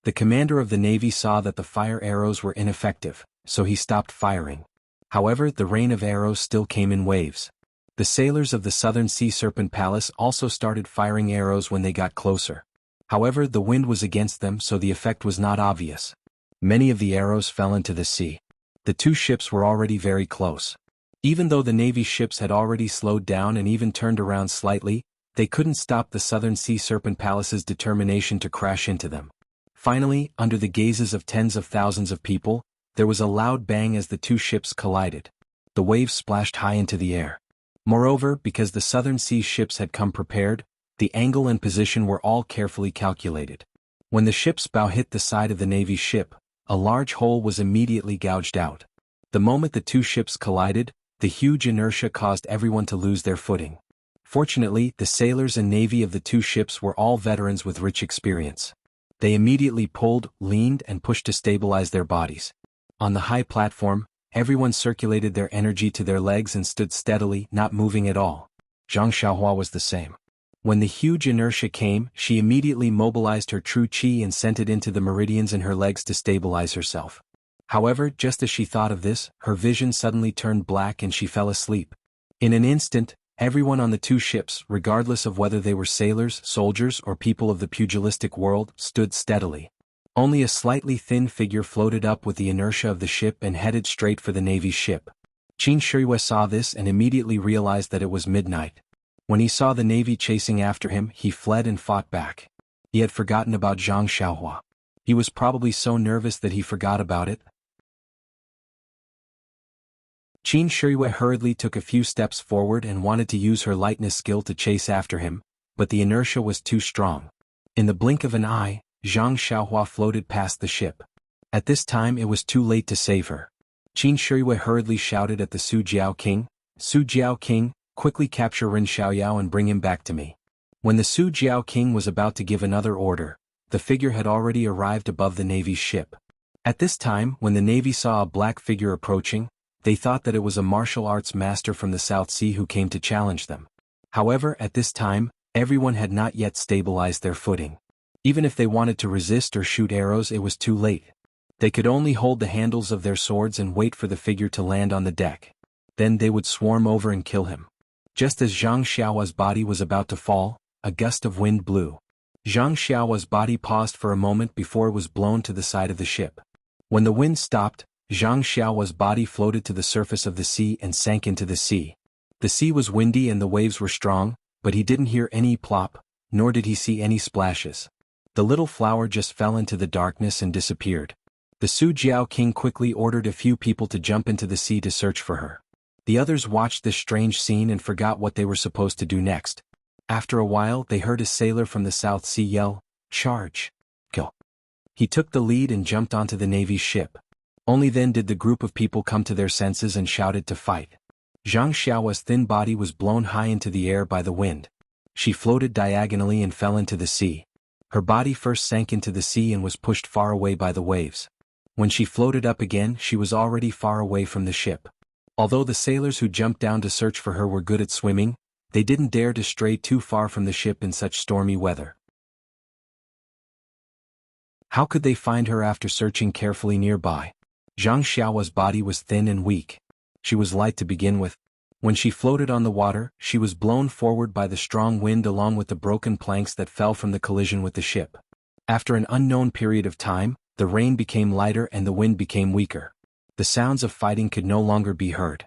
The commander of the navy saw that the fire arrows were ineffective, so he stopped firing. However, the rain of arrows still came in waves. The sailors of the Southern Sea Serpent Palace also started firing arrows when they got closer. However, the wind was against them, so the effect was not obvious. Many of the arrows fell into the sea. The 2 ships were already very close. Even though the Navy ships had already slowed down and even turned around slightly, they couldn't stop the Southern Sea Serpent Palace's determination to crash into them. Finally, under the gazes of tens of thousands of people, there was a loud bang as the 2 ships collided. The waves splashed high into the air. Moreover, because the Southern Sea ships had come prepared, the angle and position were all carefully calculated. When the ship's bow hit the side of the Navy ship, a large hole was immediately gouged out. The moment the 2 ships collided, the huge inertia caused everyone to lose their footing. Fortunately, the sailors and navy of the 2 ships were all veterans with rich experience. They immediately pulled, leaned, and pushed to stabilize their bodies. On the high platform, everyone circulated their energy to their legs and stood steadily, not moving at all. Zhang Xiaohua was the same. When the huge inertia came, she immediately mobilized her true qi and sent it into the meridians in her legs to stabilize herself. However, just as she thought of this, her vision suddenly turned black and she fell asleep. In an instant, everyone on the two ships, regardless of whether they were sailors, soldiers, or people of the pugilistic world, stood steadily. Only a slightly thin figure floated up with the inertia of the ship and headed straight for the Navy's ship. Qin Shiyue saw this and immediately realized that it was midnight. When he saw the Navy chasing after him, he fled and fought back. He had forgotten about Zhang Xiaohua. He was probably so nervous that he forgot about it. Qin Shiyue hurriedly took a few steps forward and wanted to use her lightness skill to chase after him, but the inertia was too strong. In the blink of an eye, Zhang Xiaohua floated past the ship. At this time it was too late to save her. Qin Shiyue hurriedly shouted at the Su Jiao King, "Su Jiao King, quickly capture Ren Xiaoyao and bring him back to me." When the Su Jiao King was about to give another order, the figure had already arrived above the Navy's ship. At this time, when the Navy saw a black figure approaching, they thought that it was a martial arts master from the South Sea who came to challenge them. However, at this time, everyone had not yet stabilized their footing. Even if they wanted to resist or shoot arrows, it was too late. They could only hold the handles of their swords and wait for the figure to land on the deck. Then they would swarm over and kill him. Just as Zhang Xiaohua's body was about to fall, a gust of wind blew. Zhang Xiaohua's body paused for a moment before it was blown to the side of the ship. When the wind stopped, Zhang Xiaohua's body floated to the surface of the sea and sank into the sea. The sea was windy and the waves were strong, but he didn't hear any plop, nor did he see any splashes. The little flower just fell into the darkness and disappeared. The Su Jiao King quickly ordered a few people to jump into the sea to search for her. The others watched this strange scene and forgot what they were supposed to do next. After a while, they heard a sailor from the South Sea yell, "Charge! Kill!" He took the lead and jumped onto the Navy's ship. Only then did the group of people come to their senses and shouted to fight. Zhang Xiaohua's thin body was blown high into the air by the wind. She floated diagonally and fell into the sea. Her body first sank into the sea and was pushed far away by the waves. When she floated up again, she was already far away from the ship. Although the sailors who jumped down to search for her were good at swimming, they didn't dare to stray too far from the ship in such stormy weather. How could they find her after searching carefully nearby? Zhang Xiaohua's body was thin and weak. She was light to begin with. When she floated on the water, she was blown forward by the strong wind along with the broken planks that fell from the collision with the ship. After an unknown period of time, the rain became lighter and the wind became weaker. The sounds of fighting could no longer be heard.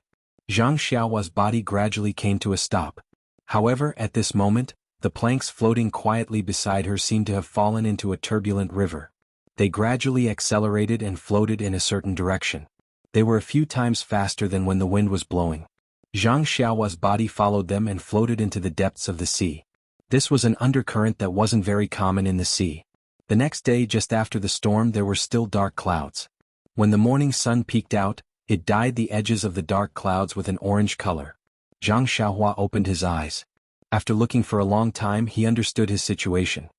Zhang Xiaohua's body gradually came to a stop. However, at this moment, the planks floating quietly beside her seemed to have fallen into a turbulent river. They gradually accelerated and floated in a certain direction. They were a few times faster than when the wind was blowing. Zhang Xiaohua's body followed them and floated into the depths of the sea. This was an undercurrent that wasn't very common in the sea. The next day, just after the storm, there were still dark clouds. When the morning sun peeked out, it dyed the edges of the dark clouds with an orange color. Zhang Xiaohua opened his eyes. After looking for a long time, he understood his situation.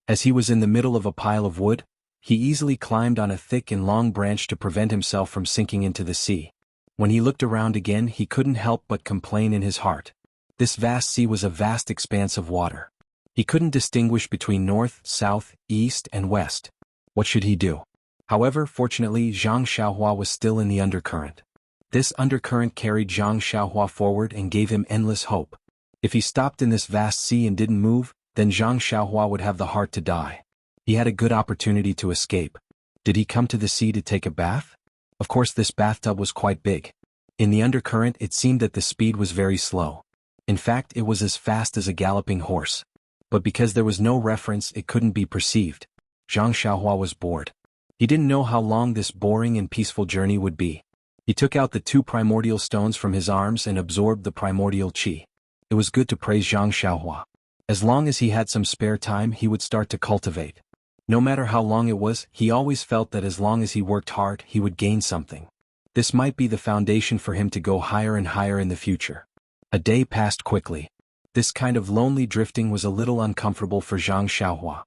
As he was in the middle of a pile of wood, he easily climbed on a thick and long branch to prevent himself from sinking into the sea. When he looked around again, he couldn't help but complain in his heart. This vast sea was a vast expanse of water. He couldn't distinguish between north, south, east, and west. What should he do? However, fortunately, Zhang Xiaohua was still in the undercurrent. This undercurrent carried Zhang Xiaohua forward and gave him endless hope. If he stopped in this vast sea and didn't move, then Zhang Xiaohua would have the heart to die. He had a good opportunity to escape. Did he come to the sea to take a bath? Of course, this bathtub was quite big. In the undercurrent, it seemed that the speed was very slow. In fact, it was as fast as a galloping horse. But because there was no reference, it couldn't be perceived. Zhang Xiaohua was bored. He didn't know how long this boring and peaceful journey would be. He took out the 2 primordial stones from his arms and absorbed the primordial qi. It was good to praise Zhang Xiaohua. As long as he had some spare time, he would start to cultivate. No matter how long it was, he always felt that as long as he worked hard, he would gain something. This might be the foundation for him to go higher and higher in the future. A day passed quickly. This kind of lonely drifting was a little uncomfortable for Zhang Xiaohua.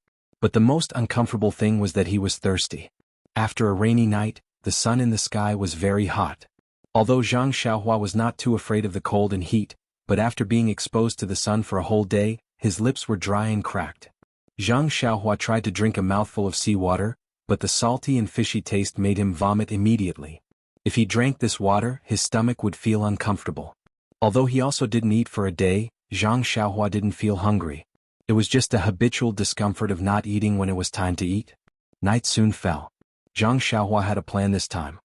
But the most uncomfortable thing was that he was thirsty. After a rainy night, the sun in the sky was very hot. Although Zhang Xiaohua was not too afraid of the cold and heat, but after being exposed to the sun for a whole day, his lips were dry and cracked. Zhang Xiaohua tried to drink a mouthful of seawater, but the salty and fishy taste made him vomit immediately. If he drank this water, his stomach would feel uncomfortable. Although he also didn't eat for a day, Zhang Xiaohua didn't feel hungry. It was just a habitual discomfort of not eating when it was time to eat. Night soon fell. Zhang Xiaohua had a plan this time.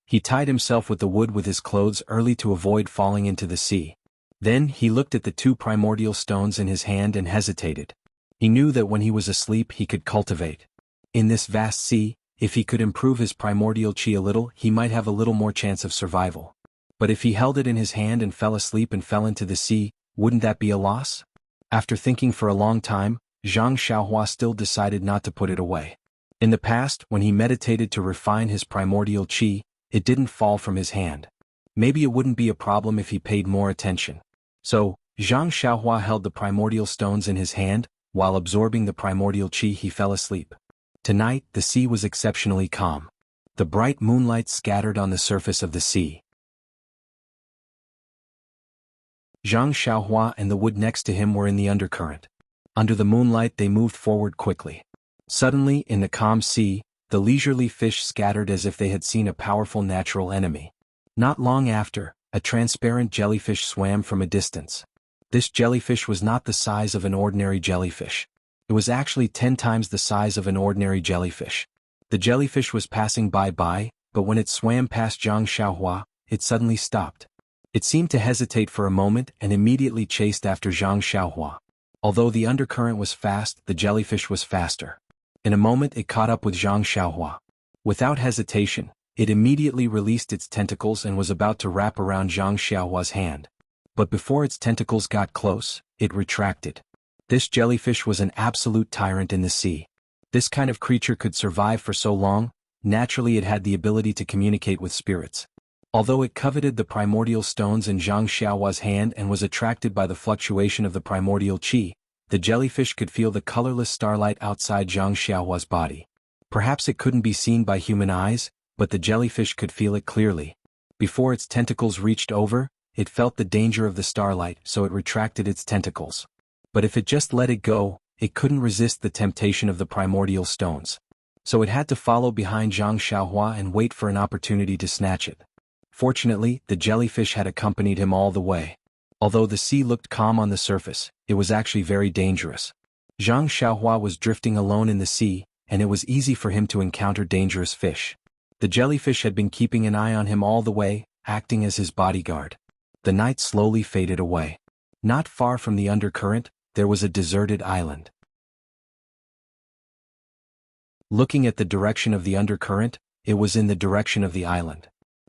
He tied himself with the wood with his clothes early to avoid falling into the sea. Then he looked at the two primordial stones in his hand and hesitated. He knew that when he was asleep he could cultivate. In this vast sea, if he could improve his primordial chi a little, he might have a little more chance of survival. But if he held it in his hand and fell asleep and fell into the sea, wouldn't that be a loss? After thinking for a long time, Zhang Xiaohua still decided not to put it away. In the past, when he meditated to refine his primordial chi, it didn't fall from his hand. Maybe it wouldn't be a problem if he paid more attention. So, Zhang Xiaohua held the primordial stones in his hand. While absorbing the primordial chi, he fell asleep. Tonight, the sea was exceptionally calm. The bright moonlight scattered on the surface of the sea. Zhang Xiaohua and the wood next to him were in the undercurrent. Under the moonlight they moved forward quickly. Suddenly, in the calm sea, the leisurely fish scattered as if they had seen a powerful natural enemy. Not long after, a transparent jellyfish swam from a distance. This jellyfish was not the size of an ordinary jellyfish. It was actually 10 times the size of an ordinary jellyfish. The jellyfish was passing by, but when it swam past Zhang Xiaohua, it suddenly stopped. It seemed to hesitate for a moment and immediately chased after Zhang Xiaohua. Although the undercurrent was fast, the jellyfish was faster. In a moment it caught up with Zhang Xiaohua. Without hesitation, it immediately released its tentacles and was about to wrap around Zhang Xiaohua's hand. But before its tentacles got close, it retracted. This jellyfish was an absolute tyrant in the sea. This kind of creature could survive for so long. Naturally it had the ability to communicate with spirits. Although it coveted the primordial stones in Zhang Xiaohua's hand and was attracted by the fluctuation of the primordial chi, the jellyfish could feel the colorless starlight outside Zhang Xiaohua's body. Perhaps it couldn't be seen by human eyes, but the jellyfish could feel it clearly. Before its tentacles reached over, it felt the danger of the starlight, so it retracted its tentacles. But if it just let it go, it couldn't resist the temptation of the primordial stones. So it had to follow behind Zhang Xiaohua and wait for an opportunity to snatch it. Fortunately, the jellyfish had accompanied him all the way. Although the sea looked calm on the surface, it was actually very dangerous. Zhang Xiaohua was drifting alone in the sea, and it was easy for him to encounter dangerous fish. The jellyfish had been keeping an eye on him all the way, acting as his bodyguard. The night slowly faded away. Not far from the undercurrent, there was a deserted island. Looking at the direction of the undercurrent, it was in the direction of the island.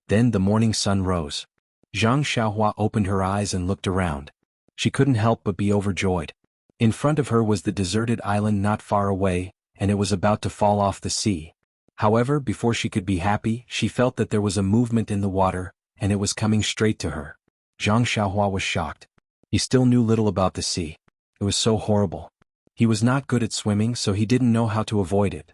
Then the morning sun rose. Zhang Xiaohua opened her eyes and looked around. She couldn't help but be overjoyed. In front of her was the deserted island not far away, and it was about to fall off the sea. However, before she could be happy, she felt that there was a movement in the water, and it was coming straight to her. Zhang Xiaohua was shocked. He still knew little about the sea. It was so horrible. He was not good at swimming, so he didn't know how to avoid it.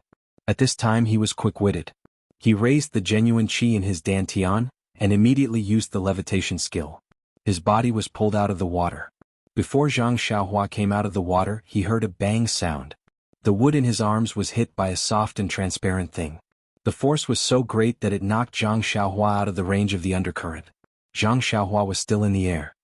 At this time he was quick-witted. He raised the genuine qi in his dantian, and immediately used the levitation skill. His body was pulled out of the water. Before Zhang Xiaohua came out of the water, he heard a bang sound. The wood in his arms was hit by a soft and transparent thing. The force was so great that it knocked Zhang Xiaohua out of the range of the undercurrent. Zhang Xiaohua was still in the air.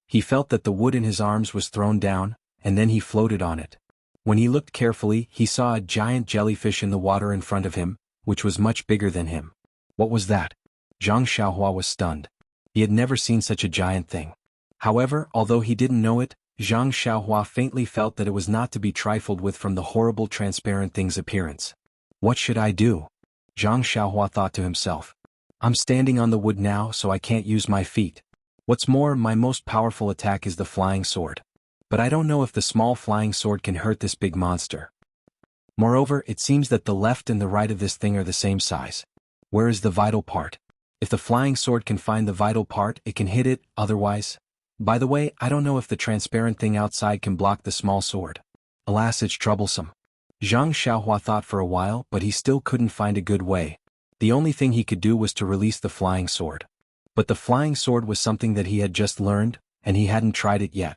He felt that the wood in his arms was thrown down, and then he floated on it. When he looked carefully, he saw a giant jellyfish in the water in front of him, which was much bigger than him. What was that? Zhang Xiaohua was stunned. He had never seen such a giant thing. However, although he didn't know it, Zhang Xiaohua faintly felt that it was not to be trifled with from the horrible transparent thing's appearance. What should I do? Zhang Xiaohua thought to himself. I'm standing on the wood now, so I can't use my feet. What's more, my most powerful attack is the flying sword. But I don't know if the small flying sword can hurt this big monster. Moreover, it seems that the left and the right of this thing are the same size. Where is the vital part? If the flying sword can find the vital part, it can hit it, otherwise... By the way, I don't know if the transparent thing outside can block the small sword. Alas, it's troublesome. Zhang Xiaohua thought for a while, but he still couldn't find a good way. The only thing he could do was to release the flying sword. But the flying sword was something that he had just learned, and he hadn't tried it yet.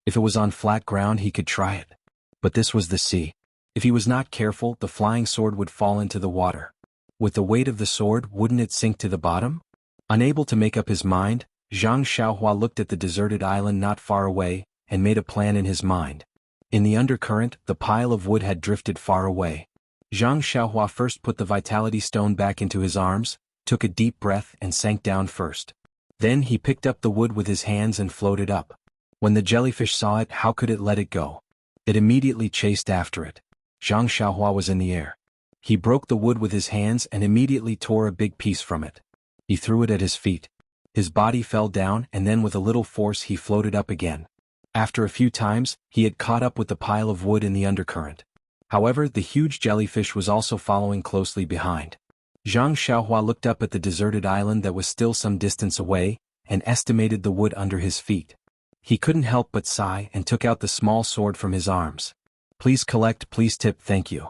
If it was on flat ground he could try it. But this was the sea. If he was not careful, the flying sword would fall into the water. With the weight of the sword, wouldn't it sink to the bottom? Unable to make up his mind, Zhang Xiaohua looked at the deserted island not far away, and made a plan in his mind. In the undercurrent, the pile of wood had drifted far away. Zhang Xiaohua first put the vitality stone back into his arms, took a deep breath and sank down first. Then he picked up the wood with his hands and floated up. When the jellyfish saw it, how could it let it go? It immediately chased after it. Zhang Xiaohua was in the air. He broke the wood with his hands and immediately tore a big piece from it. He threw it at his feet. His body fell down and then with a little force he floated up again. After a few times, he had caught up with the pile of wood in the undercurrent. However, the huge jellyfish was also following closely behind. Zhang Xiaohua looked up at the deserted island that was still some distance away, and estimated the wood under his feet. He couldn't help but sigh and took out the small sword from his arms. Please collect, please tip, thank you.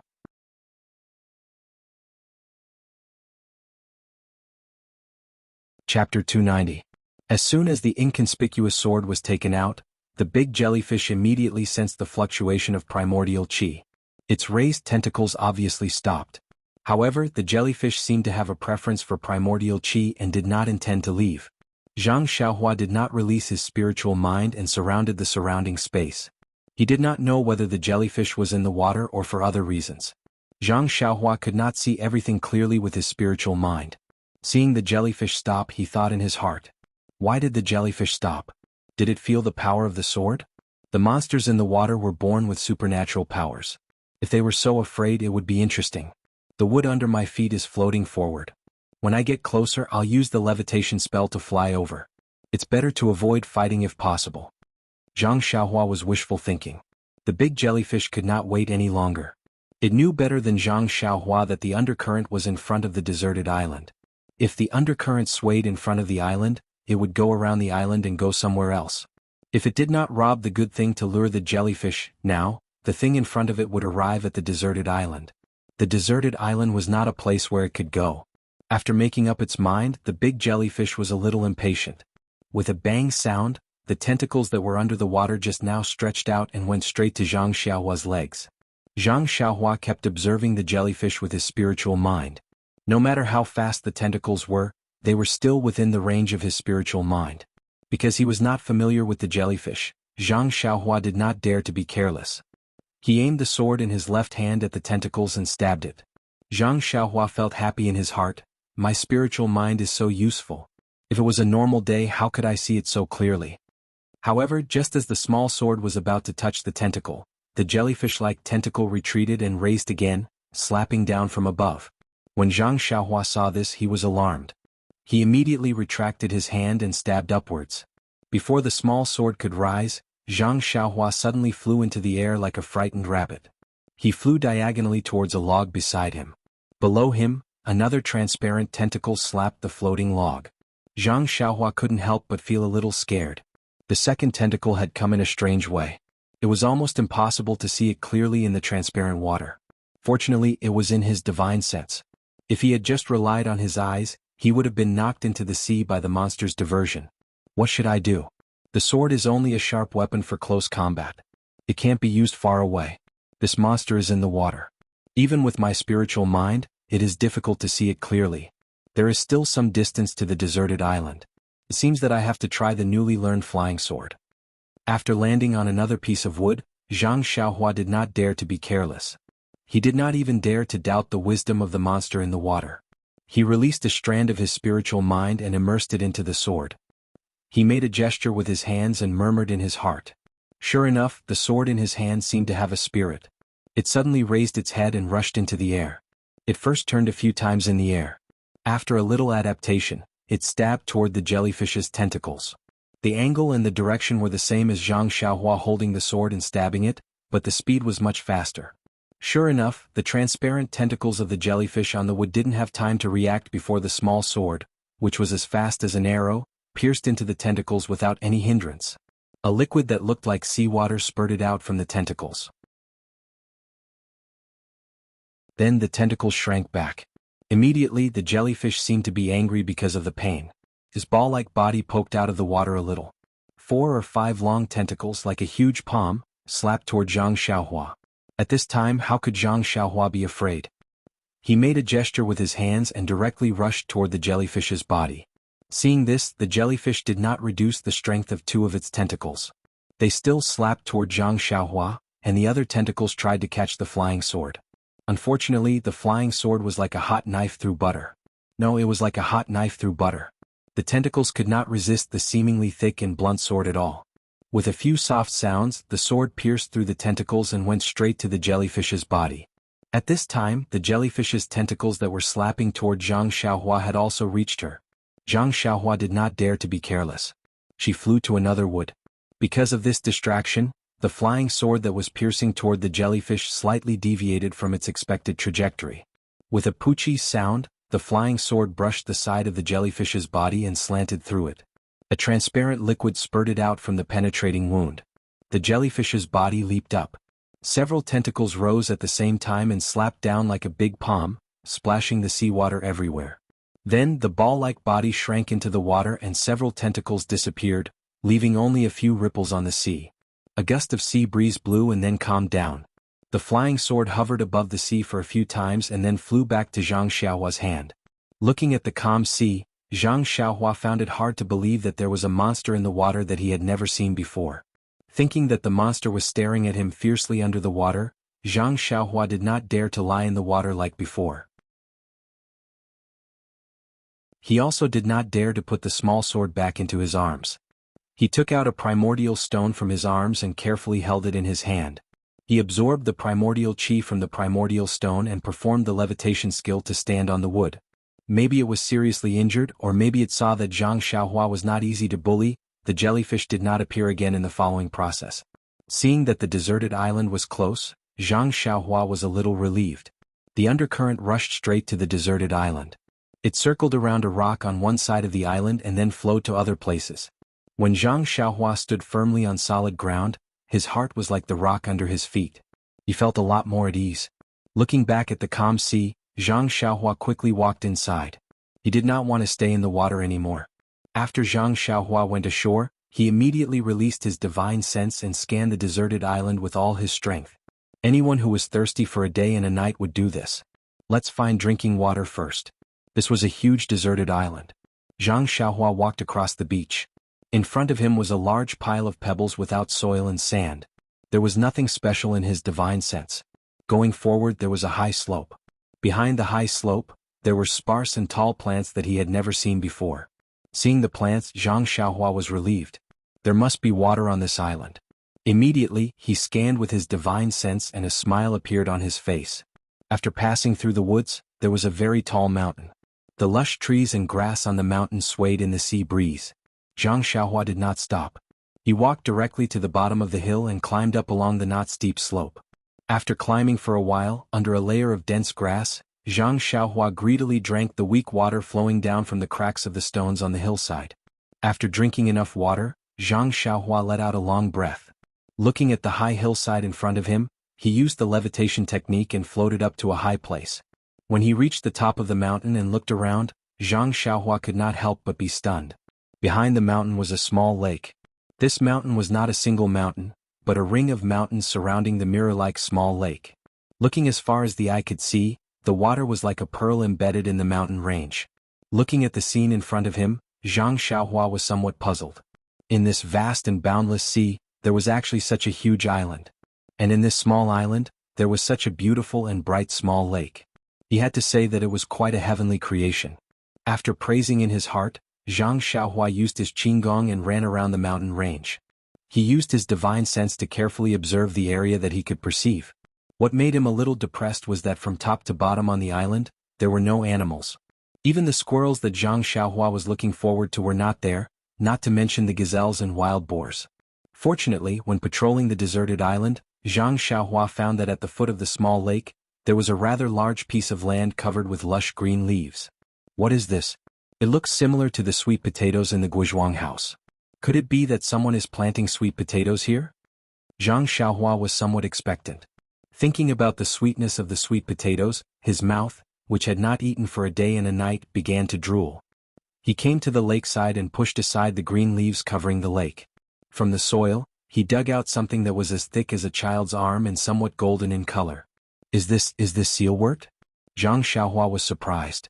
Chapter 290. As soon as the inconspicuous sword was taken out, the big jellyfish immediately sensed the fluctuation of primordial qi. Its raised tentacles obviously stopped. However, the jellyfish seemed to have a preference for primordial qi and did not intend to leave. Zhang Xiaohua did not release his spiritual mind and surrounded the surrounding space. He did not know whether the jellyfish was in the water or for other reasons. Zhang Xiaohua could not see everything clearly with his spiritual mind. Seeing the jellyfish stop, he thought in his heart. Why did the jellyfish stop? Did it feel the power of the sword? The monsters in the water were born with supernatural powers. If they were so afraid, it would be interesting. The wood under my feet is floating forward. When I get closer, I'll use the levitation spell to fly over. It's better to avoid fighting if possible. Zhang Xiaohua was wishful thinking. The big jellyfish could not wait any longer. It knew better than Zhang Xiaohua that the undercurrent was in front of the deserted island. If the undercurrent swayed in front of the island, it would go around the island and go somewhere else. If it did not rob the good thing to lure the jellyfish, now, the thing in front of it would arrive at the deserted island. The deserted island was not a place where it could go. After making up its mind, the big jellyfish was a little impatient. With a bang sound, the tentacles that were under the water just now stretched out and went straight to Zhang Xiaohua's legs. Zhang Xiaohua kept observing the jellyfish with his spiritual mind. No matter how fast the tentacles were, they were still within the range of his spiritual mind. Because he was not familiar with the jellyfish, Zhang Xiaohua did not dare to be careless. He aimed the sword in his left hand at the tentacles and stabbed it. Zhang Xiaohua felt happy in his heart. My spiritual mind is so useful. If it was a normal day, how could I see it so clearly? However, just as the small sword was about to touch the tentacle, the jellyfish-like tentacle retreated and raised again, slapping down from above. When Zhang Xiaohua saw this, he was alarmed. He immediately retracted his hand and stabbed upwards. Before the small sword could rise, Zhang Xiaohua suddenly flew into the air like a frightened rabbit. He flew diagonally towards a log beside him. Below him, another transparent tentacle slapped the floating log. Zhang Xiaohua couldn't help but feel a little scared. The second tentacle had come in a strange way. It was almost impossible to see it clearly in the transparent water. Fortunately, it was in his divine sense. If he had just relied on his eyes, he would have been knocked into the sea by the monster's diversion. What should I do? The sword is only a sharp weapon for close combat. It can't be used far away. This monster is in the water. Even with my spiritual mind, it is difficult to see it clearly. There is still some distance to the deserted island. It seems that I have to try the newly learned flying sword. After landing on another piece of wood, Zhang Xiaohua did not dare to be careless. He did not even dare to doubt the wisdom of the monster in the water. He released a strand of his spiritual mind and immersed it into the sword. He made a gesture with his hands and murmured in his heart. Sure enough, the sword in his hand seemed to have a spirit. It suddenly raised its head and rushed into the air. It first turned a few times in the air. After a little adaptation, it stabbed toward the jellyfish's tentacles. The angle and the direction were the same as Zhang Xiaohua holding the sword and stabbing it, but the speed was much faster. Sure enough, the transparent tentacles of the jellyfish on the wood didn't have time to react before the small sword, which was as fast as an arrow, pierced into the tentacles without any hindrance. A liquid that looked like seawater spurted out from the tentacles. Then the tentacles shrank back. Immediately the jellyfish seemed to be angry because of the pain. His ball-like body poked out of the water a little. 4 or 5 long tentacles like a huge palm slapped toward Zhang Xiaohua. At this time, how could Zhang Xiaohua be afraid? He made a gesture with his hands and directly rushed toward the jellyfish's body. Seeing this, the jellyfish did not reduce the strength of 2 of its tentacles. They still slapped toward Zhang Xiaohua, and the other tentacles tried to catch the flying sword. Unfortunately, the flying sword was like a hot knife through butter. No, it was like a hot knife through butter. The tentacles could not resist the seemingly thick and blunt sword at all. With a few soft sounds, the sword pierced through the tentacles and went straight to the jellyfish's body. At this time, the jellyfish's tentacles that were slapping toward Zhang Xiaohua had also reached her. Zhang Xiaohua did not dare to be careless. She flew to another wood. Because of this distraction, the flying sword that was piercing toward the jellyfish slightly deviated from its expected trajectory. With a poochie sound, the flying sword brushed the side of the jellyfish's body and slanted through it. A transparent liquid spurted out from the penetrating wound. The jellyfish's body leaped up. Several tentacles rose at the same time and slapped down like a big palm, splashing the seawater everywhere. Then the ball-like body shrank into the water and several tentacles disappeared, leaving only a few ripples on the sea. A gust of sea breeze blew and then calmed down. The flying sword hovered above the sea for a few times and then flew back to Zhang Xiaohua's hand. Looking at the calm sea, Zhang Xiaohua found it hard to believe that there was a monster in the water that he had never seen before. Thinking that the monster was staring at him fiercely under the water, Zhang Xiaohua did not dare to lie in the water like before. He also did not dare to put the small sword back into his arms. He took out a primordial stone from his arms and carefully held it in his hand. He absorbed the primordial chi from the primordial stone and performed the levitation skill to stand on the wood. Maybe it was seriously injured, or maybe it saw that Zhang Xiaohua was not easy to bully. The jellyfish did not appear again in the following process. Seeing that the deserted island was close, Zhang Xiaohua was a little relieved. The undercurrent rushed straight to the deserted island. It circled around a rock on one side of the island and then flowed to other places. When Zhang Xiaohua stood firmly on solid ground, his heart was like the rock under his feet. He felt a lot more at ease. Looking back at the calm sea, Zhang Xiaohua quickly walked inside. He did not want to stay in the water anymore. After Zhang Xiaohua went ashore, he immediately released his divine sense and scanned the deserted island with all his strength. Anyone who was thirsty for a day and a night would do this. Let's find drinking water first. This was a huge deserted island. Zhang Xiaohua walked across the beach. In front of him was a large pile of pebbles without soil and sand. There was nothing special in his divine sense. Going forward there was a high slope. Behind the high slope, there were sparse and tall plants that he had never seen before. Seeing the plants, Zhang Xiaohua was relieved. There must be water on this island. Immediately, he scanned with his divine sense and a smile appeared on his face. After passing through the woods, there was a very tall mountain. The lush trees and grass on the mountain swayed in the sea breeze. Zhang Xiaohua did not stop. He walked directly to the bottom of the hill and climbed up along the not steep slope. After climbing for a while, under a layer of dense grass, Zhang Xiaohua greedily drank the weak water flowing down from the cracks of the stones on the hillside. After drinking enough water, Zhang Xiaohua let out a long breath. Looking at the high hillside in front of him, he used the levitation technique and floated up to a high place. When he reached the top of the mountain and looked around, Zhang Xiaohua could not help but be stunned. Behind the mountain was a small lake. This mountain was not a single mountain, but a ring of mountains surrounding the mirror-like small lake. Looking as far as the eye could see, the water was like a pearl embedded in the mountain range. Looking at the scene in front of him, Zhang Xiaohua was somewhat puzzled. In this vast and boundless sea, there was actually such a huge island. And in this small island, there was such a beautiful and bright small lake. He had to say that it was quite a heavenly creation. After praising in his heart, Zhang Xiaohua used his qigong and ran around the mountain range. He used his divine sense to carefully observe the area that he could perceive. What made him a little depressed was that from top to bottom on the island, there were no animals. Even the squirrels that Zhang Xiaohua was looking forward to were not there, not to mention the gazelles and wild boars. Fortunately, when patrolling the deserted island, Zhang Xiaohua found that at the foot of the small lake, there was a rather large piece of land covered with lush green leaves. What is this? It looks similar to the sweet potatoes in the Guizhuang house. Could it be that someone is planting sweet potatoes here? Zhang Xiaohua was somewhat expectant. Thinking about the sweetness of the sweet potatoes, his mouth, which had not eaten for a day and a night, began to drool. He came to the lakeside and pushed aside the green leaves covering the lake. From the soil, he dug out something that was as thick as a child's arm and somewhat golden in color. Is this sealwort? Zhang Xiaohua was surprised.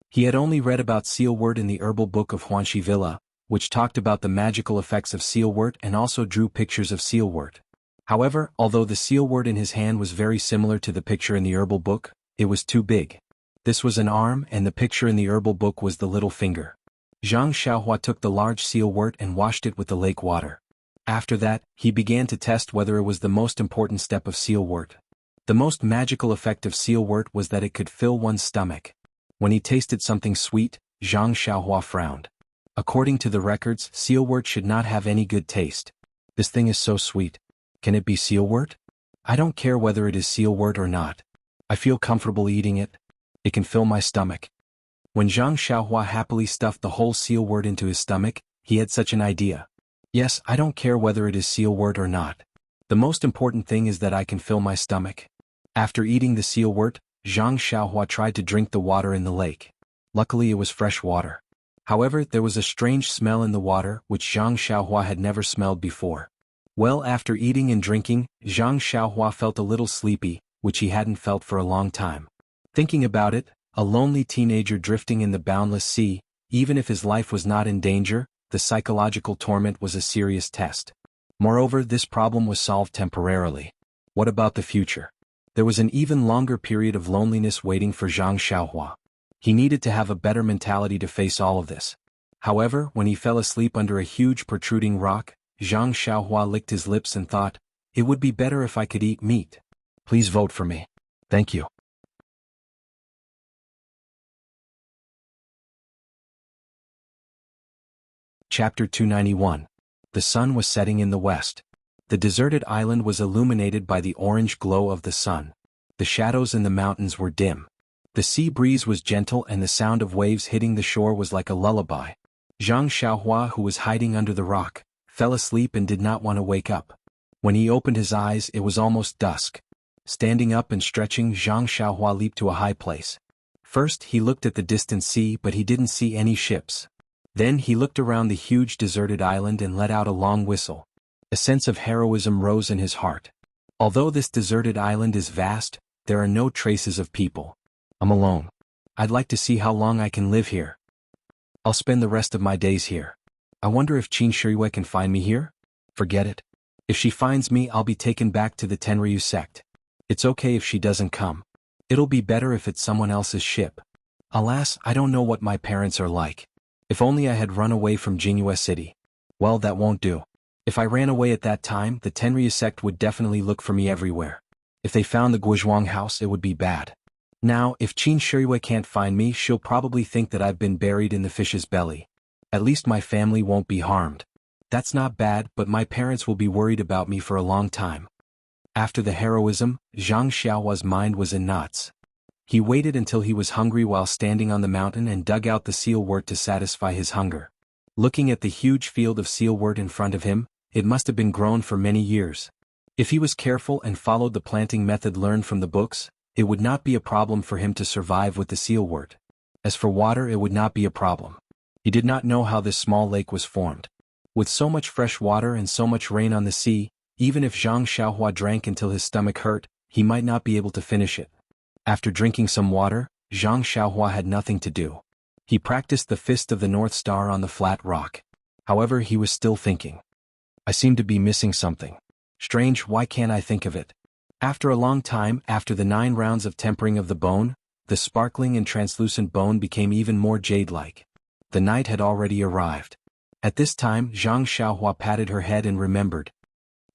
He had only read about sealwort in the herbal book of Huanxi Villa, which talked about the magical effects of sealwort and also drew pictures of sealwort. However, although the sealwort in his hand was very similar to the picture in the herbal book, it was too big. This was an arm and the picture in the herbal book was the little finger. Zhang Xiaohua took the large sealwort and washed it with the lake water. After that, he began to test whether it was the most important step of sealwort. The most magical effect of sealwort was that it could fill one's stomach. When he tasted something sweet, Zhang Xiaohua frowned. According to the records, sealwort should not have any good taste. This thing is so sweet. Can it be sealwort? I don't care whether it is sealwort or not. I feel comfortable eating it. It can fill my stomach. When Zhang Xiaohua happily stuffed the whole sealwort into his stomach, he had such an idea. Yes, I don't care whether it is sealwort or not. The most important thing is that I can fill my stomach. After eating the sealwort, Zhang Xiaohua tried to drink the water in the lake. Luckily it was fresh water. However, there was a strange smell in the water which Zhang Xiaohua had never smelled before. Well, after eating and drinking, Zhang Xiaohua felt a little sleepy, which he hadn't felt for a long time. Thinking about it, a lonely teenager drifting in the boundless sea, even if his life was not in danger, the psychological torment was a serious test. Moreover, this problem was solved temporarily. What about the future? There was an even longer period of loneliness waiting for Zhang Xiaohua. He needed to have a better mentality to face all of this. However, when he fell asleep under a huge protruding rock, Zhang Xiaohua licked his lips and thought, it would be better if I could eat meat. Please vote for me. Thank you. Chapter 291. The sun was setting in the west. The deserted island was illuminated by the orange glow of the sun. The shadows in the mountains were dim. The sea breeze was gentle and the sound of waves hitting the shore was like a lullaby. Zhang Xiaohua, who was hiding under the rock, fell asleep and did not want to wake up. When he opened his eyes, it was almost dusk. Standing up and stretching, Zhang Xiaohua leaped to a high place. First, he looked at the distant sea, but he didn't see any ships. Then he looked around the huge deserted island and let out a long whistle. A sense of heroism rose in his heart. Although this deserted island is vast, there are no traces of people. I'm alone. I'd like to see how long I can live here. I'll spend the rest of my days here. I wonder if Qin Shiyue can find me here? Forget it. If she finds me, I'll be taken back to the Tenryu sect. It's okay if she doesn't come. It'll be better if it's someone else's ship. Alas, I don't know what my parents are like. If only I had run away from Jingyue City. Well, that won't do. If I ran away at that time, the Tenryu sect would definitely look for me everywhere. If they found the Guozhuang house, it would be bad. Now, if Qin Shiyue can't find me, she'll probably think that I've been buried in the fish's belly. At least my family won't be harmed. That's not bad, but my parents will be worried about me for a long time. After the heroism, Zhang Xiaohua's mind was in knots. He waited until he was hungry while standing on the mountain and dug out the sealwort to satisfy his hunger. Looking at the huge field of sealwort in front of him, it must have been grown for many years. If he was careful and followed the planting method learned from the books, it would not be a problem for him to survive with the sealwort. As for water, it would not be a problem. He did not know how this small lake was formed. With so much fresh water and so much rain on the sea, even if Zhang Xiaohua drank until his stomach hurt, he might not be able to finish it. After drinking some water, Zhang Xiaohua had nothing to do. He practiced the fist of the North Star on the flat rock. However, he was still thinking. I seem to be missing something. Strange, why can't I think of it? After a long time, after the 9 rounds of tempering of the bone, the sparkling and translucent bone became even more jade-like. The night had already arrived. At this time, Zhang Xiaohua patted her head and remembered.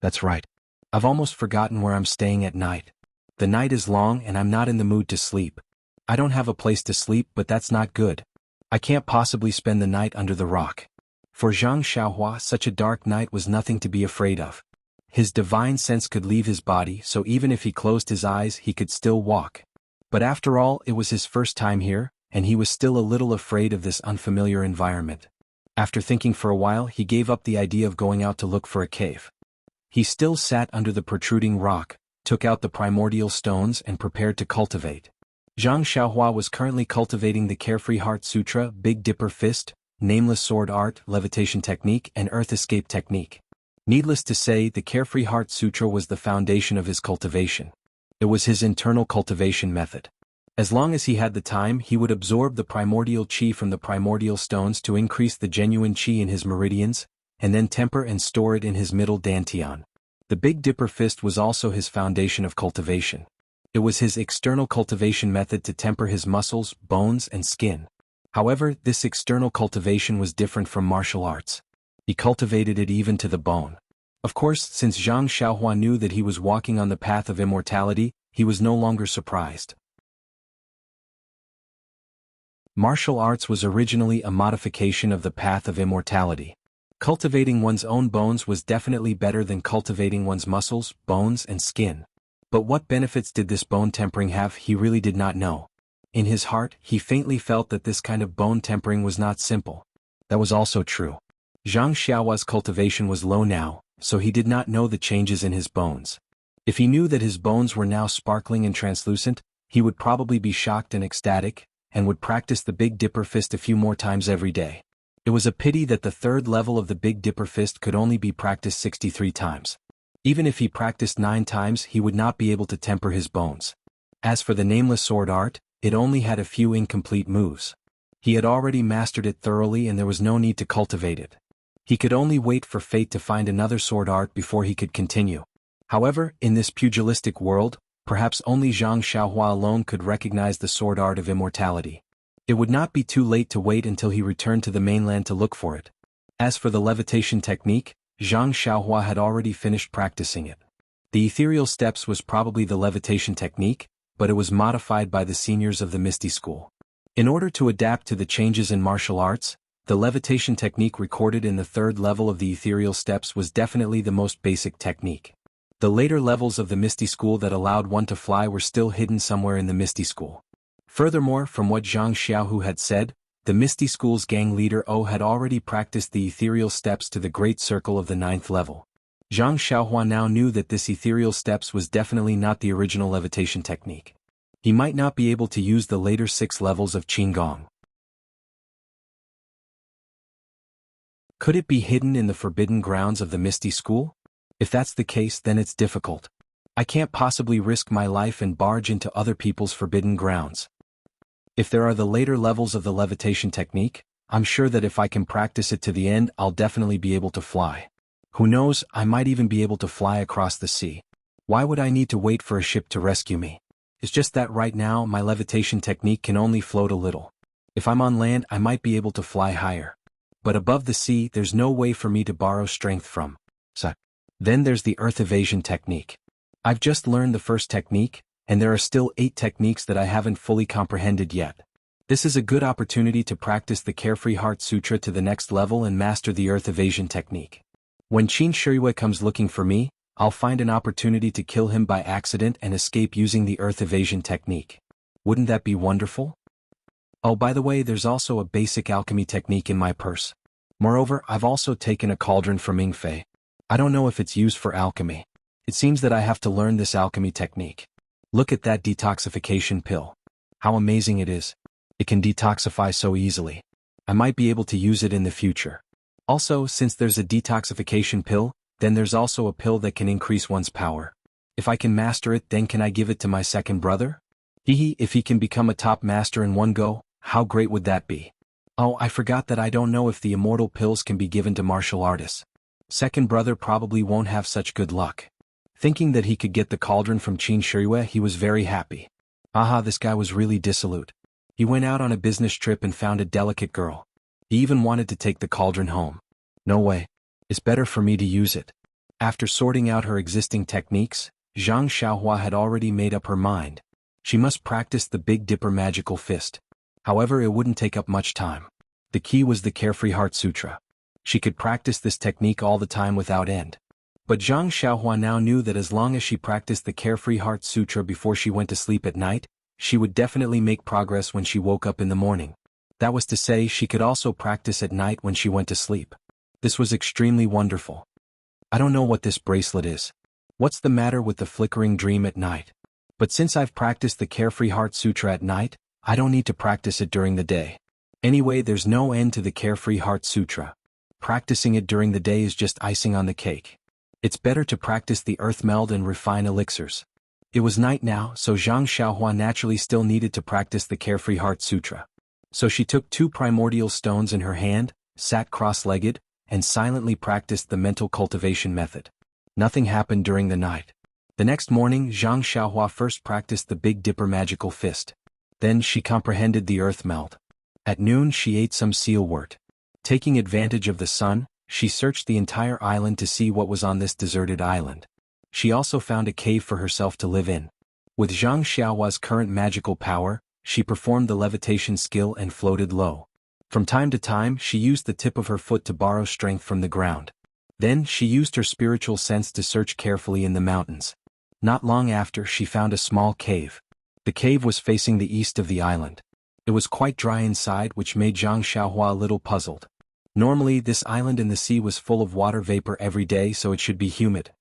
That's right. I've almost forgotten where I'm staying at night. The night is long and I'm not in the mood to sleep. I don't have a place to sleep, but that's not good. I can't possibly spend the night under the rock. For Zhang Xiaohua, such a dark night was nothing to be afraid of. His divine sense could leave his body, so even if he closed his eyes, he could still walk. But after all, it was his first time here, and he was still a little afraid of this unfamiliar environment. After thinking for a while, he gave up the idea of going out to look for a cave. He still sat under the protruding rock, took out the primordial stones and prepared to cultivate. Zhang Xiaohua was currently cultivating the Carefree Heart Sutra, Big Dipper Fist, Nameless Sword Art, Levitation Technique and Earth Escape Technique. Needless to say, the Carefree Heart Sutra was the foundation of his cultivation. It was his internal cultivation method. As long as he had the time, he would absorb the primordial qi from the primordial stones to increase the genuine qi in his meridians, and then temper and store it in his middle dantian. The Big Dipper Fist was also his foundation of cultivation. It was his external cultivation method to temper his muscles, bones, and skin. However, this external cultivation was different from martial arts. He cultivated it even to the bone. Of course, since Zhang Xiaohua knew that he was walking on the path of immortality, he was no longer surprised. Martial arts was originally a modification of the path of immortality. Cultivating one's own bones was definitely better than cultivating one's muscles, bones, and skin. But what benefits did this bone tempering have? He really did not know. In his heart, he faintly felt that this kind of bone tempering was not simple. That was also true. Zhang Xiaohua's cultivation was low now, so he did not know the changes in his bones. If he knew that his bones were now sparkling and translucent, he would probably be shocked and ecstatic, and would practice the Big Dipper Fist a few more times every day. It was a pity that the third level of the Big Dipper Fist could only be practiced 63 times. Even if he practiced 9 times, he would not be able to temper his bones. As for the Nameless Sword Art, it only had a few incomplete moves. He had already mastered it thoroughly and there was no need to cultivate it. He could only wait for fate to find another sword art before he could continue. However, in this pugilistic world, perhaps only Zhang Xiaohua alone could recognize the sword art of immortality. It would not be too late to wait until he returned to the mainland to look for it. As for the levitation technique, Zhang Xiaohua had already finished practicing it. The ethereal steps was probably the levitation technique, but it was modified by the seniors of the Misty School. In order to adapt to the changes in martial arts, the levitation technique recorded in the third level of the ethereal steps was definitely the most basic technique. The later levels of the Misty School that allowed one to fly were still hidden somewhere in the Misty School. Furthermore, from what Zhang Xiaohu had said, the Misty School's gang leader O had already practiced the ethereal steps to the Great Circle of the 9th level. Zhang Xiaohua now knew that this ethereal steps was definitely not the original levitation technique. He might not be able to use the later 6 levels of Qinggong. Could it be hidden in the forbidden grounds of the Misty School? If that's the case, then it's difficult. I can't possibly risk my life and barge into other people's forbidden grounds. If there are the later levels of the levitation technique, I'm sure that if I can practice it to the end, I'll definitely be able to fly. Who knows, I might even be able to fly across the sea. Why would I need to wait for a ship to rescue me? It's just that right now, my levitation technique can only float a little. If I'm on land, I might be able to fly higher. But above the sea, there's no way for me to borrow strength from. Then there's the earth evasion technique. I've just learned the first technique, and there are still 8 techniques that I haven't fully comprehended yet. This is a good opportunity to practice the Carefree Heart Sutra to the next level and master the earth evasion technique. When Qin Shiyue comes looking for me, I'll find an opportunity to kill him by accident and escape using the earth evasion technique. Wouldn't that be wonderful? Oh, by the way, there's also a basic alchemy technique in my purse. Moreover, I've also taken a cauldron from Yingfei. I don't know if it's used for alchemy. It seems that I have to learn this alchemy technique. Look at that detoxification pill. How amazing it is. It can detoxify so easily. I might be able to use it in the future. Also, since there's a detoxification pill, then there's also a pill that can increase one's power. If I can master it, then can I give it to my second brother? If he can become a top master in one go, how great would that be? Oh, I forgot that I don't know if the immortal pills can be given to martial artists. Second brother probably won't have such good luck. Thinking that he could get the cauldron from Qin Shiyue, he was very happy. Aha, this guy was really dissolute. He went out on a business trip and found a delicate girl. He even wanted to take the cauldron home. No way. It's better for me to use it. After sorting out her existing techniques, Zhang Xiaohua had already made up her mind. She must practice the Big Dipper magical fist. However, it wouldn't take up much time. The key was the Carefree Heart Sutra. She could practice this technique all the time without end. But Zhang Xiaohua now knew that as long as she practiced the Carefree Heart Sutra before she went to sleep at night, she would definitely make progress when she woke up in the morning. That was to say, she could also practice at night when she went to sleep. This was extremely wonderful. I don't know what this bracelet is. What's the matter with the flickering dream at night? But since I've practiced the Carefree Heart Sutra at night, I don't need to practice it during the day. Anyway, there's no end to the Carefree Heart Sutra. Practicing it during the day is just icing on the cake. It's better to practice the earth meld and refine elixirs. It was night now, so Zhang Xiaohua naturally still needed to practice the Carefree Heart Sutra. So she took 2 primordial stones in her hand, sat cross-legged, and silently practiced the mental cultivation method. Nothing happened during the night. The next morning, Zhang Xiaohua first practiced the Big Dipper magical fist. Then she comprehended the earth meld. At noon she ate some sealwort. Taking advantage of the sun, she searched the entire island to see what was on this deserted island. She also found a cave for herself to live in. With Zhang Xiaohua's current magical power, she performed the levitation skill and floated low. From time to time she used the tip of her foot to borrow strength from the ground. Then she used her spiritual sense to search carefully in the mountains. Not long after she found a small cave. The cave was facing the east of the island. It was quite dry inside, which made Zhang Xiaohua a little puzzled. Normally this island in the sea was full of water vapor every day, so it should be humid.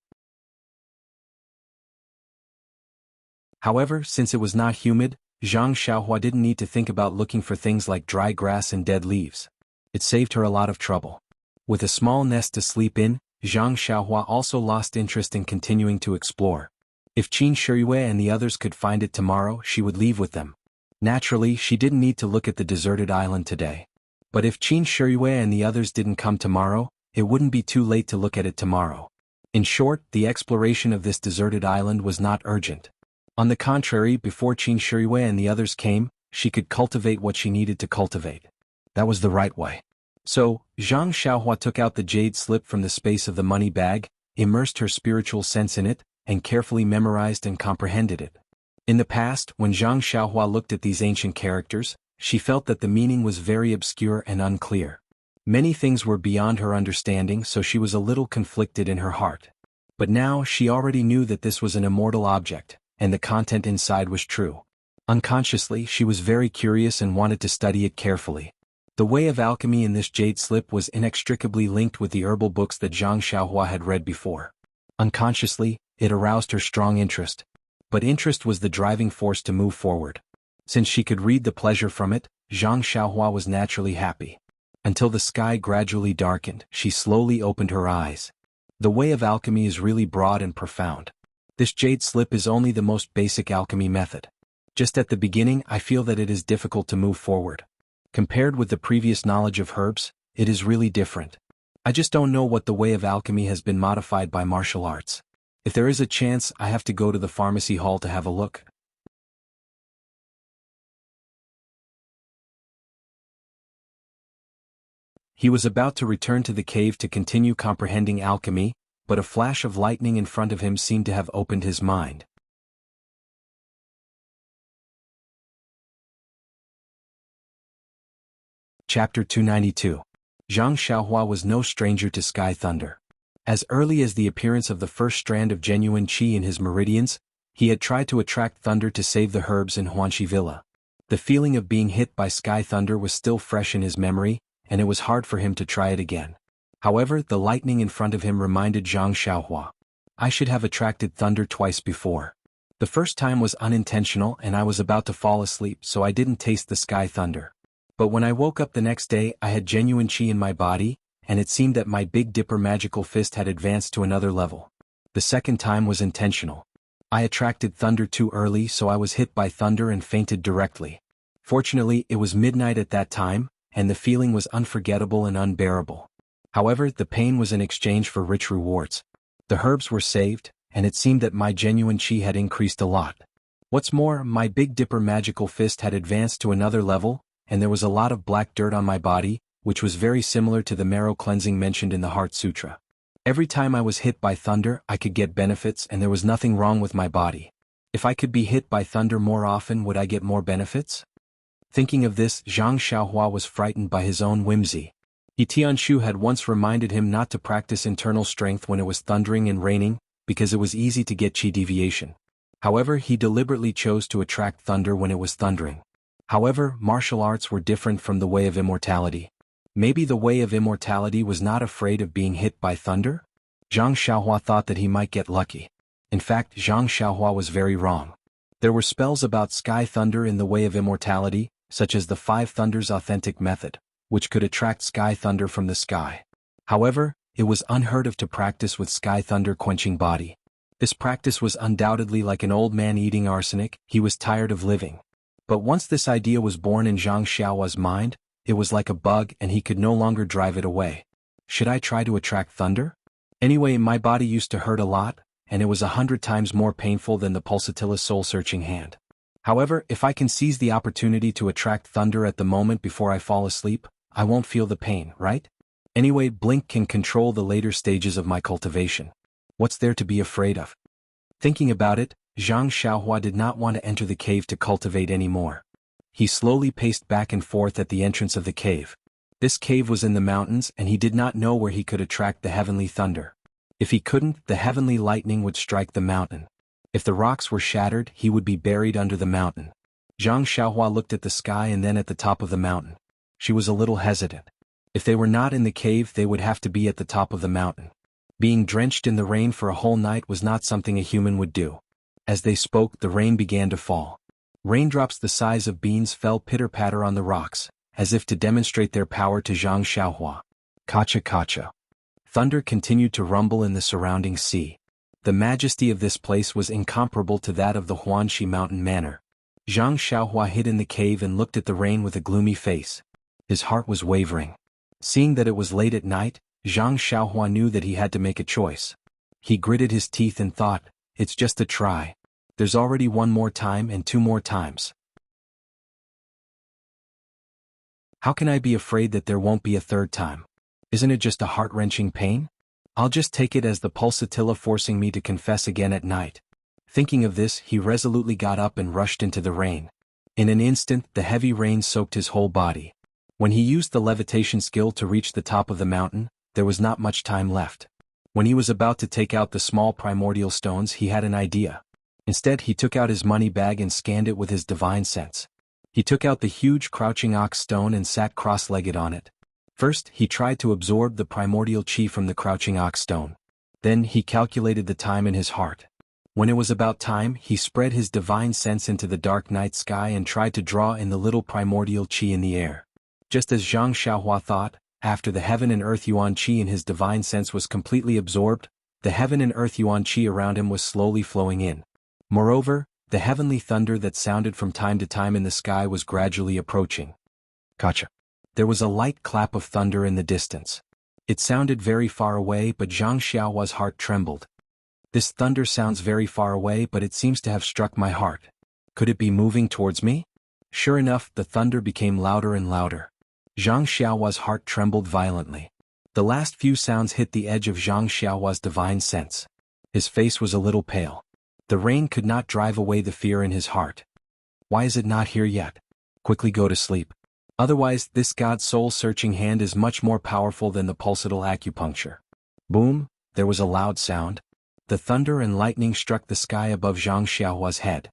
However, since it was not humid, Zhang Xiaohua didn't need to think about looking for things like dry grass and dead leaves. It saved her a lot of trouble. With a small nest to sleep in, Zhang Xiaohua also lost interest in continuing to explore. If Qin Shiyue and the others could find it tomorrow, she would leave with them. Naturally, she didn't need to look at the deserted island today. But if Qin Shiyue and the others didn't come tomorrow, it wouldn't be too late to look at it tomorrow. In short, the exploration of this deserted island was not urgent. On the contrary, before Qin Shiyue and the others came, she could cultivate what she needed to cultivate. That was the right way. So, Zhang Xiaohua took out the jade slip from the space of the money bag, immersed her spiritual sense in it, and carefully memorized and comprehended it. In the past, when Zhang Xiaohua looked at these ancient characters, she felt that the meaning was very obscure and unclear. Many things were beyond her understanding, so she was a little conflicted in her heart. But now she already knew that this was an immortal object, and the content inside was true. Unconsciously, she was very curious and wanted to study it carefully. The way of alchemy in this jade slip was inextricably linked with the herbal books that Zhang Xiaohua had read before. Unconsciously, it aroused her strong interest. But interest was the driving force to move forward. Since she could read the pleasure from it, Zhang Xiaohua was naturally happy. Until the sky gradually darkened, she slowly opened her eyes. The way of alchemy is really broad and profound. This jade slip is only the most basic alchemy method. Just at the beginning, I feel that it is difficult to move forward. Compared with the previous knowledge of herbs, it is really different. I just don't know what the way of alchemy has been modified by martial arts. If there is a chance, I have to go to the pharmacy hall to have a look. He was about to return to the cave to continue comprehending alchemy, but a flash of lightning in front of him seemed to have opened his mind. Chapter 292. Zhang Xiaohua was no stranger to sky thunder. As early as the appearance of the first strand of genuine qi in his meridians, he had tried to attract thunder to save the herbs in Huanxi Villa. The feeling of being hit by sky thunder was still fresh in his memory, and it was hard for him to try it again. However, the lightning in front of him reminded Zhang Xiaohua. I should have attracted thunder twice before. The first time was unintentional and I was about to fall asleep, so I didn't taste the sky thunder. But when I woke up the next day, I had genuine qi in my body, and it seemed that my Big Dipper magical fist had advanced to another level. The second time was intentional. I attracted thunder too early, so I was hit by thunder and fainted directly. Fortunately, it was midnight at that time, and the feeling was unforgettable and unbearable. However, the pain was in exchange for rich rewards. The herbs were saved, and it seemed that my genuine qi had increased a lot. What's more, my Big Dipper magical fist had advanced to another level, and there was a lot of black dirt on my body, which was very similar to the marrow cleansing mentioned in the Heart Sutra. Every time I was hit by thunder, I could get benefits and there was nothing wrong with my body. If I could be hit by thunder more often, would I get more benefits? Thinking of this, Zhang Xiaohua was frightened by his own whimsy. He Tianshu had once reminded him not to practice internal strength when it was thundering and raining, because it was easy to get qi deviation. However, he deliberately chose to attract thunder when it was thundering. However, martial arts were different from the way of immortality. Maybe the way of immortality was not afraid of being hit by thunder? Zhang Xiaohua thought that he might get lucky. In fact, Zhang Xiaohua was very wrong. There were spells about sky thunder in the way of immortality, such as the Five Thunders authentic method, which could attract sky thunder from the sky. However, it was unheard of to practice with sky thunder quenching body. This practice was undoubtedly like an old man eating arsenic. He was tired of living. But once this idea was born in Zhang Xiaohua's mind, it was like a bug and he could no longer drive it away. Should I try to attract thunder? Anyway, my body used to hurt a lot, and it was 100 times more painful than the pulsatilla's soul-searching hand. However, if I can seize the opportunity to attract thunder at the moment before I fall asleep, I won't feel the pain, right? Anyway, Blink can control the later stages of my cultivation. What's there to be afraid of? Thinking about it, Zhang Xiaohua did not want to enter the cave to cultivate anymore. He slowly paced back and forth at the entrance of the cave. This cave was in the mountains and he did not know where he could attract the heavenly thunder. If he couldn't, the heavenly lightning would strike the mountain. If the rocks were shattered, he would be buried under the mountain. Zhang Xiaohua looked at the sky and then at the top of the mountain. She was a little hesitant. If they were not in the cave, they would have to be at the top of the mountain. Being drenched in the rain for a whole night was not something a human would do. As they spoke, the rain began to fall. Raindrops the size of beans fell pitter-patter on the rocks, as if to demonstrate their power to Zhang Xiaohua. Kacha kacha. Thunder continued to rumble in the surrounding sea. The majesty of this place was incomparable to that of the Huanxi mountain manor. Zhang Xiaohua hid in the cave and looked at the rain with a gloomy face. His heart was wavering. Seeing that it was late at night, Zhang Xiaohua knew that he had to make a choice. He gritted his teeth and thought, it's just a try. There's already one more time and two more times. How can I be afraid that there won't be a third time? Isn't it just a heart-wrenching pain? I'll just take it as the pulsatilla forcing me to confess again at night. Thinking of this, he resolutely got up and rushed into the rain. In an instant, the heavy rain soaked his whole body. When he used the levitation skill to reach the top of the mountain, there was not much time left. When he was about to take out the small primordial stones, he had an idea. Instead, he took out his money bag and scanned it with his divine sense. He took out the huge crouching ox stone and sat cross-legged on it. First, he tried to absorb the primordial chi from the crouching ox stone. Then, he calculated the time in his heart. When it was about time, he spread his divine sense into the dark night sky and tried to draw in the little primordial chi in the air. Just as Zhang Xiaohua thought, after the heaven and earth yuan qi in his divine sense was completely absorbed, the heaven and earth yuan qi around him was slowly flowing in. Moreover, the heavenly thunder that sounded from time to time in the sky was gradually approaching. Gotcha. There was a light clap of thunder in the distance. It sounded very far away, but Zhang Xiaohua's heart trembled. This thunder sounds very far away, but it seems to have struck my heart. Could it be moving towards me? Sure enough, the thunder became louder and louder. Zhang Xiaohua's heart trembled violently. The last few sounds hit the edge of Zhang Xiaohua's divine sense. His face was a little pale. The rain could not drive away the fear in his heart. Why is it not here yet? Quickly go to sleep. Otherwise, this God's soul-searching hand is much more powerful than the pulsatile acupuncture. Boom, there was a loud sound. The thunder and lightning struck the sky above Zhang Xiaohua's head.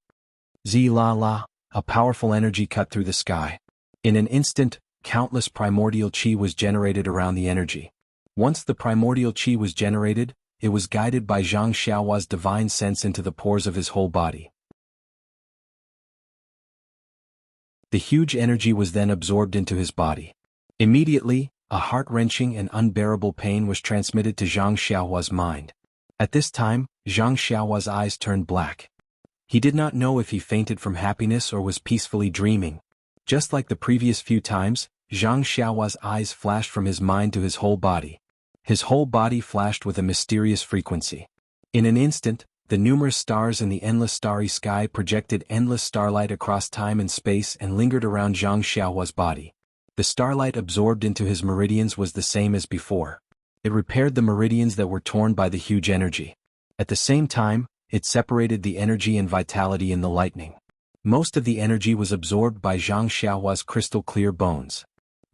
Zi-la-la, a powerful energy cut through the sky. In an instant, countless primordial chi was generated around the energy. Once the primordial chi was generated, it was guided by Zhang Xiaohua's divine sense into the pores of his whole body. The huge energy was then absorbed into his body. Immediately, a heart-wrenching and unbearable pain was transmitted to Zhang Xiaohua's mind. At this time, Zhang Xiaohua's eyes turned black. He did not know if he fainted from happiness or was peacefully dreaming. Just like the previous few times, Zhang Xiaohua's eyes flashed from his mind to his whole body. His whole body flashed with a mysterious frequency. In an instant, the numerous stars in the endless starry sky projected endless starlight across time and space and lingered around Zhang Xiaohua's body. The starlight absorbed into his meridians was the same as before. It repaired the meridians that were torn by the huge energy. At the same time, it separated the energy and vitality in the lightning. Most of the energy was absorbed by Zhang Xiaohua's crystal-clear bones.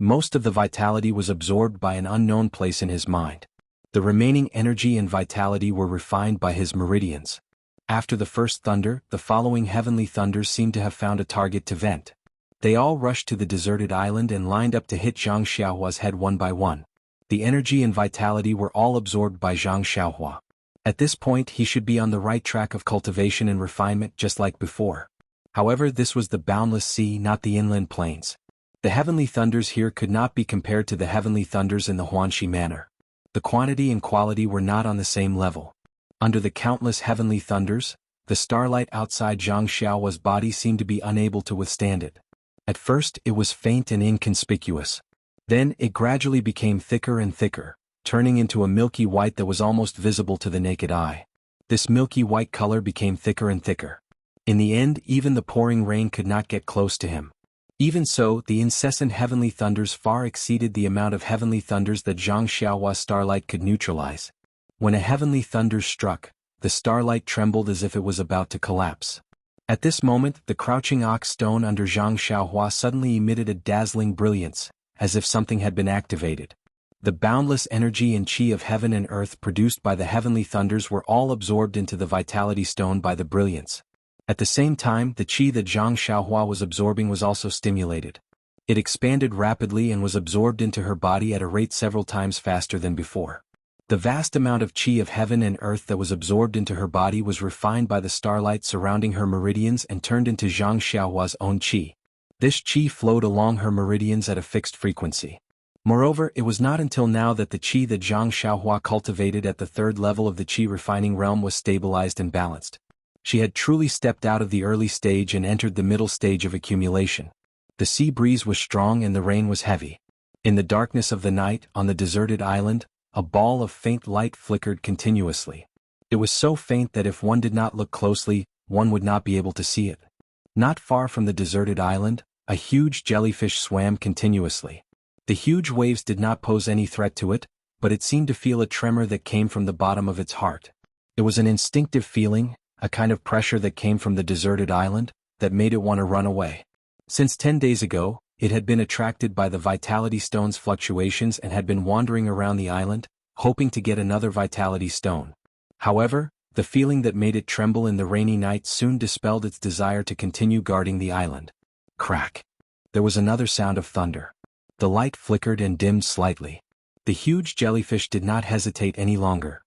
Most of the vitality was absorbed by an unknown place in his mind. The remaining energy and vitality were refined by his meridians. After the first thunder, the following heavenly thunders seemed to have found a target to vent. They all rushed to the deserted island and lined up to hit Zhang Xiaohua's head one by one. The energy and vitality were all absorbed by Zhang Xiaohua. At this point he should be on the right track of cultivation and refinement just like before. However, this was the boundless sea, not the inland plains. The heavenly thunders here could not be compared to the heavenly thunders in the Huanxi manor. The quantity and quality were not on the same level. Under the countless heavenly thunders, the starlight outside Zhang Xiaohua's body seemed to be unable to withstand it. At first it was faint and inconspicuous. Then it gradually became thicker and thicker, turning into a milky white that was almost visible to the naked eye. This milky white color became thicker and thicker. In the end, even the pouring rain could not get close to him. Even so, the incessant heavenly thunders far exceeded the amount of heavenly thunders that Zhang Xiaohua's starlight could neutralize. When a heavenly thunder struck, the starlight trembled as if it was about to collapse. At this moment, the crouching ox stone under Zhang Xiaohua suddenly emitted a dazzling brilliance, as if something had been activated. The boundless energy and chi of heaven and earth produced by the heavenly thunders were all absorbed into the vitality stone by the brilliance. At the same time, the chi that Zhang Xiaohua was absorbing was also stimulated. It expanded rapidly and was absorbed into her body at a rate several times faster than before. The vast amount of chi of heaven and earth that was absorbed into her body was refined by the starlight surrounding her meridians and turned into Zhang Xiaohua's own chi. This chi flowed along her meridians at a fixed frequency. Moreover, it was not until now that the chi that Zhang Xiaohua cultivated at the third level of the chi refining realm was stabilized and balanced. She had truly stepped out of the early stage and entered the middle stage of accumulation. The sea breeze was strong and the rain was heavy. In the darkness of the night, on the deserted island, a ball of faint light flickered continuously. It was so faint that if one did not look closely, one would not be able to see it. Not far from the deserted island, a huge jellyfish swam continuously. The huge waves did not pose any threat to it, but it seemed to feel a tremor that came from the bottom of its heart. It was an instinctive feeling, a kind of pressure that came from the deserted island, that made it want to run away. Since 10 days ago, it had been attracted by the vitality stone's fluctuations and had been wandering around the island, hoping to get another vitality stone. However, the feeling that made it tremble in the rainy night soon dispelled its desire to continue guarding the island. Crack! There was another sound of thunder. The light flickered and dimmed slightly. The huge jellyfish did not hesitate any longer.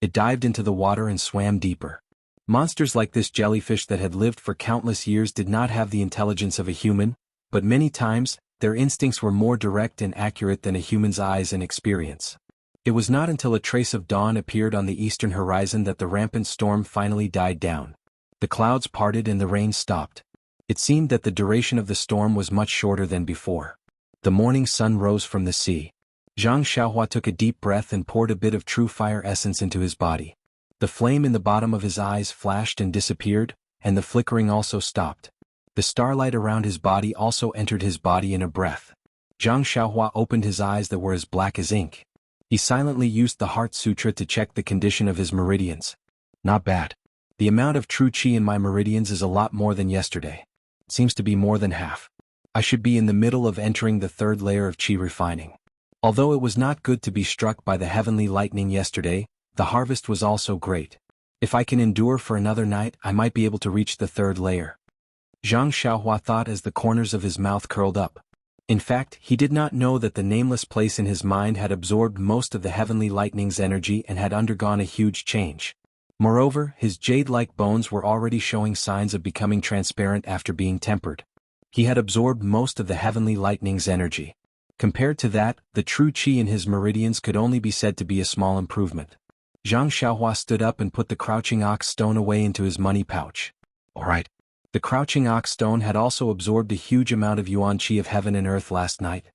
It dived into the water and swam deeper. Monsters like this jellyfish that had lived for countless years did not have the intelligence of a human, but many times, their instincts were more direct and accurate than a human's eyes and experience. It was not until a trace of dawn appeared on the eastern horizon that the rampant storm finally died down. The clouds parted and the rain stopped. It seemed that the duration of the storm was much shorter than before. The morning sun rose from the sea. Zhang Xiaohua took a deep breath and poured a bit of true fire essence into his body. The flame in the bottom of his eyes flashed and disappeared, and the flickering also stopped. The starlight around his body also entered his body in a breath. Zhang Xiaohua opened his eyes that were as black as ink. He silently used the Heart Sutra to check the condition of his meridians. Not bad. The amount of true chi in my meridians is a lot more than yesterday. It seems to be more than half. I should be in the middle of entering the third layer of chi refining. Although it was not good to be struck by the heavenly lightning yesterday, the harvest was also great. If I can endure for another night, I might be able to reach the third layer. Zhang Xiaohua thought as the corners of his mouth curled up. In fact, he did not know that the nameless place in his mind had absorbed most of the heavenly lightning's energy and had undergone a huge change. Moreover, his jade-like bones were already showing signs of becoming transparent after being tempered. He had absorbed most of the heavenly lightning's energy. Compared to that, the true chi in his meridians could only be said to be a small improvement. Zhang Xiaohua stood up and put the crouching ox stone away into his money pouch. Alright. The crouching ox stone had also absorbed a huge amount of yuan chi of heaven and earth last night.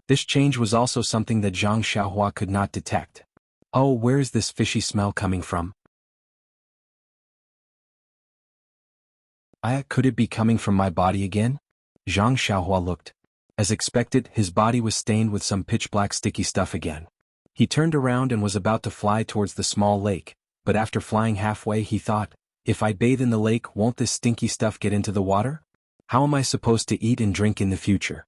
This change was also something that Zhang Xiaohua could not detect. Oh, where is this fishy smell coming from? Could it be coming from my body again? Zhang Xiaohua looked. As expected, his body was stained with some pitch-black sticky stuff again. He turned around and was about to fly towards the small lake, but after flying halfway he thought, if I bathe in the lake, won't this stinky stuff get into the water? How am I supposed to eat and drink in the future?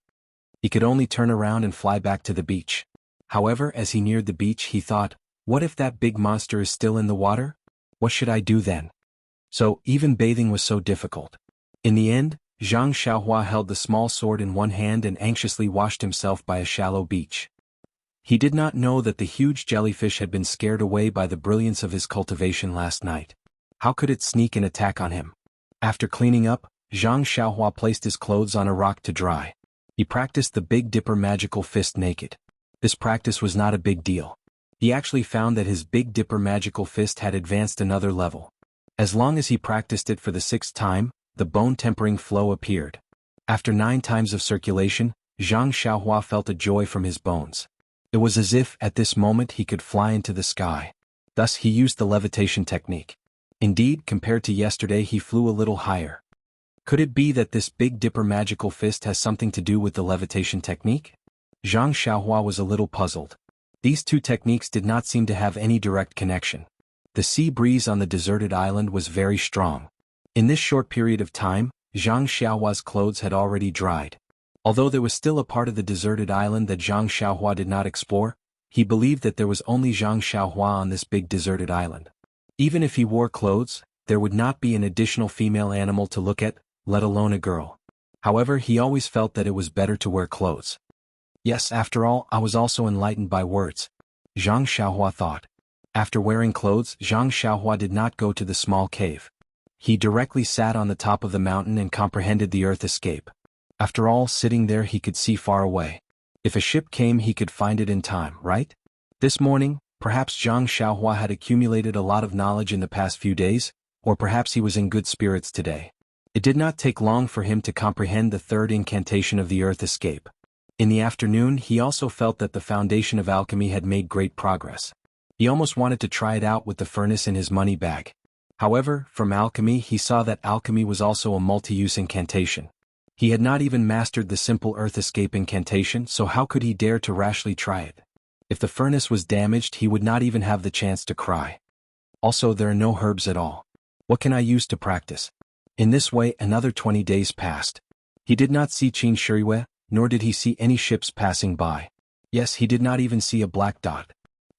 He could only turn around and fly back to the beach. However, as he neared the beach he thought, what if that big monster is still in the water? What should I do then? So, even bathing was so difficult. In the end, Zhang Xiaohua held the small sword in one hand and anxiously washed himself by a shallow beach. He did not know that the huge jellyfish had been scared away by the brilliance of his cultivation last night. How could it sneak and attack on him? After cleaning up, Zhang Xiaohua placed his clothes on a rock to dry. He practiced the Big Dipper magical fist naked. This practice was not a big deal. He actually found that his Big Dipper magical fist had advanced another level. As long as he practiced it for the 6th time, the bone-tempering flow appeared. After 9 times of circulation, Zhang Xiaohua felt a joy from his bones. It was as if, at this moment, he could fly into the sky. Thus he used the levitation technique. Indeed, compared to yesterday he flew a little higher. Could it be that this Big Dipper magical fist has something to do with the levitation technique? Zhang Xiaohua was a little puzzled. These two techniques did not seem to have any direct connection. The sea breeze on the deserted island was very strong. In this short period of time, Zhang Xiaohua's clothes had already dried. Although there was still a part of the deserted island that Zhang Xiaohua did not explore, he believed that there was only Zhang Xiaohua on this big deserted island. Even if he wore clothes, there would not be an additional female animal to look at, let alone a girl. However, he always felt that it was better to wear clothes. Yes, after all, I was also enlightened by words, Zhang Xiaohua thought. After wearing clothes, Zhang Xiaohua did not go to the small cave. He directly sat on the top of the mountain and comprehended the earth escape. After all, sitting there he could see far away. If a ship came he could find it in time, right? This morning, perhaps Zhang Xiaohua had accumulated a lot of knowledge in the past few days, or perhaps he was in good spirits today. It did not take long for him to comprehend the 3rd incantation of the earth escape. In the afternoon he also felt that the foundation of alchemy had made great progress. He almost wanted to try it out with the furnace in his money bag. However, from alchemy he saw that alchemy was also a multi-use incantation. He had not even mastered the simple earth escape incantation, so how could he dare to rashly try it? If the furnace was damaged he would not even have the chance to cry. Also, there are no herbs at all. What can I use to practice? In this way another 20 days passed. He did not see Qin Shiriyue, nor did he see any ships passing by. Yes, he did not even see a black dot.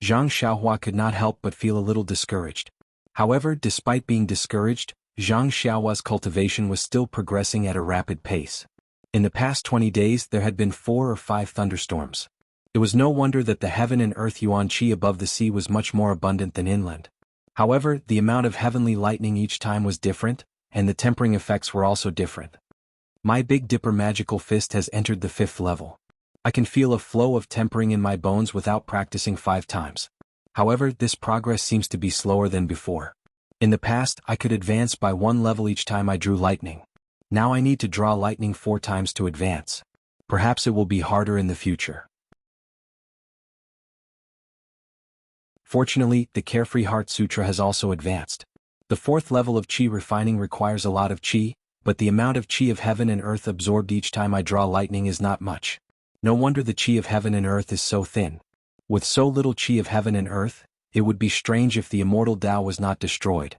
Zhang Xiaohua could not help but feel a little discouraged. However, despite being discouraged, Zhang Xiaohua's cultivation was still progressing at a rapid pace. In the past 20 days there had been 4 or 5 thunderstorms. It was no wonder that the heaven and earth yuan qi above the sea was much more abundant than inland. However, the amount of heavenly lightning each time was different, and the tempering effects were also different. My Big Dipper magical fist has entered the 5th level. I can feel a flow of tempering in my bones without practicing 5 times. However, this progress seems to be slower than before. In the past, I could advance by 1 level each time I drew lightning. Now I need to draw lightning 4 times to advance. Perhaps it will be harder in the future. Fortunately, the Carefree Heart Sutra has also advanced. The 4th level of Qi refining requires a lot of Qi, but the amount of Qi of heaven and earth absorbed each time I draw lightning is not much. No wonder the Qi of heaven and earth is so thin. With so little Qi of heaven and earth, it would be strange if the immortal Tao was not destroyed.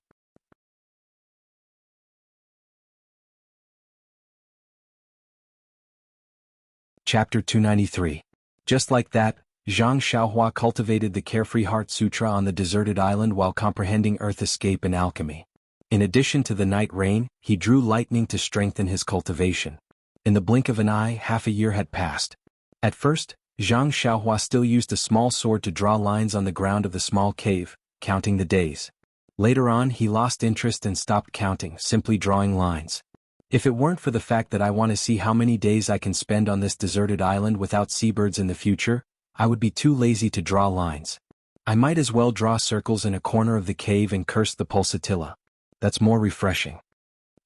Chapter 293. Just like that, Zhang Xiaohua cultivated the Carefree Heart Sutra on the deserted island while comprehending earth escape and alchemy. In addition to the night rain, he drew lightning to strengthen his cultivation. In the blink of an eye, half a year had passed. At first, Zhang Xiaohua still used a small sword to draw lines on the ground of the small cave, counting the days. Later on he lost interest and stopped counting, simply drawing lines. If it weren't for the fact that I want to see how many days I can spend on this deserted island without seabirds in the future, I would be too lazy to draw lines. I might as well draw circles in a corner of the cave and curse the pulsatilla. That's more refreshing.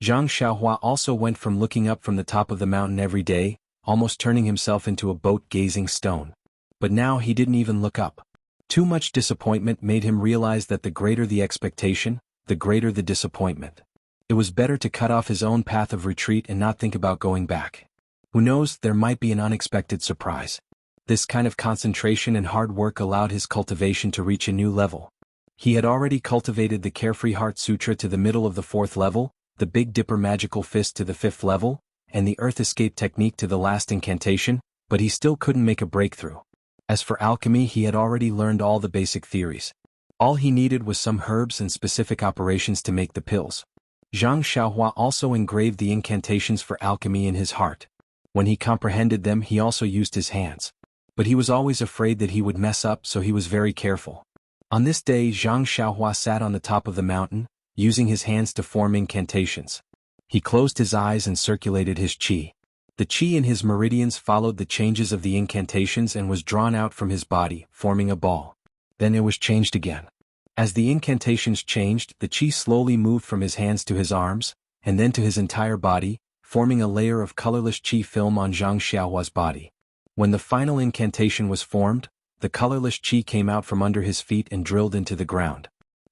Zhang Xiaohua also went from looking up from the top of the mountain every day, almost turning himself into a boat-gazing stone. But now he didn't even look up. Too much disappointment made him realize that the greater the expectation, the greater the disappointment. It was better to cut off his own path of retreat and not think about going back. Who knows, there might be an unexpected surprise. This kind of concentration and hard work allowed his cultivation to reach a new level. He had already cultivated the Carefree Heart Sutra to the middle of the 4th level, the Big Dipper Magical Fist to the 5th level, and the Earth Escape Technique to the last incantation, but he still couldn't make a breakthrough. As for alchemy, he had already learned all the basic theories. All he needed was some herbs and specific operations to make the pills. Zhang Xiaohua also engraved the incantations for alchemy in his heart. When he comprehended them, he also used his hands. But he was always afraid that he would mess up, so he was very careful. On this day, Zhang Xiaohua sat on the top of the mountain, using his hands to form incantations. He closed his eyes and circulated his qi. The qi in his meridians followed the changes of the incantations and was drawn out from his body, forming a ball. Then it was changed again. As the incantations changed, the qi slowly moved from his hands to his arms, and then to his entire body, forming a layer of colorless qi film on Zhang Xiaohua's body. When the final incantation was formed, the colorless qi came out from under his feet and drilled into the ground.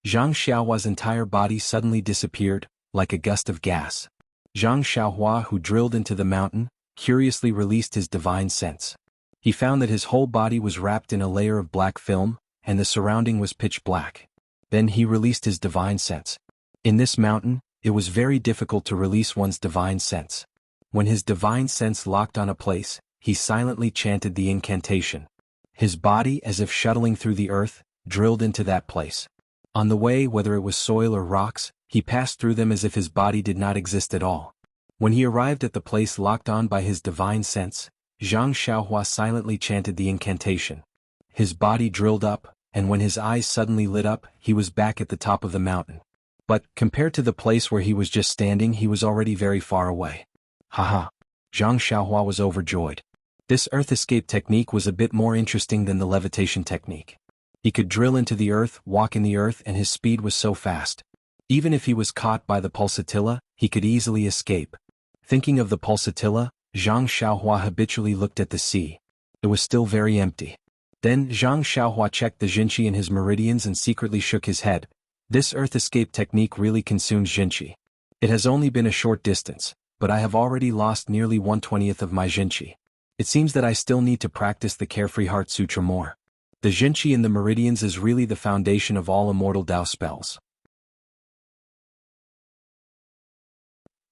Zhang Xiaohua's entire body suddenly disappeared, like a gust of gas. Zhang Xiaohua, who drilled into the mountain, curiously released his divine sense. He found that his whole body was wrapped in a layer of black film, and the surrounding was pitch black. Then he released his divine sense. In this mountain, it was very difficult to release one's divine sense. When his divine sense locked on a place, he silently chanted the incantation. His body, as if shuttling through the earth, drilled into that place. On the way, whether it was soil or rocks, he passed through them as if his body did not exist at all. When he arrived at the place locked on by his divine sense, Zhang Xiaohua silently chanted the incantation. His body drilled up, and when his eyes suddenly lit up, he was back at the top of the mountain. But, compared to the place where he was just standing, he was already very far away. Haha! Zhang Xiaohua was overjoyed. This earth escape technique was a bit more interesting than the levitation technique. He could drill into the earth, walk in the earth, and his speed was so fast. Even if he was caught by the pulsatilla, he could easily escape. Thinking of the pulsatilla, Zhang Xiaohua habitually looked at the sea. It was still very empty. Then Zhang Xiaohua checked the jinqi in his meridians and secretly shook his head. This earth escape technique really consumes jinqi. It has only been a short distance, but I have already lost nearly 1/20th of my jinqi. It seems that I still need to practice the Carefree Heart Sutra more. The jinqi in the meridians is really the foundation of all immortal Dao spells.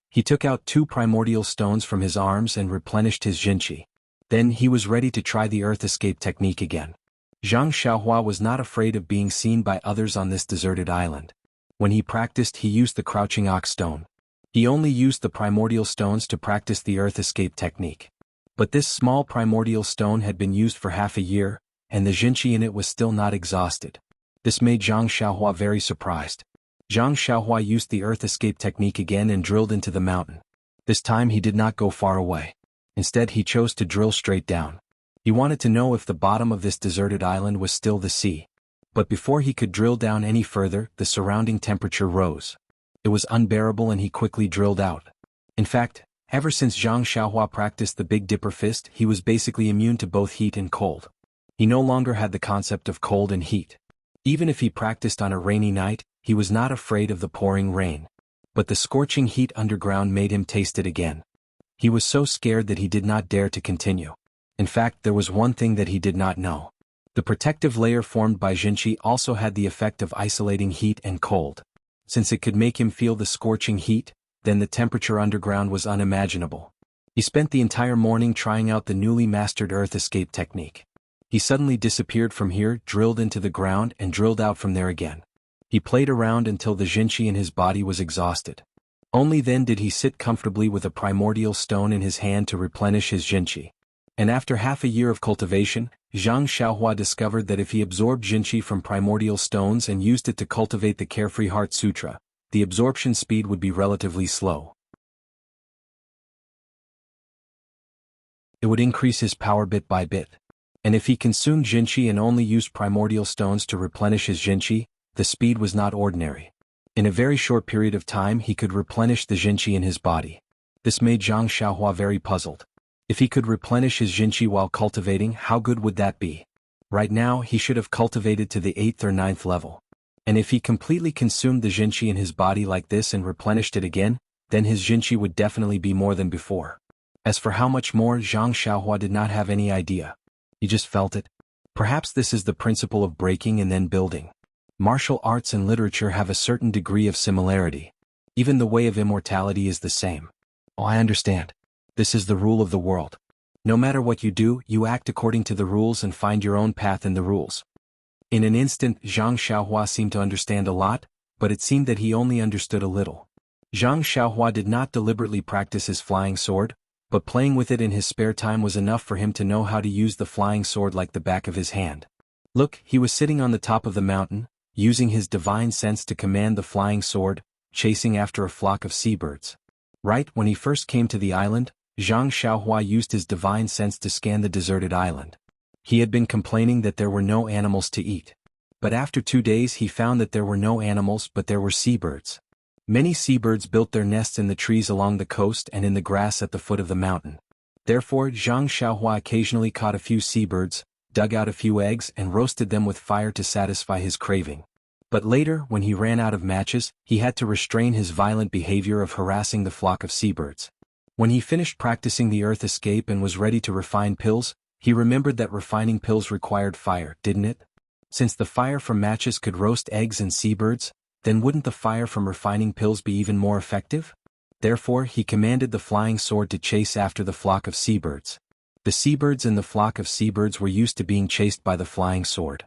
He took out 2 primordial stones from his arms and replenished his jinqi. Then he was ready to try the earth escape technique again. Zhang Xiaohua was not afraid of being seen by others on this deserted island. When he practiced, he used the crouching ox stone. He only used the primordial stones to practice the earth escape technique. But this small primordial stone had been used for half a year, and the jinqi in it was still not exhausted. This made Zhang Xiaohua very surprised. Zhang Xiaohua used the earth escape technique again and drilled into the mountain. This time he did not go far away. Instead, he chose to drill straight down. He wanted to know if the bottom of this deserted island was still the sea. But before he could drill down any further, the surrounding temperature rose. It was unbearable and he quickly drilled out. In fact, ever since Zhang Xiaohua practiced the Big Dipper Fist, he was basically immune to both heat and cold. He no longer had the concept of cold and heat. Even if he practiced on a rainy night, he was not afraid of the pouring rain. But the scorching heat underground made him taste it again. He was so scared that he did not dare to continue. In fact, there was one thing that he did not know. The protective layer formed by jinqi also had the effect of isolating heat and cold. Since it could make him feel the scorching heat, then the temperature underground was unimaginable. He spent the entire morning trying out the newly mastered earth escape technique. He suddenly disappeared from here, drilled into the ground, and drilled out from there again. He played around until the jinqi in his body was exhausted. Only then did he sit comfortably with a primordial stone in his hand to replenish his jinqi. And after half a year of cultivation, Zhang Xiaohua discovered that if he absorbed jinqi from primordial stones and used it to cultivate the Carefree Heart Sutra, the absorption speed would be relatively slow. It would increase his power bit by bit. And if he consumed jinqi and only used primordial stones to replenish his jinqi, the speed was not ordinary. In a very short period of time he could replenish the jinqi in his body. This made Zhang Xiaohua very puzzled. If he could replenish his jinqi while cultivating, how good would that be? Right now he should have cultivated to the 8th or 9th level. And if he completely consumed the jinqi in his body like this and replenished it again, then his jinqi would definitely be more than before. As for how much more, Zhang Xiaohua did not have any idea. He just felt it. Perhaps this is the principle of breaking and then building. Martial arts and literature have a certain degree of similarity. Even the way of immortality is the same. Oh, I understand. This is the rule of the world. No matter what you do, you act according to the rules and find your own path in the rules. In an instant, Zhang Xiaohua seemed to understand a lot, but it seemed that he only understood a little. Zhang Xiaohua did not deliberately practice his flying sword, but playing with it in his spare time was enough for him to know how to use the flying sword like the back of his hand. Look, he was sitting on the top of the mountain, using his divine sense to command the flying sword, chasing after a flock of seabirds. Right when he first came to the island, Zhang Xiaohua used his divine sense to scan the deserted island. He had been complaining that there were no animals to eat. But after 2 days he found that there were no animals but there were seabirds. Many seabirds built their nests in the trees along the coast and in the grass at the foot of the mountain. Therefore Zhang Xiaohua occasionally caught a few seabirds, dug out a few eggs and roasted them with fire to satisfy his craving. But later, when he ran out of matches, he had to restrain his violent behavior of harassing the flock of seabirds. When he finished practicing the earth escape and was ready to refine pills, he remembered that refining pills required fire, didn't it? Since the fire from matches could roast eggs and seabirds, then wouldn't the fire from refining pills be even more effective? Therefore he commanded the flying sword to chase after the flock of seabirds. The seabirds in the flock of seabirds were used to being chased by the flying sword.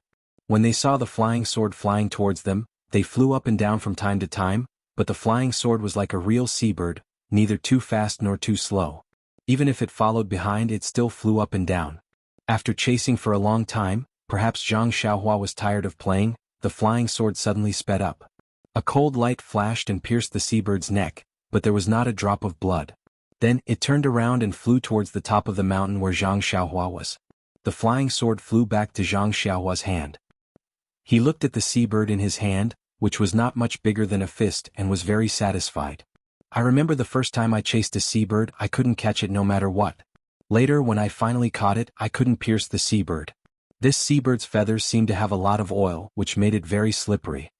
When they saw the flying sword flying towards them, they flew up and down from time to time, but the flying sword was like a real seabird, neither too fast nor too slow. Even if it followed behind, it still flew up and down. After chasing for a long time, perhaps Zhang Xiaohua was tired of playing, the flying sword suddenly sped up. A cold light flashed and pierced the seabird's neck, but there was not a drop of blood. Then, it turned around and flew towards the top of the mountain where Zhang Xiaohua was. The flying sword flew back to Zhang Xiaohua's hand. He looked at the seabird in his hand, which was not much bigger than a fist, and was very satisfied. I remember the first time I chased a seabird, I couldn't catch it no matter what. Later, when I finally caught it, I couldn't pierce the seabird. This seabird's feathers seemed to have a lot of oil, which made it very slippery.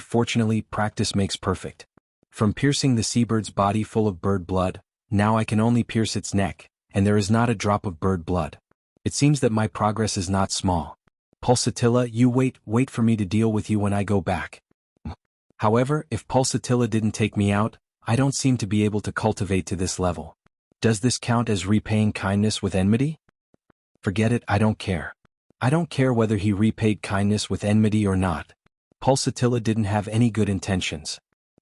Fortunately, practice makes perfect. From piercing the seabird's body full of bird blood, now I can only pierce its neck, and there is not a drop of bird blood. It seems that my progress is not small. Pulsatilla, you wait for me to deal with you when I go back. However, if Pulsatilla didn't take me out, I don't seem to be able to cultivate to this level. Does this count as repaying kindness with enmity? Forget it, I don't care. I don't care whether he repaid kindness with enmity or not. Pulsatilla didn't have any good intentions.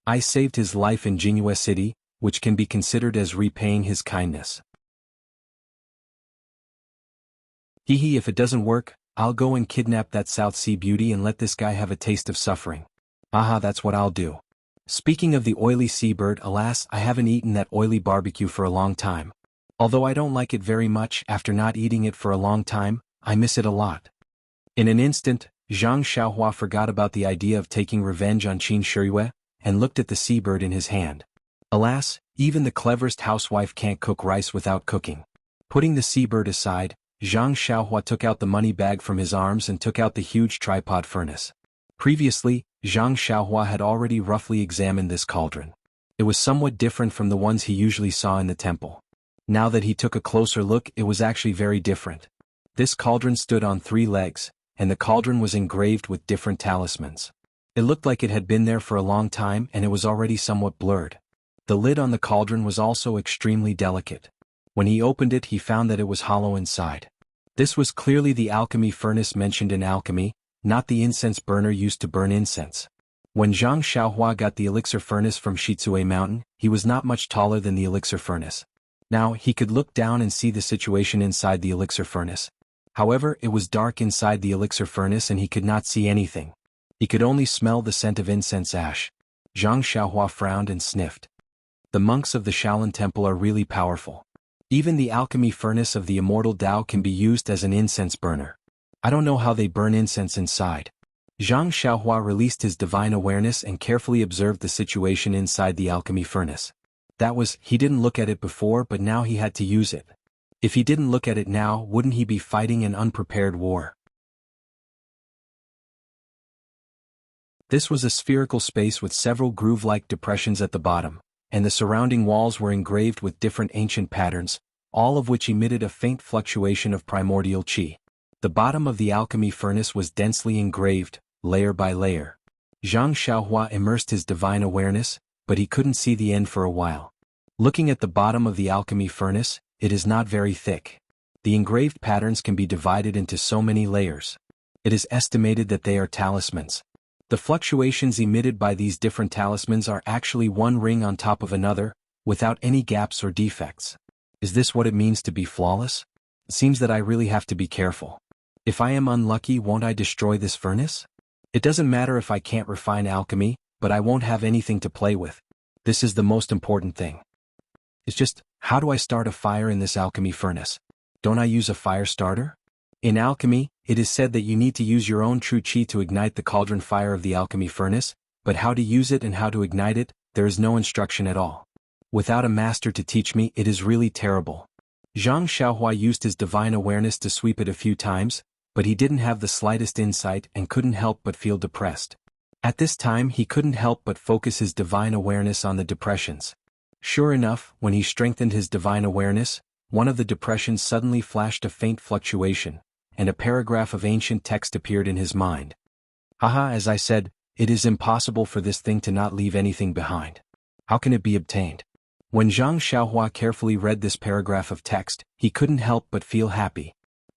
I saved his life in Jinhua City, which can be considered as repaying his kindness. If it doesn't work, I'll go and kidnap that South Sea beauty and let this guy have a taste of suffering. Aha, that's what I'll do. Speaking of the oily seabird, alas, I haven't eaten that oily barbecue for a long time. Although I don't like it very much, after not eating it for a long time, I miss it a lot. In an instant, Zhang Xiaohua forgot about the idea of taking revenge on Qin Shiyue, and looked at the seabird in his hand. Alas, even the cleverest housewife can't cook rice without cooking. Putting the seabird aside, Zhang Xiaohua took out the money bag from his arms and took out the huge tripod furnace. Previously, Zhang Xiaohua had already roughly examined this cauldron. It was somewhat different from the ones he usually saw in the temple. Now that he took a closer look, it was actually very different. This cauldron stood on 3 legs, and the cauldron was engraved with different talismans. It looked like it had been there for a long time and it was already somewhat blurred. The lid on the cauldron was also extremely delicate. When he opened it, he found that it was hollow inside. This was clearly the alchemy furnace mentioned in alchemy, not the incense burner used to burn incense. When Zhang Xiaohua got the elixir furnace from Shizue Mountain, he was not much taller than the elixir furnace. Now, he could look down and see the situation inside the elixir furnace. However, it was dark inside the elixir furnace and he could not see anything. He could only smell the scent of incense ash. Zhang Xiaohua frowned and sniffed. The monks of the Shaolin Temple are really powerful. Even the alchemy furnace of the immortal Tao can be used as an incense burner. I don't know how they burn incense inside. Zhang Xiaohua released his divine awareness and carefully observed the situation inside the alchemy furnace. He didn't look at it before, but now he had to use it. If he didn't look at it now, wouldn't he be fighting an unprepared war? This was a spherical space with several groove-like depressions at the bottom, and the surrounding walls were engraved with different ancient patterns, all of which emitted a faint fluctuation of primordial qi. The bottom of the alchemy furnace was densely engraved, layer by layer. Zhang Xiaohua immersed his divine awareness, but he couldn't see the end for a while. Looking at the bottom of the alchemy furnace, it is not very thick. The engraved patterns can be divided into so many layers. It is estimated that they are talismans. The fluctuations emitted by these different talismans are actually one ring on top of another, without any gaps or defects. Is this what it means to be flawless? It seems that I really have to be careful. If I am unlucky, won't I destroy this furnace? It doesn't matter if I can't refine alchemy, but I won't have anything to play with. This is the most important thing. It's just, how do I start a fire in this alchemy furnace? Don't I use a fire starter? In alchemy, it is said that you need to use your own true qi to ignite the cauldron fire of the alchemy furnace, but how to use it and how to ignite it, there is no instruction at all. Without a master to teach me, it is really terrible. Zhang Xiaohua used his divine awareness to sweep it a few times, but he didn't have the slightest insight and couldn't help but feel depressed. At this time he couldn't help but focus his divine awareness on the depressions. Sure enough, when he strengthened his divine awareness, one of the depressions suddenly flashed a faint fluctuation, and a paragraph of ancient text appeared in his mind. Haha, as I said, it is impossible for this thing to not leave anything behind. How can it be obtained? When Zhang Xiaohua carefully read this paragraph of text, he couldn't help but feel happy.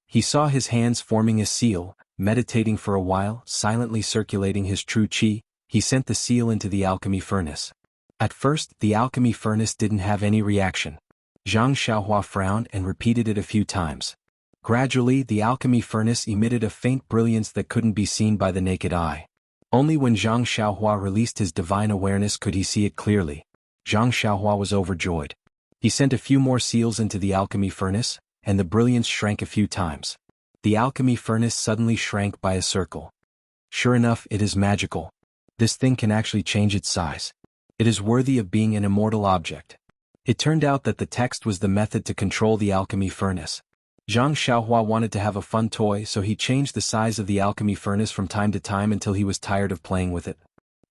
He saw his hands forming a seal, meditating for a while, silently circulating his true qi. He sent the seal into the alchemy furnace. At first, the alchemy furnace didn't have any reaction. Zhang Xiaohua frowned and repeated it a few times. Gradually, the alchemy furnace emitted a faint brilliance that couldn't be seen by the naked eye. Only when Zhang Xiaohua released his divine awareness could he see it clearly. Zhang Xiaohua was overjoyed. He sent a few more seals into the alchemy furnace, and the brilliance shrank a few times. The alchemy furnace suddenly shrank by a circle. Sure enough, it is magical. This thing can actually change its size. It is worthy of being an immortal object. It turned out that the text was the method to control the alchemy furnace. Zhang Xiaohua wanted to have a fun toy, so he changed the size of the alchemy furnace from time to time until he was tired of playing with it.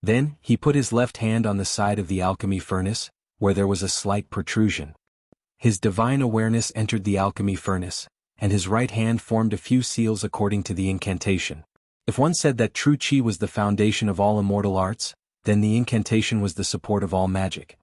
Then, he put his left hand on the side of the alchemy furnace, where there was a slight protrusion. His divine awareness entered the alchemy furnace, and his right hand formed a few seals according to the incantation. If one said that true qi was the foundation of all immortal arts, then the incantation was the support of all magic.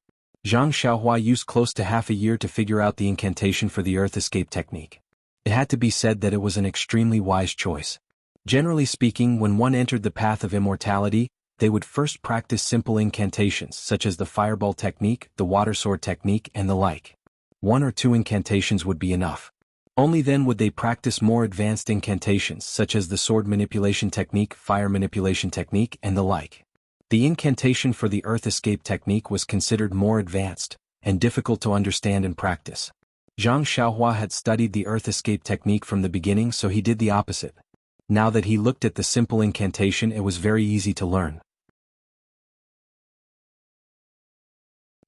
Zhang Xiaohua used close to half a year to figure out the incantation for the earth escape technique. It had to be said that it was an extremely wise choice. Generally speaking, when one entered the path of immortality, they would first practice simple incantations such as the fireball technique, the water sword technique, and the like. 1 or 2 incantations would be enough. Only then would they practice more advanced incantations such as the sword manipulation technique, fire manipulation technique, and the like. The incantation for the earth escape technique was considered more advanced and difficult to understand and practice. Zhang Xiaohua had studied the earth escape technique from the beginning, so he did the opposite. Now that he looked at the simple incantation, it was very easy to learn.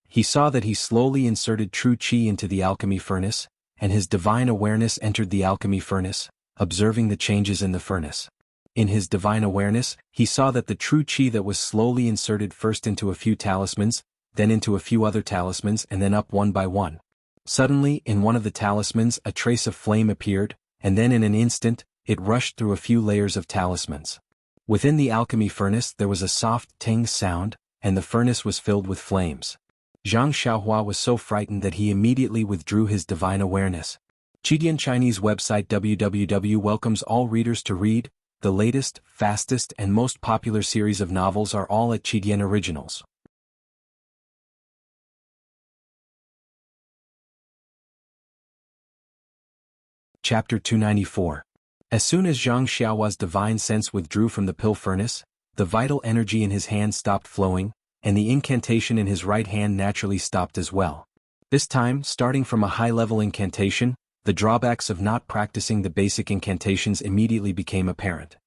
He saw that he slowly inserted true qi into the alchemy furnace, and his divine awareness entered the alchemy furnace, observing the changes in the furnace. In his divine awareness, he saw that the true qi that was slowly inserted first into a few talismans, then into a few other talismans, and then up one by one. Suddenly, in one of the talismans, a trace of flame appeared, and then in an instant, it rushed through a few layers of talismans. Within the alchemy furnace there was a soft ting sound, and the furnace was filled with flames. Zhang Xiaohua was so frightened that he immediately withdrew his divine awareness. Qidian Chinese website www welcomes all readers to read. The latest, fastest, and most popular series of novels are all at Qidian Originals. Chapter 294. As soon as Zhang Xiaohua's divine sense withdrew from the pill furnace, the vital energy in his hand stopped flowing, and the incantation in his right hand naturally stopped as well. This time, starting from a high-level incantation, the drawbacks of not practicing the basic incantations immediately became apparent.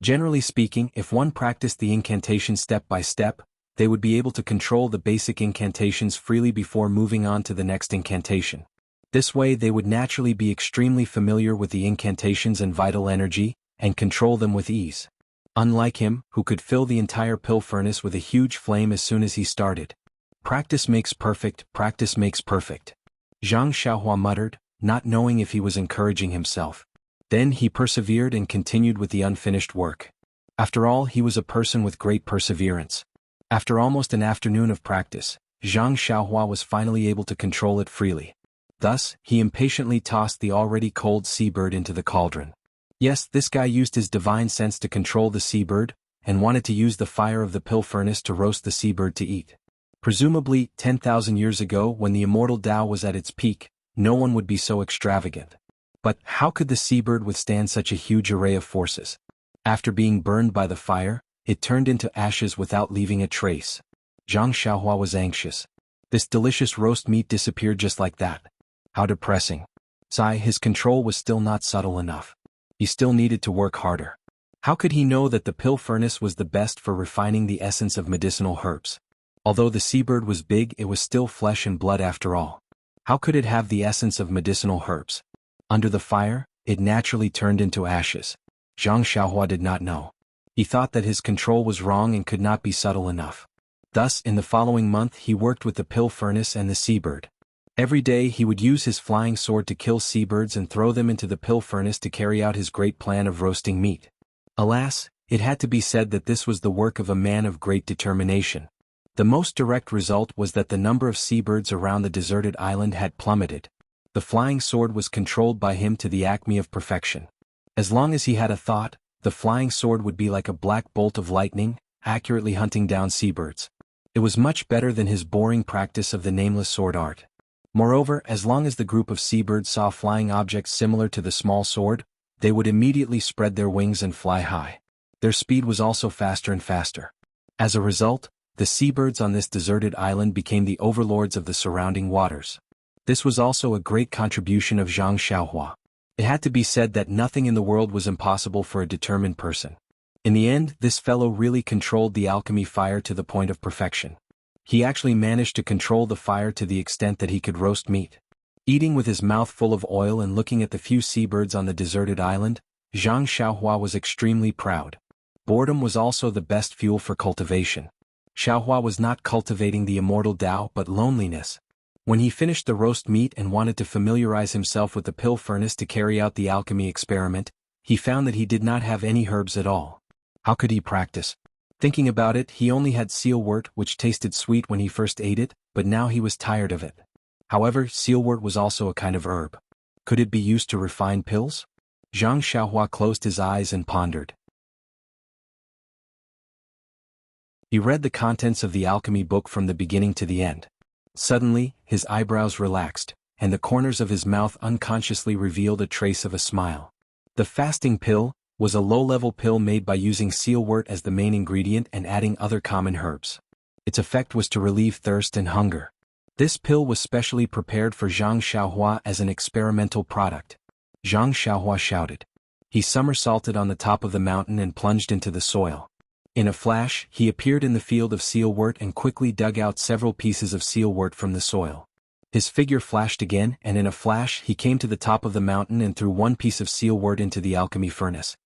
Generally speaking, if one practiced the incantation step by step, they would be able to control the basic incantations freely before moving on to the next incantation. This way they would naturally be extremely familiar with the incantations and vital energy, and control them with ease. Unlike him, who could fill the entire pill furnace with a huge flame as soon as he started. Practice makes perfect, practice makes perfect. Zhang Xiaohua muttered, not knowing if he was encouraging himself. Then he persevered and continued with the unfinished work. After all, he was a person with great perseverance. After almost an afternoon of practice, Zhang Xiaohua was finally able to control it freely. Thus, he impatiently tossed the already cold seabird into the cauldron. Yes, this guy used his divine sense to control the seabird, and wanted to use the fire of the pill furnace to roast the seabird to eat. Presumably, 10,000 years ago when the immortal Tao was at its peak, no one would be so extravagant. But how could the seabird withstand such a huge array of forces? After being burned by the fire, it turned into ashes without leaving a trace. Zhang Xiaohua was anxious. This delicious roast meat disappeared just like that. How depressing. His control was still not subtle enough. He still needed to work harder. How could he know that the pill furnace was the best for refining the essence of medicinal herbs? Although the seabird was big, it was still flesh and blood after all. How could it have the essence of medicinal herbs? Under the fire, it naturally turned into ashes. Zhang Xiaohua did not know. He thought that his control was wrong and could not be subtle enough. Thus, in the following month he worked with the pill furnace and the seabird. Every day he would use his flying sword to kill seabirds and throw them into the pill furnace to carry out his great plan of roasting meat. Alas, it had to be said that this was the work of a man of great determination. The most direct result was that the number of seabirds around the deserted island had plummeted. The flying sword was controlled by him to the acme of perfection. As long as he had a thought, the flying sword would be like a black bolt of lightning, accurately hunting down seabirds. It was much better than his boring practice of the nameless sword art. Moreover, as long as the group of seabirds saw flying objects similar to the small sword, they would immediately spread their wings and fly high. Their speed was also faster and faster. As a result, the seabirds on this deserted island became the overlords of the surrounding waters. This was also a great contribution of Zhang Xiaohua. It had to be said that nothing in the world was impossible for a determined person. In the end, this fellow really controlled the alchemy fire to the point of perfection. He actually managed to control the fire to the extent that he could roast meat. Eating with his mouth full of oil and looking at the few seabirds on the deserted island, Zhang Xiaohua was extremely proud. Boredom was also the best fuel for cultivation. Xiaohua was not cultivating the immortal Tao but loneliness. When he finished the roast meat and wanted to familiarize himself with the pill furnace to carry out the alchemy experiment, he found that he did not have any herbs at all. How could he practice? Thinking about it, he only had sealwort, which tasted sweet when he first ate it, but now he was tired of it. However, sealwort was also a kind of herb. Could it be used to refine pills? Zhang Xiaohua closed his eyes and pondered. He read the contents of the alchemy book from the beginning to the end. Suddenly, his eyebrows relaxed, and the corners of his mouth unconsciously revealed a trace of a smile. The fasting pill was a low-level pill made by using sealwort as the main ingredient and adding other common herbs. Its effect was to relieve thirst and hunger. This pill was specially prepared for Zhang Xiaohua as an experimental product. Zhang Xiaohua shouted. He somersaulted on the top of the mountain and plunged into the soil. In a flash, he appeared in the field of sealwort and quickly dug out several pieces of sealwort from the soil. His figure flashed again, and in a flash he came to the top of the mountain and threw one piece of sealwort into the alchemy furnace.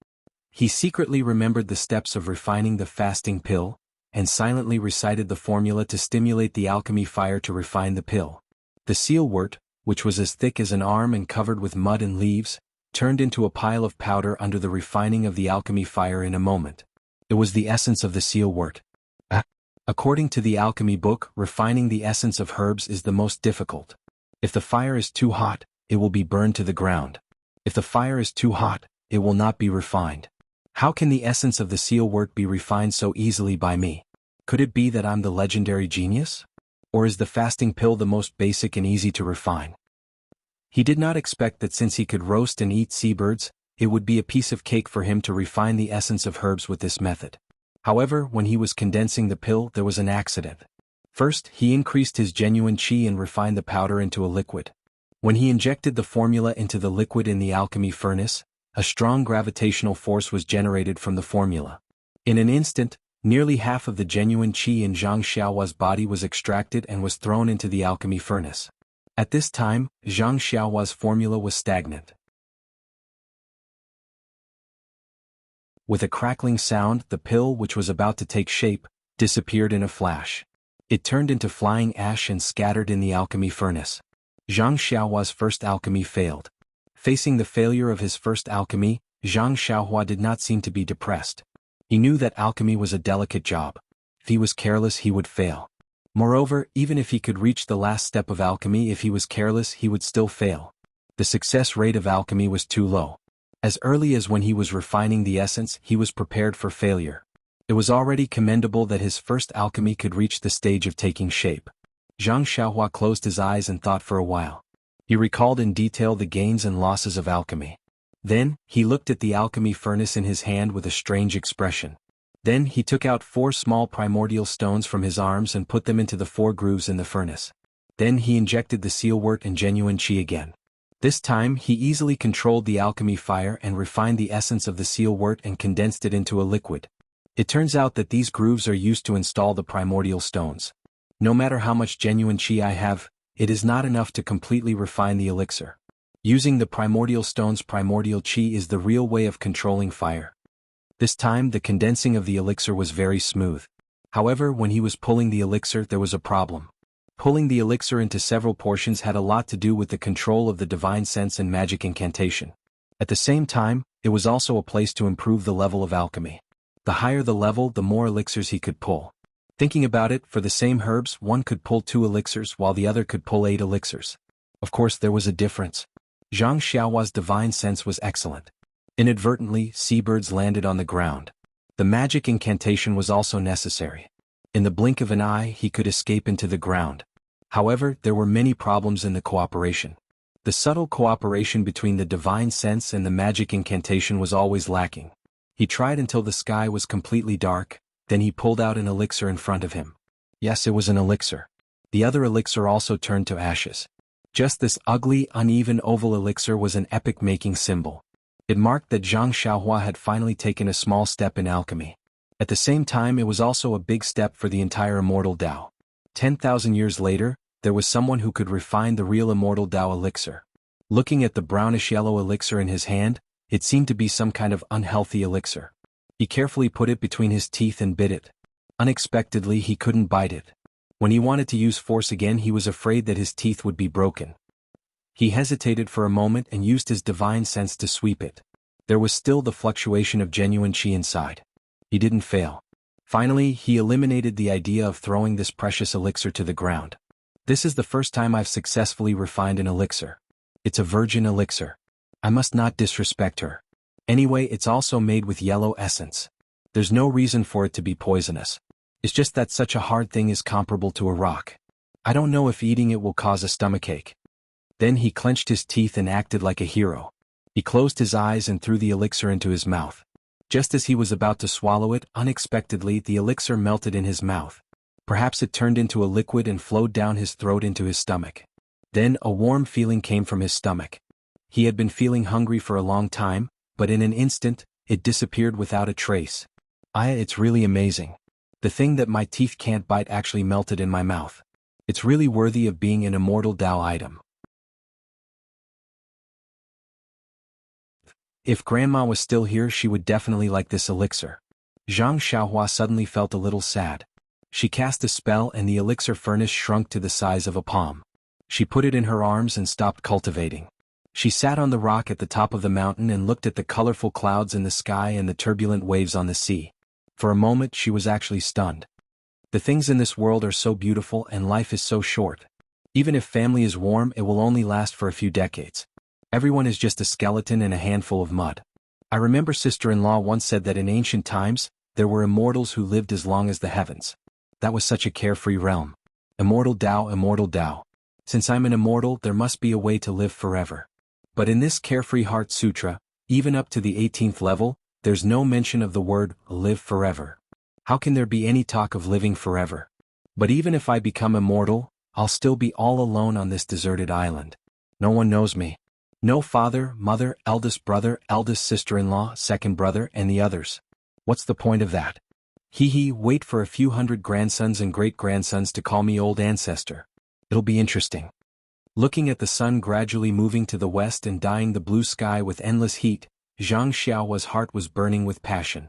He secretly remembered the steps of refining the fasting pill, and silently recited the formula to stimulate the alchemy fire to refine the pill. The sealwort, which was as thick as an arm and covered with mud and leaves, turned into a pile of powder under the refining of the alchemy fire in a moment. It was the essence of the sealwort. According to the alchemy book, refining the essence of herbs is the most difficult. If the fire is too hot, it will be burned to the ground. If the fire is too hot, it will not be refined. How can the essence of the sealwort be refined so easily by me? Could it be that I'm the legendary genius? Or is the fasting pill the most basic and easy to refine? He did not expect that since he could roast and eat seabirds, it would be a piece of cake for him to refine the essence of herbs with this method. However, when he was condensing the pill, there was an accident. First, he increased his genuine qi and refined the powder into a liquid. When he injected the formula into the liquid in the alchemy furnace, a strong gravitational force was generated from the formula. In an instant, nearly half of the genuine qi in Zhang Xiaohua's body was extracted and was thrown into the alchemy furnace. At this time, Zhang Xiaohua's formula was stagnant. With a crackling sound, the pill, which was about to take shape, disappeared in a flash. It turned into flying ash and scattered in the alchemy furnace. Zhang Xiaohua's first alchemy failed. Facing the failure of his first alchemy, Zhang Xiaohua did not seem to be depressed. He knew that alchemy was a delicate job. If he was careless, he would fail. Moreover, even if he could reach the last step of alchemy, if he was careless, he would still fail. The success rate of alchemy was too low. As early as when he was refining the essence, he was prepared for failure. It was already commendable that his first alchemy could reach the stage of taking shape. Zhang Xiaohua closed his eyes and thought for a while. He recalled in detail the gains and losses of alchemy. Then, he looked at the alchemy furnace in his hand with a strange expression. Then he took out 4 small primordial stones from his arms and put them into the 4 grooves in the furnace. Then he injected the sealwort and genuine qi again. This time he easily controlled the alchemy fire and refined the essence of the sealwort and condensed it into a liquid. It turns out that these grooves are used to install the primordial stones. No matter how much genuine qi I have, it is not enough to completely refine the elixir. Using the primordial stone's primordial qi is the real way of controlling fire. This time the condensing of the elixir was very smooth. However, when he was pulling the elixir there was a problem. Pulling the elixir into several portions had a lot to do with the control of the divine sense and magic incantation. At the same time, it was also a place to improve the level of alchemy. The higher the level, the more elixirs he could pull. Thinking about it, for the same herbs, one could pull 2 elixirs while the other could pull 8 elixirs. Of course there was a difference. Zhang Xiaohua's divine sense was excellent. Inadvertently, seabirds landed on the ground. The magic incantation was also necessary. In the blink of an eye he could escape into the ground. However, there were many problems in the cooperation. The subtle cooperation between the divine sense and the magic incantation was always lacking. He tried until the sky was completely dark, then he pulled out an elixir in front of him. Yes, it was an elixir. The other elixir also turned to ashes. Just this ugly, uneven oval elixir was an epic-making symbol. It marked that Zhang Xiaohua had finally taken a small step in alchemy. At the same time it was also a big step for the entire immortal Tao. 10,000 years later, there was someone who could refine the real immortal Tao elixir. Looking at the brownish-yellow elixir in his hand, it seemed to be some kind of unhealthy elixir. He carefully put it between his teeth and bit it. Unexpectedly he couldn't bite it. When he wanted to use force again he was afraid that his teeth would be broken. He hesitated for a moment and used his divine sense to sweep it. There was still the fluctuation of genuine qi inside. He didn't fail. Finally, he eliminated the idea of throwing this precious elixir to the ground. This is the first time I've successfully refined an elixir. It's a virgin elixir. I must not disrespect her. Anyway, it's also made with yellow essence. There's no reason for it to be poisonous. It's just that such a hard thing is comparable to a rock. I don't know if eating it will cause a stomachache. Then he clenched his teeth and acted like a hero. He closed his eyes and threw the elixir into his mouth. Just as he was about to swallow it, unexpectedly the elixir melted in his mouth. Perhaps it turned into a liquid and flowed down his throat into his stomach. Then a warm feeling came from his stomach. He had been feeling hungry for a long time, but in an instant, it disappeared without a trace. It's really amazing. The thing that my teeth can't bite actually melted in my mouth. It's really worthy of being an immortal Tao item. If Grandma was still here she would definitely like this elixir. Zhang Xiaohua suddenly felt a little sad. She cast a spell and the elixir furnace shrunk to the size of a palm. She put it in her arms and stopped cultivating. She sat on the rock at the top of the mountain and looked at the colorful clouds in the sky and the turbulent waves on the sea. For a moment she was actually stunned. The things in this world are so beautiful and life is so short. Even if family is warm it will only last for a few decades. Everyone is just a skeleton and a handful of mud. I remember sister-in-law once said that in ancient times, there were immortals who lived as long as the heavens. That was such a carefree realm. Immortal Tao, immortal Tao. Since I'm an immortal there must be a way to live forever. But in this Carefree Heart Sutra, even up to the 18th level, there's no mention of the word, live forever. How can there be any talk of living forever? But even if I become immortal, I'll still be all alone on this deserted island. No one knows me. No father, mother, eldest brother, eldest sister-in-law, second brother, and the others. What's the point of that? Wait for a few hundred grandsons and great-grandsons to call me old ancestor. It'll be interesting. Looking at the sun gradually moving to the west and dyeing the blue sky with endless heat, Zhang Xiaohua's heart was burning with passion.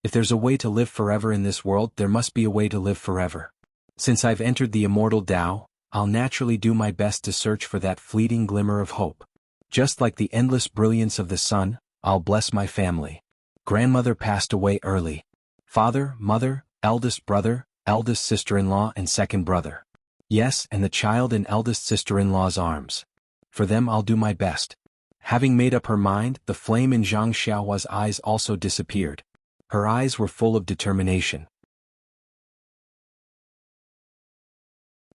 If there's a way to live forever in this world, there must be a way to live forever. Since I've entered the immortal Tao, I'll naturally do my best to search for that fleeting glimmer of hope. Just like the endless brilliance of the sun, I'll bless my family. Grandmother passed away early. Father, mother, eldest brother, eldest sister-in-law and second brother. Yes, and the child in eldest sister-in-law's arms. For them I'll do my best. Having made up her mind, the flame in Zhang Xiaohua's eyes also disappeared. Her eyes were full of determination.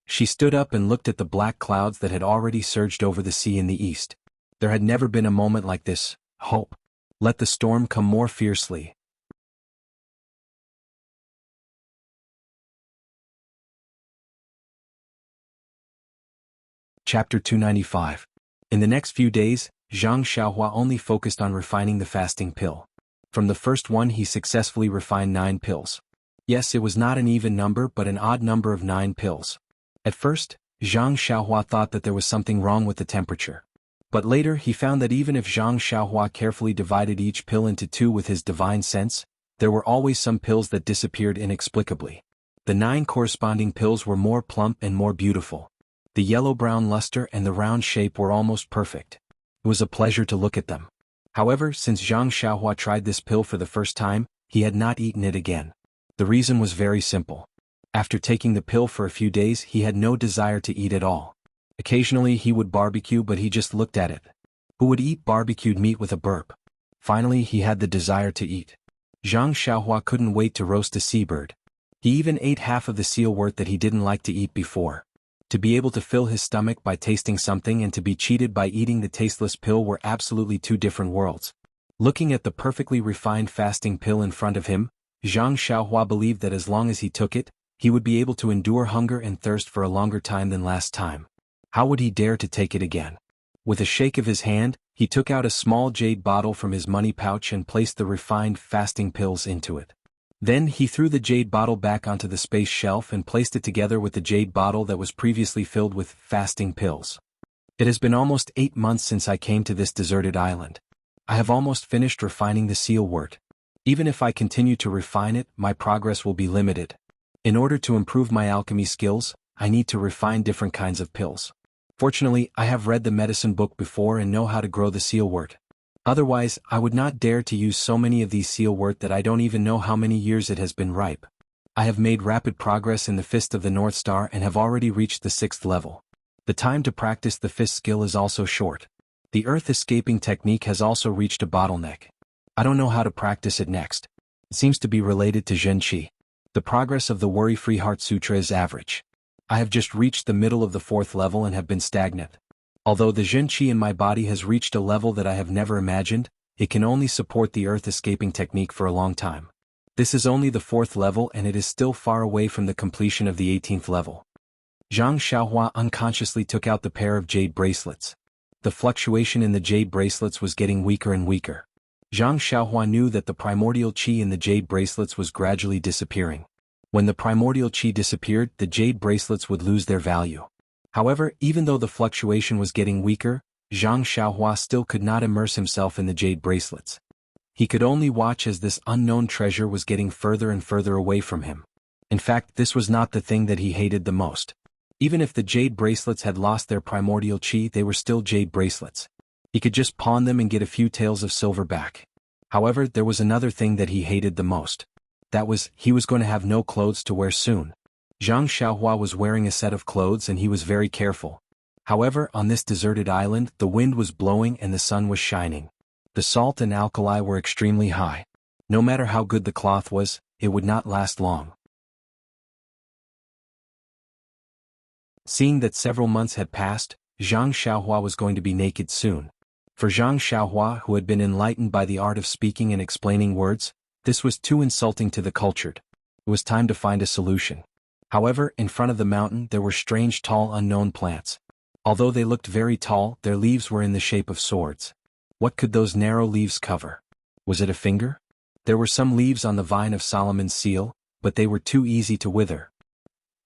She stood up and looked at the black clouds that had already surged over the sea in the east. There had never been a moment like this. Hope. Let the storm come more fiercely. Chapter 295. In the next few days, Zhang Xiaohua only focused on refining the fasting pill. From the first one he successfully refined 9 pills. Yes, it was not an even number but an odd number of 9 pills. At first, Zhang Xiaohua thought that there was something wrong with the temperature. But later he found that even if Zhang Xiaohua carefully divided each pill into 2 with his divine sense, there were always some pills that disappeared inexplicably. The 9 corresponding pills were more plump and more beautiful. The yellow-brown luster and the round shape were almost perfect. It was a pleasure to look at them. However, since Zhang Xiaohua tried this pill for the first time, he had not eaten it again. The reason was very simple. After taking the pill for a few days he had no desire to eat at all. Occasionally he would barbecue but he just looked at it. Who would eat barbecued meat with a burp? Finally he had the desire to eat. Zhang Xiaohua couldn't wait to roast a seabird. He even ate half of the seal wort that he didn't like to eat before. To be able to fill his stomach by tasting something and to be cheated by eating the tasteless pill were absolutely 2 different worlds. Looking at the perfectly refined fasting pill in front of him, Zhang Xiaohua believed that as long as he took it, he would be able to endure hunger and thirst for a longer time than last time. How would he dare to take it again? With a shake of his hand, he took out a small jade bottle from his money pouch and placed the refined fasting pills into it. Then he threw the jade bottle back onto the space shelf and placed it together with the jade bottle that was previously filled with fasting pills. It has been almost 8 months since I came to this deserted island. I have almost finished refining the seal wort. Even if I continue to refine it, my progress will be limited. In order to improve my alchemy skills, I need to refine different kinds of pills. Fortunately, I have read the medicine book before and know how to grow the seal wort. Otherwise, I would not dare to use so many of these seal wort that I don't even know how many years it has been ripe. I have made rapid progress in the Fist of the North Star and have already reached the 6th level. The time to practice the fist skill is also short. The earth escaping technique has also reached a bottleneck. I don't know how to practice it next. It seems to be related to Zhenqi. The progress of the Worry-Free Heart Sutra is average. I have just reached the middle of the 4th level and have been stagnant. Although the Zhenqi in my body has reached a level that I have never imagined, it can only support the earth escaping technique for a long time. This is only the 4th level and it is still far away from the completion of the 18th level. Zhang Xiaohua unconsciously took out the pair of jade bracelets. The fluctuation in the jade bracelets was getting weaker and weaker. Zhang Xiaohua knew that the primordial qi in the jade bracelets was gradually disappearing. When the primordial qi disappeared, the jade bracelets would lose their value. However, even though the fluctuation was getting weaker, Zhang Xiaohua still could not immerse himself in the jade bracelets. He could only watch as this unknown treasure was getting further and further away from him. In fact, this was not the thing that he hated the most. Even if the jade bracelets had lost their primordial qi, they were still jade bracelets. He could just pawn them and get a few taels of silver back. However, there was another thing that he hated the most. That was, he was going to have no clothes to wear soon. Zhang Xiaohua was wearing a set of clothes and he was very careful. However, on this deserted island, the wind was blowing and the sun was shining. The salt and alkali were extremely high. No matter how good the cloth was, it would not last long. Seeing that several months had passed, Zhang Xiaohua was going to be naked soon. For Zhang Xiaohua, who had been enlightened by the art of speaking and explaining words, this was too insulting to the cultured. It was time to find a solution. However, in front of the mountain there were strange tall unknown plants. Although they looked very tall, their leaves were in the shape of swords. What could those narrow leaves cover? Was it a finger? There were some leaves on the vine of Solomon's seal, but they were too easy to wither.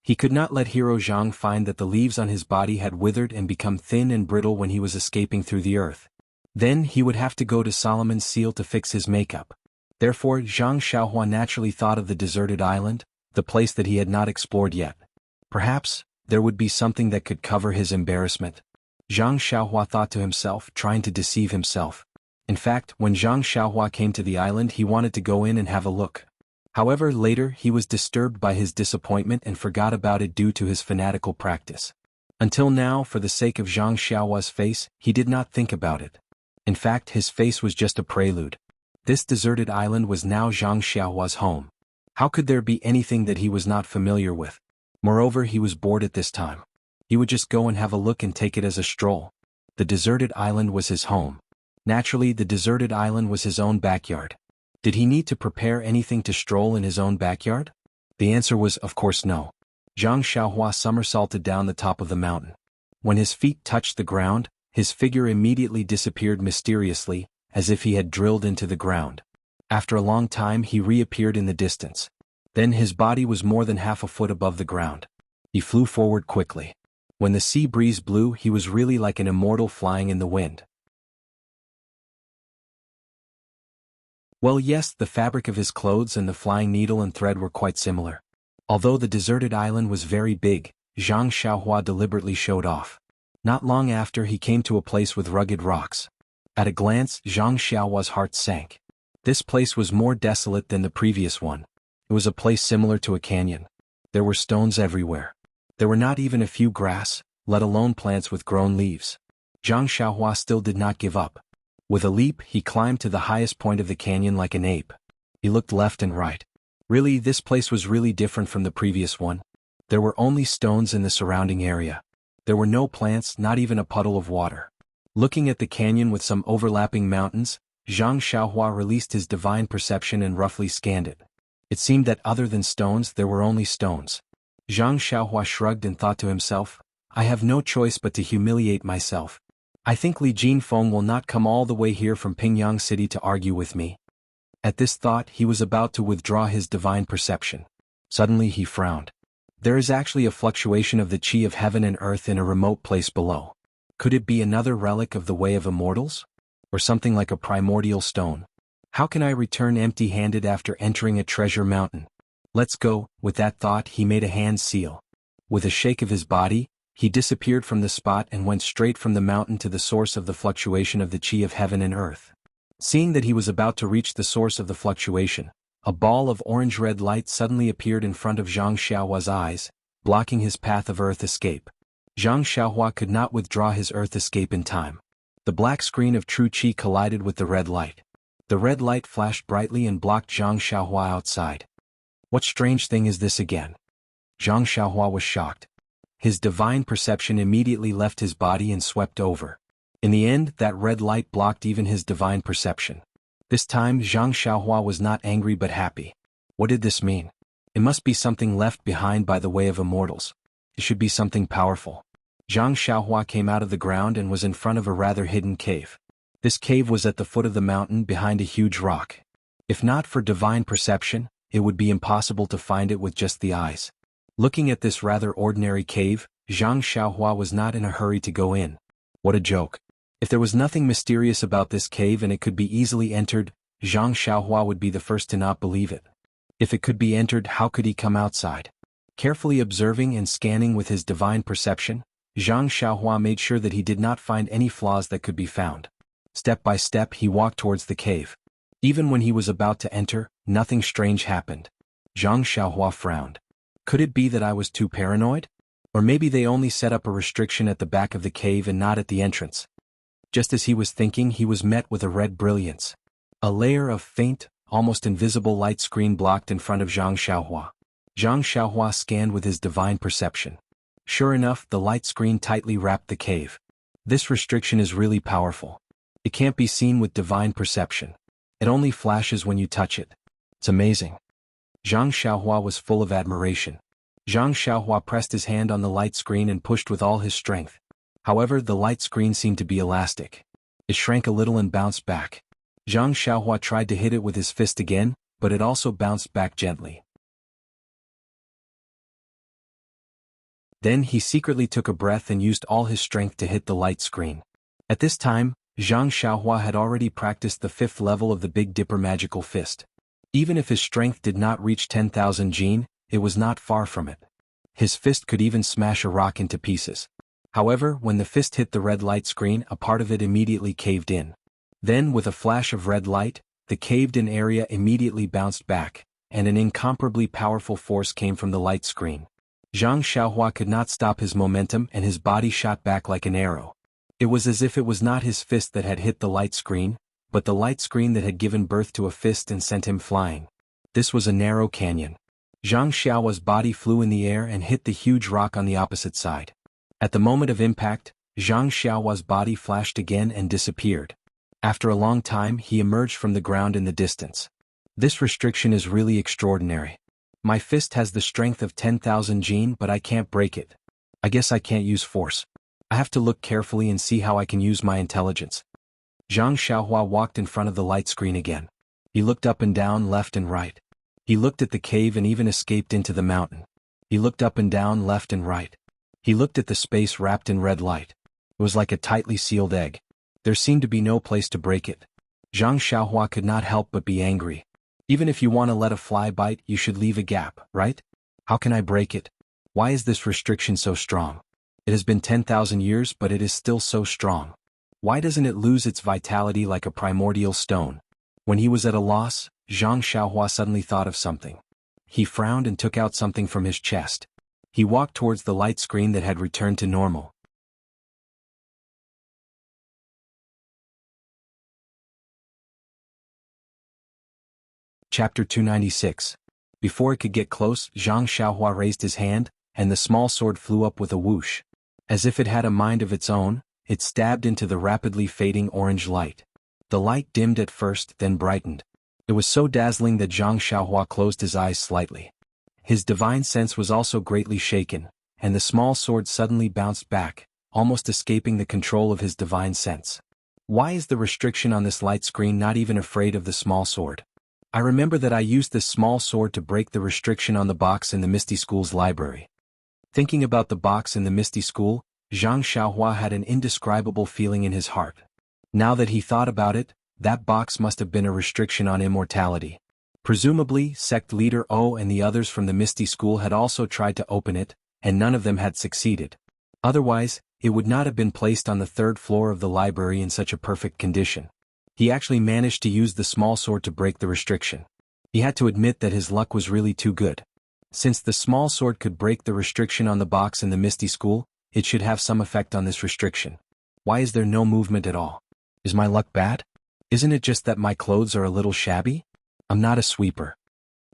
He could not let Hero Zhang find that the leaves on his body had withered and become thin and brittle when he was escaping through the earth. Then he would have to go to Solomon's seal to fix his makeup. Therefore, Zhang Xiaohua naturally thought of the deserted island, the place that he had not explored yet. Perhaps, there would be something that could cover his embarrassment. Zhang Xiaohua thought to himself, trying to deceive himself. In fact, when Zhang Xiaohua came to the island he wanted to go in and have a look. However, later he was disturbed by his disappointment and forgot about it due to his fanatical practice. Until now, for the sake of Zhang Xiaohua's face, he did not think about it. In fact, his face was just a prelude. This deserted island was now Zhang Xiaohua's home. How could there be anything that he was not familiar with? Moreover, he was bored at this time. He would just go and have a look and take it as a stroll. The deserted island was his home. Naturally, the deserted island was his own backyard. Did he need to prepare anything to stroll in his own backyard? The answer was, of course, no. Zhang Xiaohua somersaulted down the top of the mountain. When his feet touched the ground, his figure immediately disappeared mysteriously, as if he had drilled into the ground. After a long time he reappeared in the distance. Then his body was more than half a foot above the ground. He flew forward quickly. When the sea breeze blew, he was really like an immortal flying in the wind. Well, yes, the fabric of his clothes and the flying needle and thread were quite similar. Although the deserted island was very big, Zhang Xiaohua deliberately showed off. Not long after, he came to a place with rugged rocks. At a glance, Zhang Xiaohua's heart sank. This place was more desolate than the previous one. It was a place similar to a canyon. There were stones everywhere. There were not even a few grass, let alone plants with grown leaves. Zhang Xiaohua still did not give up. With a leap, he climbed to the highest point of the canyon like an ape. He looked left and right. Really, this place was really different from the previous one. There were only stones in the surrounding area. There were no plants, not even a puddle of water. Looking at the canyon with some overlapping mountains, Zhang Xiaohua released his divine perception and roughly scanned it. It seemed that other than stones there were only stones. Zhang Xiaohua shrugged and thought to himself, I have no choice but to humiliate myself. I think Li Jinfeng will not come all the way here from Pingyang City to argue with me. At this thought, he was about to withdraw his divine perception. Suddenly he frowned. There is actually a fluctuation of the qi of heaven and earth in a remote place below. Could it be another relic of the way of immortals? Or something like a primordial stone? How can I return empty-handed after entering a treasure mountain? Let's go. With that thought, he made a hand seal. With a shake of his body, he disappeared from the spot and went straight from the mountain to the source of the fluctuation of the qi of heaven and earth. Seeing that he was about to reach the source of the fluctuation, a ball of orange-red light suddenly appeared in front of Zhang Xiaohua's eyes, blocking his path of earth escape. Zhang Xiaohua could not withdraw his earth escape in time. The black screen of true qi collided with the red light. The red light flashed brightly and blocked Zhang Xiaohua outside. What strange thing is this again? Zhang Xiaohua was shocked. His divine perception immediately left his body and swept over. In the end, that red light blocked even his divine perception. This time, Zhang Xiaohua was not angry but happy. What did this mean? It must be something left behind by the way of immortals. It should be something powerful. Zhang Xiaohua came out of the ground and was in front of a rather hidden cave. This cave was at the foot of the mountain behind a huge rock. If not for divine perception, it would be impossible to find it with just the eyes. Looking at this rather ordinary cave, Zhang Xiaohua was not in a hurry to go in. What a joke. If there was nothing mysterious about this cave and it could be easily entered, Zhang Xiaohua would be the first to not believe it. If it could be entered, how could he come outside? Carefully observing and scanning with his divine perception, Zhang Xiaohua made sure that he did not find any flaws that could be found. Step by step he walked towards the cave. Even when he was about to enter, nothing strange happened. Zhang Xiaohua frowned. Could it be that I was too paranoid? Or maybe they only set up a restriction at the back of the cave and not at the entrance. Just as he was thinking, he was met with a red brilliance. A layer of faint, almost invisible light screen blocked in front of Zhang Xiaohua. Zhang Xiaohua scanned with his divine perception. Sure enough, the light screen tightly wrapped the cave. This restriction is really powerful. It can't be seen with divine perception. It only flashes when you touch it. It's amazing. Zhang Xiaohua was full of admiration. Zhang Xiaohua pressed his hand on the light screen and pushed with all his strength. However, the light screen seemed to be elastic. It shrank a little and bounced back. Zhang Xiaohua tried to hit it with his fist again, but it also bounced back gently. Then he secretly took a breath and used all his strength to hit the light screen. At this time, Zhang Xiaohua had already practiced the 5th level of the Big Dipper magical fist. Even if his strength did not reach 10,000 jin, it was not far from it. His fist could even smash a rock into pieces. However, when the fist hit the red light screen, a part of it immediately caved in. Then, with a flash of red light, the caved-in area immediately bounced back, and an incomparably powerful force came from the light screen. Zhang Xiaohua could not stop his momentum and his body shot back like an arrow. It was as if it was not his fist that had hit the light screen, but the light screen that had given birth to a fist and sent him flying. This was a narrow canyon. Zhang Xiaohua's body flew in the air and hit the huge rock on the opposite side. At the moment of impact, Zhang Xiaohua's body flashed again and disappeared. After a long time he emerged from the ground in the distance. This restriction is really extraordinary. My fist has the strength of 10,000 jin, but I can't break it. I guess I can't use force. I have to look carefully and see how I can use my intelligence. Zhang Xiaohua walked in front of the light screen again. He looked up and down, left and right. He looked at the cave and even escaped into the mountain. He looked up and down, left and right. He looked at the space wrapped in red light. It was like a tightly sealed egg. There seemed to be no place to break it. Zhang Xiaohua could not help but be angry. Even if you want to let a fly bite, you should leave a gap, right? How can I break it? Why is this restriction so strong? It has been 10,000 years, but it is still so strong. Why doesn't it lose its vitality like a primordial stone? When he was at a loss, Zhang Xiaohua suddenly thought of something. He frowned and took out something from his chest. He walked towards the light screen that had returned to normal. Chapter 296. Before it could get close, Zhang Xiaohua raised his hand, and the small sword flew up with a whoosh. As if it had a mind of its own, it stabbed into the rapidly fading orange light. The light dimmed at first, then brightened. It was so dazzling that Zhang Xiaohua closed his eyes slightly. His divine sense was also greatly shaken, and the small sword suddenly bounced back, almost escaping the control of his divine sense. Why is the restriction on this light screen not even afraid of the small sword? I remember that I used this small sword to break the restriction on the box in the Misty School's library. Thinking about the box in the Misty School, Zhang Xiaohua had an indescribable feeling in his heart. Now that he thought about it, that box must have been a restriction on immortality. Presumably, sect leader O and the others from the Misty School had also tried to open it, and none of them had succeeded. Otherwise, it would not have been placed on the third floor of the library in such a perfect condition. He actually managed to use the small sword to break the restriction. He had to admit that his luck was really too good. Since the small sword could break the restriction on the box in the Misty School, it should have some effect on this restriction. Why is there no movement at all? Is my luck bad? Isn't it just that my clothes are a little shabby? I'm not a sweeper.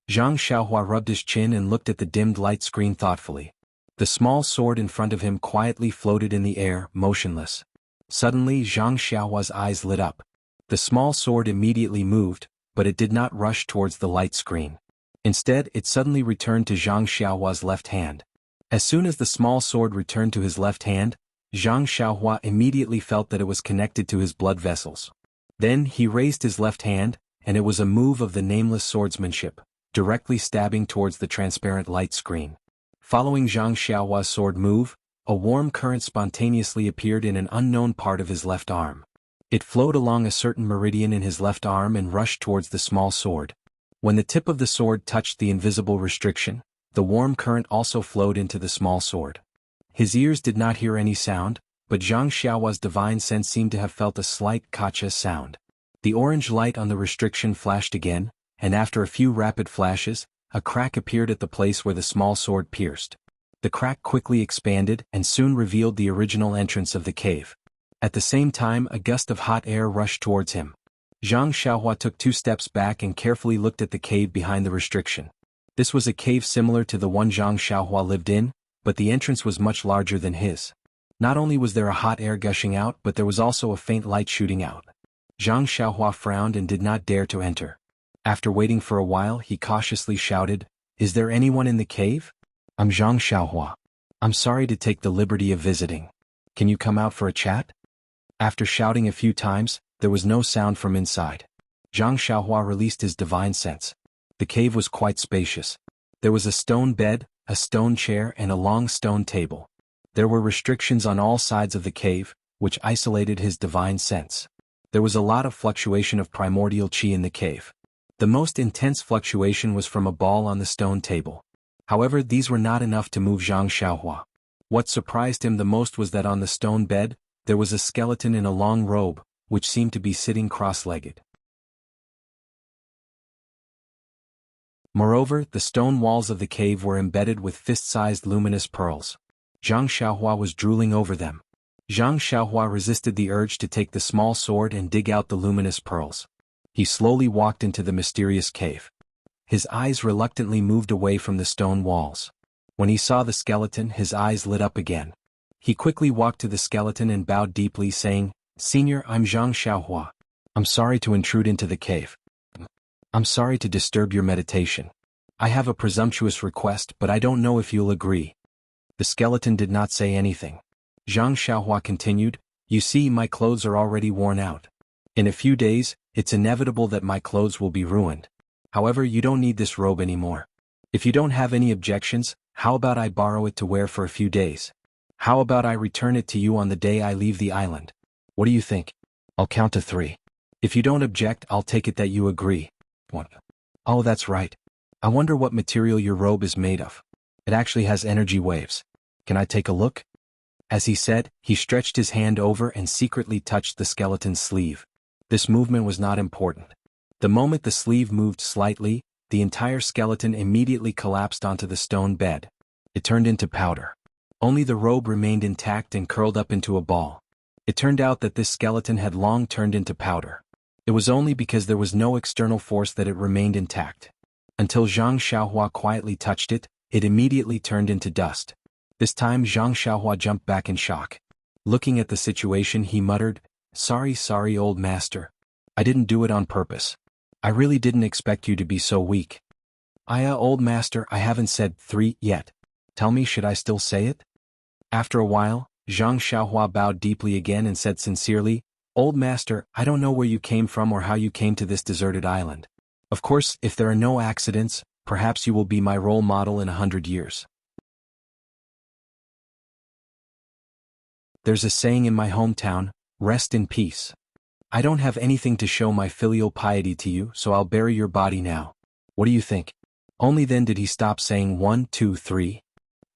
Zhang Xiaohua rubbed his chin and looked at the dimmed light screen thoughtfully. The small sword in front of him quietly floated in the air, motionless. Suddenly Zhang Xiaohua's eyes lit up. The small sword immediately moved, but it did not rush towards the light screen. Instead, it suddenly returned to Zhang Xiaohua's left hand. As soon as the small sword returned to his left hand, Zhang Xiaohua immediately felt that it was connected to his blood vessels. Then he raised his left hand, and it was a move of the nameless swordsmanship, directly stabbing towards the transparent light screen. Following Zhang Xiaohua's sword move, a warm current spontaneously appeared in an unknown part of his left arm. It flowed along a certain meridian in his left arm and rushed towards the small sword. When the tip of the sword touched the invisible restriction, the warm current also flowed into the small sword. His ears did not hear any sound, but Zhang Xiaohua's divine sense seemed to have felt a slight kacha sound. The orange light on the restriction flashed again, and after a few rapid flashes, a crack appeared at the place where the small sword pierced. The crack quickly expanded and soon revealed the original entrance of the cave. At the same time, a gust of hot air rushed towards him. Zhang Xiaohua took 2 steps back and carefully looked at the cave behind the restriction. This was a cave similar to the one Zhang Xiaohua lived in, but the entrance was much larger than his. Not only was there a hot air gushing out, but there was also a faint light shooting out. Zhang Xiaohua frowned and did not dare to enter. After waiting for a while, he cautiously shouted, "Is there anyone in the cave? I'm Zhang Xiaohua. I'm sorry to take the liberty of visiting. Can you come out for a chat?" After shouting a few times, there was no sound from inside. Zhang Xiaohua released his divine sense. The cave was quite spacious. There was a stone bed, a stone chair and a long stone table. There were restrictions on all sides of the cave, which isolated his divine sense. There was a lot of fluctuation of primordial qi in the cave. The most intense fluctuation was from a ball on the stone table. However, these were not enough to move Zhang Xiaohua. What surprised him the most was that on the stone bed, there was a skeleton in a long robe, which seemed to be sitting cross-legged. Moreover, the stone walls of the cave were embedded with fist-sized luminous pearls. Zhang Xiaohua was drooling over them. Zhang Xiaohua resisted the urge to take the small sword and dig out the luminous pearls. He slowly walked into the mysterious cave. His eyes reluctantly moved away from the stone walls. When he saw the skeleton, his eyes lit up again. He quickly walked to the skeleton and bowed deeply, saying, "Senior, I'm Zhang Xiaohua. I'm sorry to intrude into the cave. I'm sorry to disturb your meditation. I have a presumptuous request, but I don't know if you'll agree." The skeleton did not say anything. Zhang Xiaohua continued, "You see, my clothes are already worn out. In a few days, it's inevitable that my clothes will be ruined. However, you don't need this robe anymore. If you don't have any objections, how about I borrow it to wear for a few days? How about I return it to you on the day I leave the island? What do you think? I'll count to 3. If you don't object, I'll take it that you agree." 1. "Oh, that's right. I wonder what material your robe is made of. It actually has energy waves. Can I take a look?" As he said, he stretched his hand over and secretly touched the skeleton's sleeve. This movement was not important. The moment the sleeve moved slightly, the entire skeleton immediately collapsed onto the stone bed. It turned into powder. Only the robe remained intact and curled up into a ball. It turned out that this skeleton had long turned into powder. It was only because there was no external force that it remained intact. Until Zhang Xiaohua quietly touched it, it immediately turned into dust. This time Zhang Xiaohua jumped back in shock. Looking at the situation, he muttered, Sorry, old master. I didn't do it on purpose. I really didn't expect you to be so weak." Old master, I haven't said 3 yet. Tell me, should I still say it?" After a while, Zhang Xiaohua bowed deeply again and said sincerely, "Old master, I don't know where you came from or how you came to this deserted island. Of course, if there are no accidents, perhaps you will be my role model in 100 years. There's a saying in my hometown, rest in peace. I don't have anything to show my filial piety to you, so I'll bury your body now. What do you think?" Only then did he stop saying 1, 2, 3.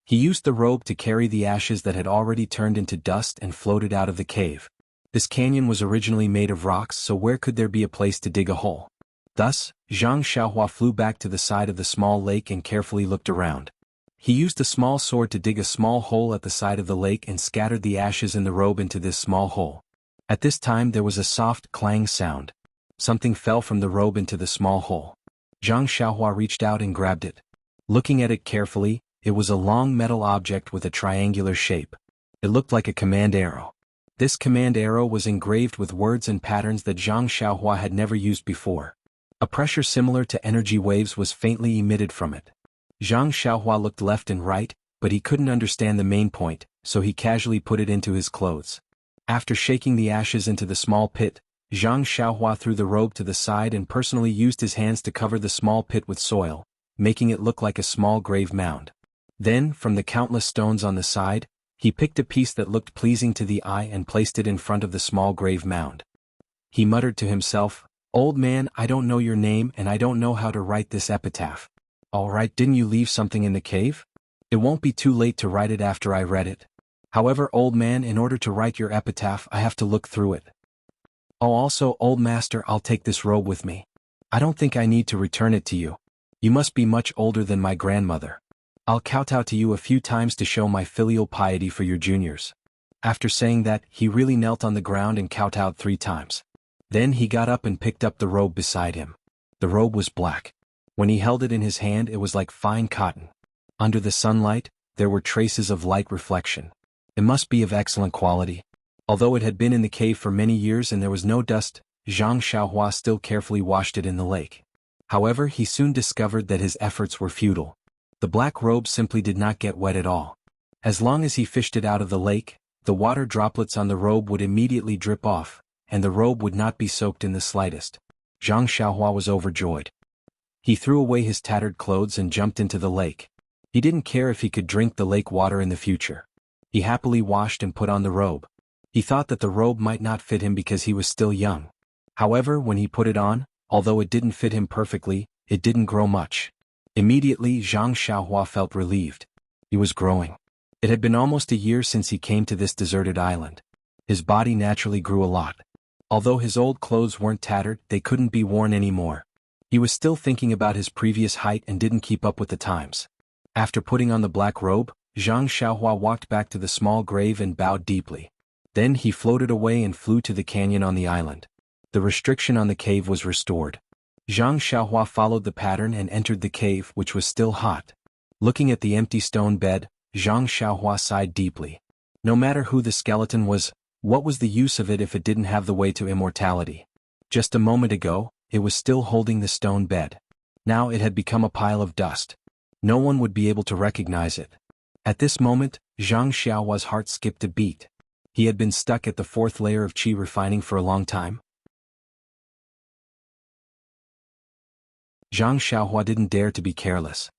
He used the robe to carry the ashes that had already turned into dust and floated out of the cave. This canyon was originally made of rocks, so where could there be a place to dig a hole? Thus, Zhang Xiaohua flew back to the side of the small lake and carefully looked around. He used a small sword to dig a small hole at the side of the lake and scattered the ashes in the robe into this small hole. At this time there was a soft clang sound. Something fell from the robe into the small hole. Zhang Xiaohua reached out and grabbed it. Looking at it carefully, it was a long metal object with a triangular shape. It looked like a command arrow. This command arrow was engraved with words and patterns that Zhang Xiaohua had never used before. A pressure similar to energy waves was faintly emitted from it. Zhang Xiaohua looked left and right, but he couldn't understand the main point, so he casually put it into his clothes. After shaking the ashes into the small pit, Zhang Xiaohua threw the robe to the side and personally used his hands to cover the small pit with soil, making it look like a small grave mound. Then, from the countless stones on the side, he picked a piece that looked pleasing to the eye and placed it in front of the small grave mound. He muttered to himself, "Old man, I don't know your name and I don't know how to write this epitaph. All right, didn't you leave something in the cave? It won't be too late to write it after I read it. However, old man, in order to write your epitaph, I have to look through it. Oh, also, old master, I'll take this robe with me. I don't think I need to return it to you. You must be much older than my grandmother. I'll kowtow to you a few times to show my filial piety for your juniors." After saying that, he really knelt on the ground and kowtowed 3 times. Then he got up and picked up the robe beside him. The robe was black. When he held it in his hand, it was like fine cotton. Under the sunlight, there were traces of light reflection. It must be of excellent quality. Although it had been in the cave for many years and there was no dust, Zhang Xiaohua still carefully washed it in the lake. However, he soon discovered that his efforts were futile. The black robe simply did not get wet at all. As long as he fished it out of the lake, the water droplets on the robe would immediately drip off, and the robe would not be soaked in the slightest. Zhang Xiaohua was overjoyed. He threw away his tattered clothes and jumped into the lake. He didn't care if he could drink the lake water in the future. He happily washed and put on the robe. He thought that the robe might not fit him because he was still young. However, when he put it on, although it didn't fit him perfectly, it didn't grow much. Immediately, Zhang Xiaohua felt relieved. He was growing. It had been almost a year since he came to this deserted island. His body naturally grew a lot. Although his old clothes weren't tattered, they couldn't be worn anymore. He was still thinking about his previous height and didn't keep up with the times. After putting on the black robe, Zhang Xiaohua walked back to the small grave and bowed deeply. Then he floated away and flew to the canyon on the island. The restriction on the cave was restored. Zhang Xiaohua followed the pattern and entered the cave, which was still hot. Looking at the empty stone bed, Zhang Xiaohua sighed deeply. No matter who the skeleton was, what was the use of it if it didn't have the way to immortality? Just a moment ago, it was still holding the stone bed. Now it had become a pile of dust. No one would be able to recognize it. At this moment, Zhang Xiaohua's heart skipped a beat. He had been stuck at the fourth layer of qi refining for a long time. Zhang Xiaohua didn't dare to be careless.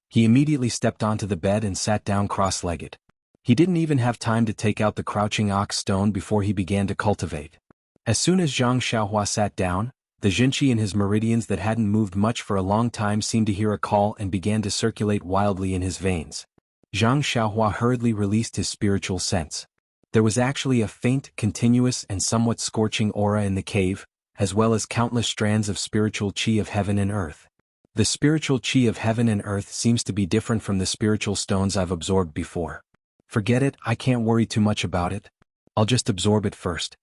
He immediately stepped onto the bed and sat down cross-legged. He didn't even have time to take out the crouching ox stone before he began to cultivate. As soon as Zhang Xiaohua sat down, the Jinqi in his meridians that hadn't moved much for a long time seemed to hear a call and began to circulate wildly in his veins. Zhang Xiaohua hurriedly released his spiritual sense. There was actually a faint, continuous and somewhat scorching aura in the cave, as well as countless strands of spiritual qi of heaven and earth. The spiritual qi of heaven and earth seems to be different from the spiritual stones I've absorbed before. Forget it, I can't worry too much about it. I'll just absorb it first.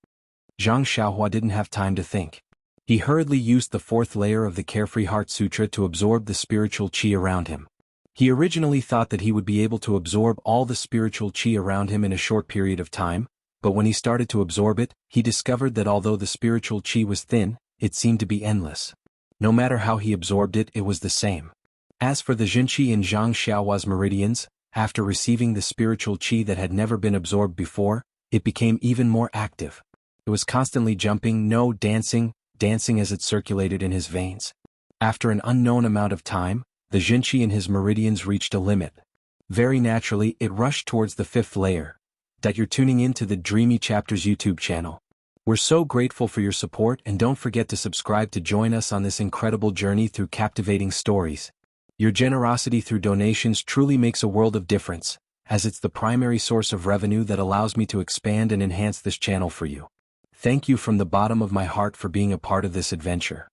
Zhang Xiaohua didn't have time to think. He hurriedly used the fourth layer of the Carefree Heart Sutra to absorb the spiritual qi around him. He originally thought that he would be able to absorb all the spiritual qi around him in a short period of time, but when he started to absorb it, he discovered that although the spiritual qi was thin, it seemed to be endless. No matter how he absorbed it, it was the same. As for the Jinqi in Zhang Xiaohua's meridians, after receiving the spiritual qi that had never been absorbed before, it became even more active. It was constantly jumping, dancing as it circulated in his veins. After an unknown amount of time, the Jinqi in his meridians reached a limit. Very naturally, it rushed towards the fifth layer. That you're tuning in to the Dreamy Chapters YouTube channel. We're so grateful for your support, and don't forget to subscribe to join us on this incredible journey through captivating stories. Your generosity through donations truly makes a world of difference, as it's the primary source of revenue that allows me to expand and enhance this channel for you. Thank you from the bottom of my heart for being a part of this adventure.